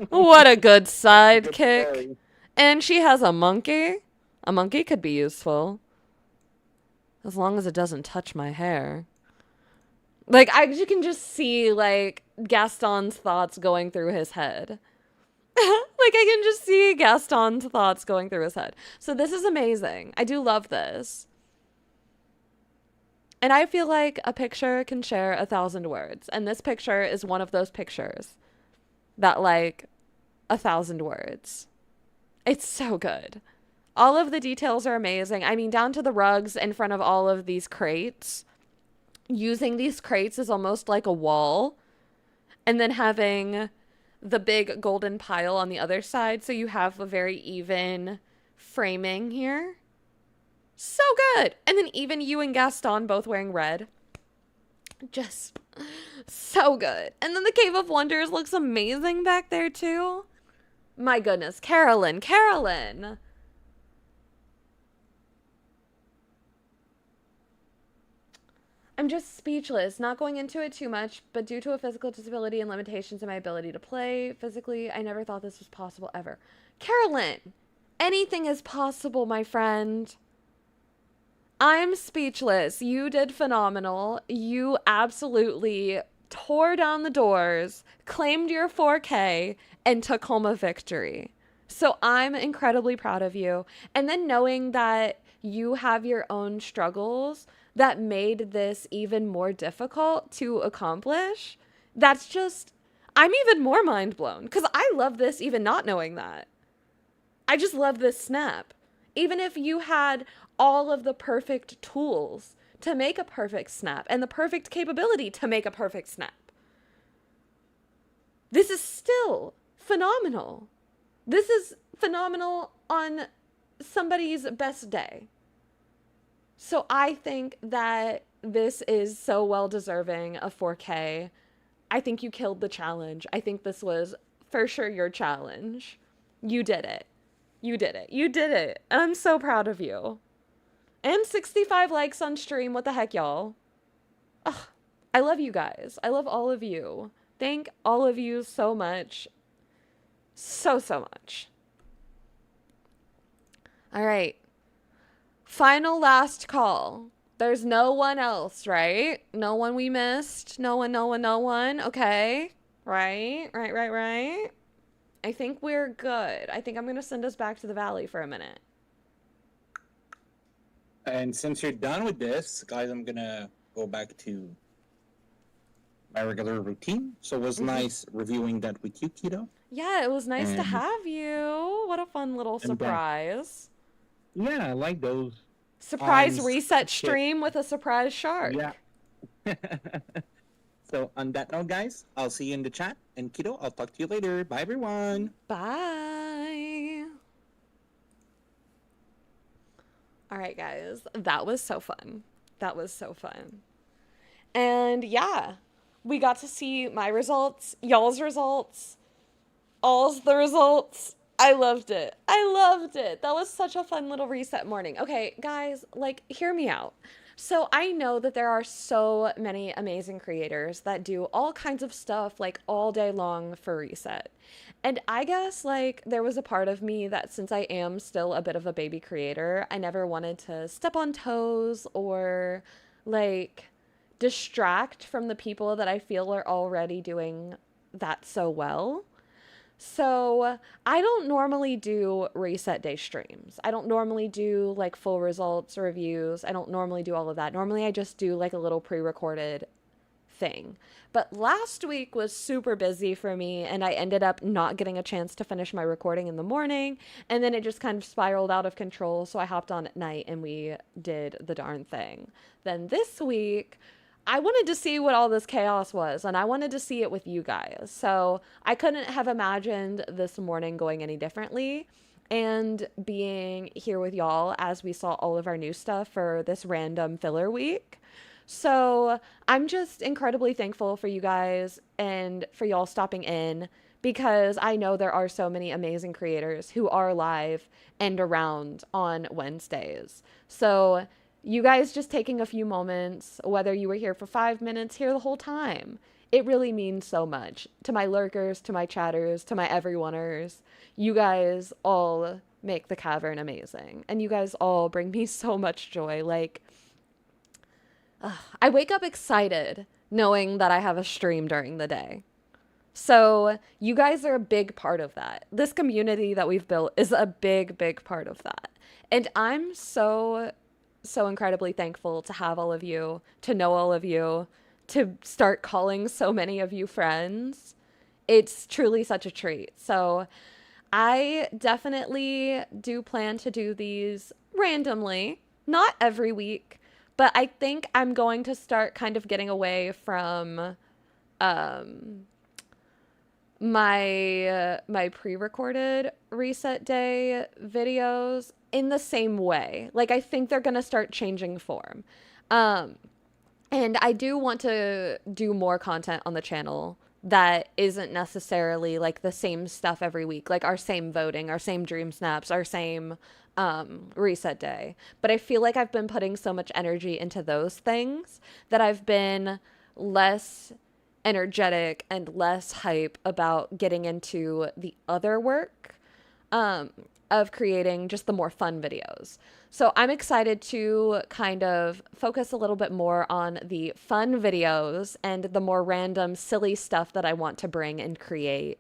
What a good sidekick. And she has a monkey. A monkey could be useful. As long as it doesn't touch my hair. Like, you can just see, like, Gaston's thoughts going through his head. Like, I can just see Gaston's thoughts going through his head. So this is amazing. I do love this. And I feel like a picture can share 1,000 words. And this picture is one of those pictures that, like, 1,000 words. It's so good. All of the details are amazing. I mean, down to the rugs in front of all of these crates. Using these crates is almost like a wall. And then having the big golden pile on the other side. So you have a very even framing here. So good. And then even you and Gaston both wearing red. Just so good. And then the Cave of Wonders looks amazing back there too. My goodness. Carolyn. I'm just speechless, not going into it too much, but due to a physical disability and limitations in my ability to play physically, I never thought this was possible ever. Carolyn, anything is possible, my friend. I'm speechless. You did phenomenal. You absolutely tore down the doors, claimed your 4K, and took home a victory. So I'm incredibly proud of you. And then knowing that you have your own struggles that made this even more difficult to accomplish, that's just, I'm even more mind blown because I love this even not knowing that. I just love this snap. Even if you had all of the perfect tools to make a perfect snap and the perfect capability to make a perfect snap, this is still phenomenal. This is phenomenal on somebody's best day. So I think that this is so well deserving of 4K. I think you killed the challenge. I think this was for sure your challenge. You did it. And I'm so proud of you. And 65 likes on stream. What the heck, y'all? Ugh, I love you guys. I love all of you. Thank all of you so much. So much. All right. Final last call. There's no one else, right? No one we missed. No one, no one, no one. Okay. Right. I think we're good. I think I'm going to send us back to the valley for a minute. And since you're done with this, guys, I'm gonna go back to my regular routine. So it was nice reviewing that with you, Keto. Yeah, it was nice to And- have you. What a fun little I'm back. surprise. Yeah, I like those. Surprise Um, reset shit. stream with a surprise shark. Yeah. So on that note, guys, I'll see you in the chat. And Keto, I'll talk to you later. Bye, everyone. Bye. All right, guys. That was so fun. And yeah, we got to see my results, y'all's results, all's the results. I loved it. That was such a fun little reset morning. Okay, guys, like, hear me out. So I know that there are so many amazing creators that do all kinds of stuff like all day long for reset. And I guess like there was a part of me that since I am still a bit of a baby creator, I never wanted to step on toes or like distract from the people that I feel are already doing that so well. So I don't normally do reset day streams. I don't normally do like full results reviews. I don't normally do all of that. Normally I just do like a little pre-recorded thing. But last week was super busy for me and I ended up not getting a chance to finish my recording in the morning. And then it just kind of spiraled out of control. So I hopped on at night and we did the darn thing. Then this week, I wanted to see what all this chaos was, and I wanted to see it with you guys. So I couldn't have imagined this morning going any differently. And being here with y'all as we saw all of our new stuff for this random filler week. So I'm just incredibly thankful for you guys and for y'all stopping in, because I know there are so many amazing creators who are live and around on Wednesdays. So you guys just taking a few moments, whether you were here for 5 minutes, here the whole time, it really means so much to my lurkers, to my chatters, to my everyoneers. You guys all make the cavern amazing, and you guys all bring me so much joy. Like, I wake up excited knowing that I have a stream during the day. So you guys are a big part of that. This community that we've built is a big, big part of that. And I'm so incredibly thankful to have all of you, to know all of you, to start calling so many of you friends. It's truly such a treat. So I definitely do plan to do these randomly, not every week, but I think I'm going to start kind of getting away from my pre-recorded reset day videos in the same way. Like, I think they're going to start changing form. And I do want to do more content on the channel that isn't necessarily like the same stuff every week, like our same voting, our same dream snaps, our same reset day. But I feel like I've been putting so much energy into those things that I've been less energetic and less hype about getting into the other work of creating just the more fun videos. So I'm excited to kind of focus a little bit more on the fun videos and the more random, silly stuff that I want to bring and create.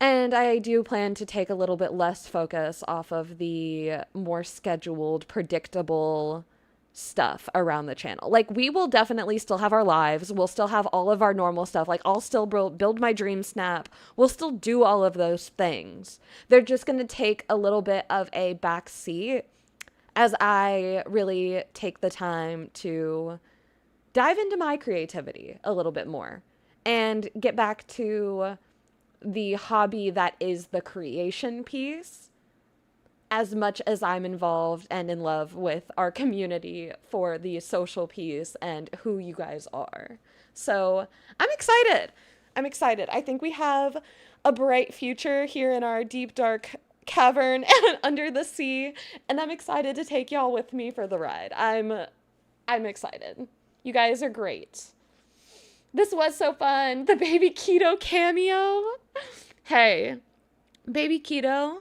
And I do plan to take a little bit less focus off of the more scheduled, predictable stuff around the channel. Like, we will definitely still have our lives. We'll still have all of our normal stuff. Like, I'll still build my dream snap. We'll still do all of those things. They're just going to take a little bit of a back seat as I really take the time to dive into my creativity a little bit more and get back to the hobby that is the creation piece, as much as I'm involved and in love with our community for the social piece and who you guys are. So I'm excited. I think we have a bright future here in our deep, dark cavern and under the sea, and I'm excited to take y'all with me for the ride. I'm excited. You guys are great. This was so fun. The Baby Keto cameo. Hey, Baby Keto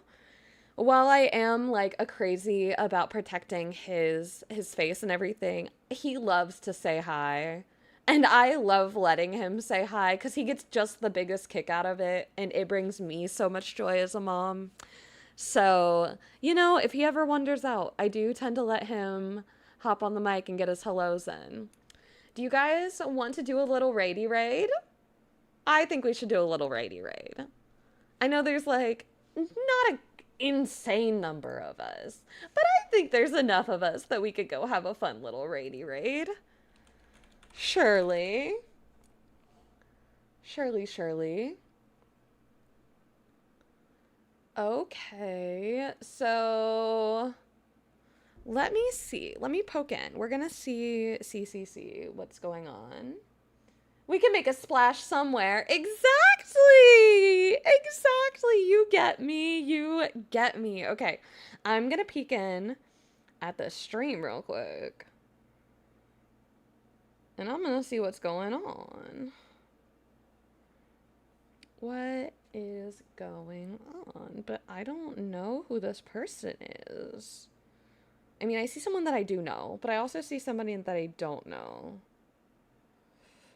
while I am like a crazy about protecting his face and everything, he loves to say hi. And I love letting him say hi because he gets just the biggest kick out of it, and it brings me so much joy as a mom. So, you know, if he ever wanders out, I do tend to let him hop on the mic and get his hellos in. Do you guys want to do a little raidy raid? I think we should do a little raidy raid. I know there's like not an insane number of us, but I think there's enough of us that we could go have a fun little raidy raid. Surely. Surely. Okay, so let me see. Let me poke in. We're gonna see what's going on. We can make a splash somewhere. Exactly! Exactly! You get me. You get me. Okay, I'm gonna peek in at the stream real quick. And I'm gonna see what's going on. What is going on? But I don't know who this person is. I mean, I see someone that I do know, but I also see somebody that I don't know.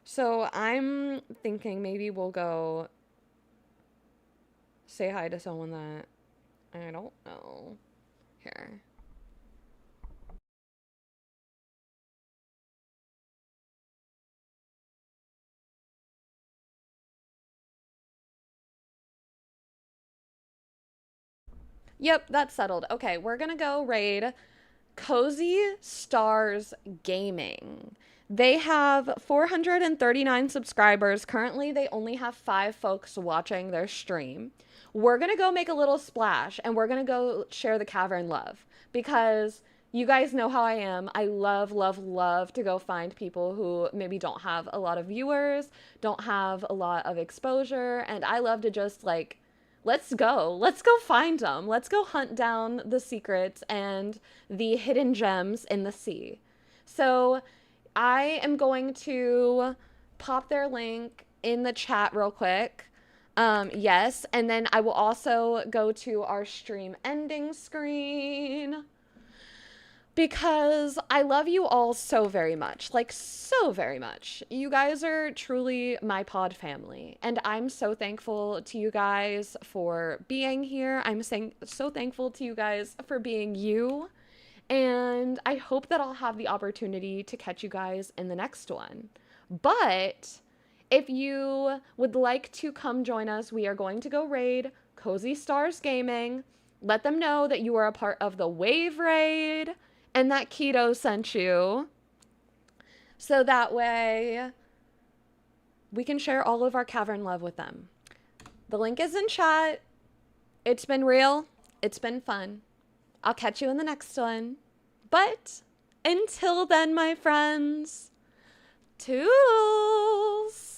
So I'm thinking maybe we'll go say hi to someone that I don't know. Here. Yep, that's settled. Okay, we're gonna go raid Cozy Stars Gaming. They have 439 subscribers. Currently, they only have 5 folks watching their stream. We're gonna go make a little splash, and we're gonna go share the cavern love, because you guys know how I am. I love to go find people who maybe don't have a lot of viewers, don't have a lot of exposure, and I love to just like, let's go find them. Let's go hunt down the secrets and the hidden gems in the sea. So I am going to pop their link in the chat real quick. Yes, and then I will also go to our stream ending screen, because I love you all so very much, like so very much. You guys are truly my pod family, and I'm so thankful to you guys for being here. I'm so thankful to you guys for being you, and I hope that I'll have the opportunity to catch you guys in the next one. But if you would like to come join us, we are going to go raid Cozy Stars Gaming. Let them know that you are a part of the Wave Raid and that Keto sent you, so that way we can share all of our cavern love with them. The link is in chat. It's been real. It's been fun. I'll catch you in the next one. But until then, my friends, toodles!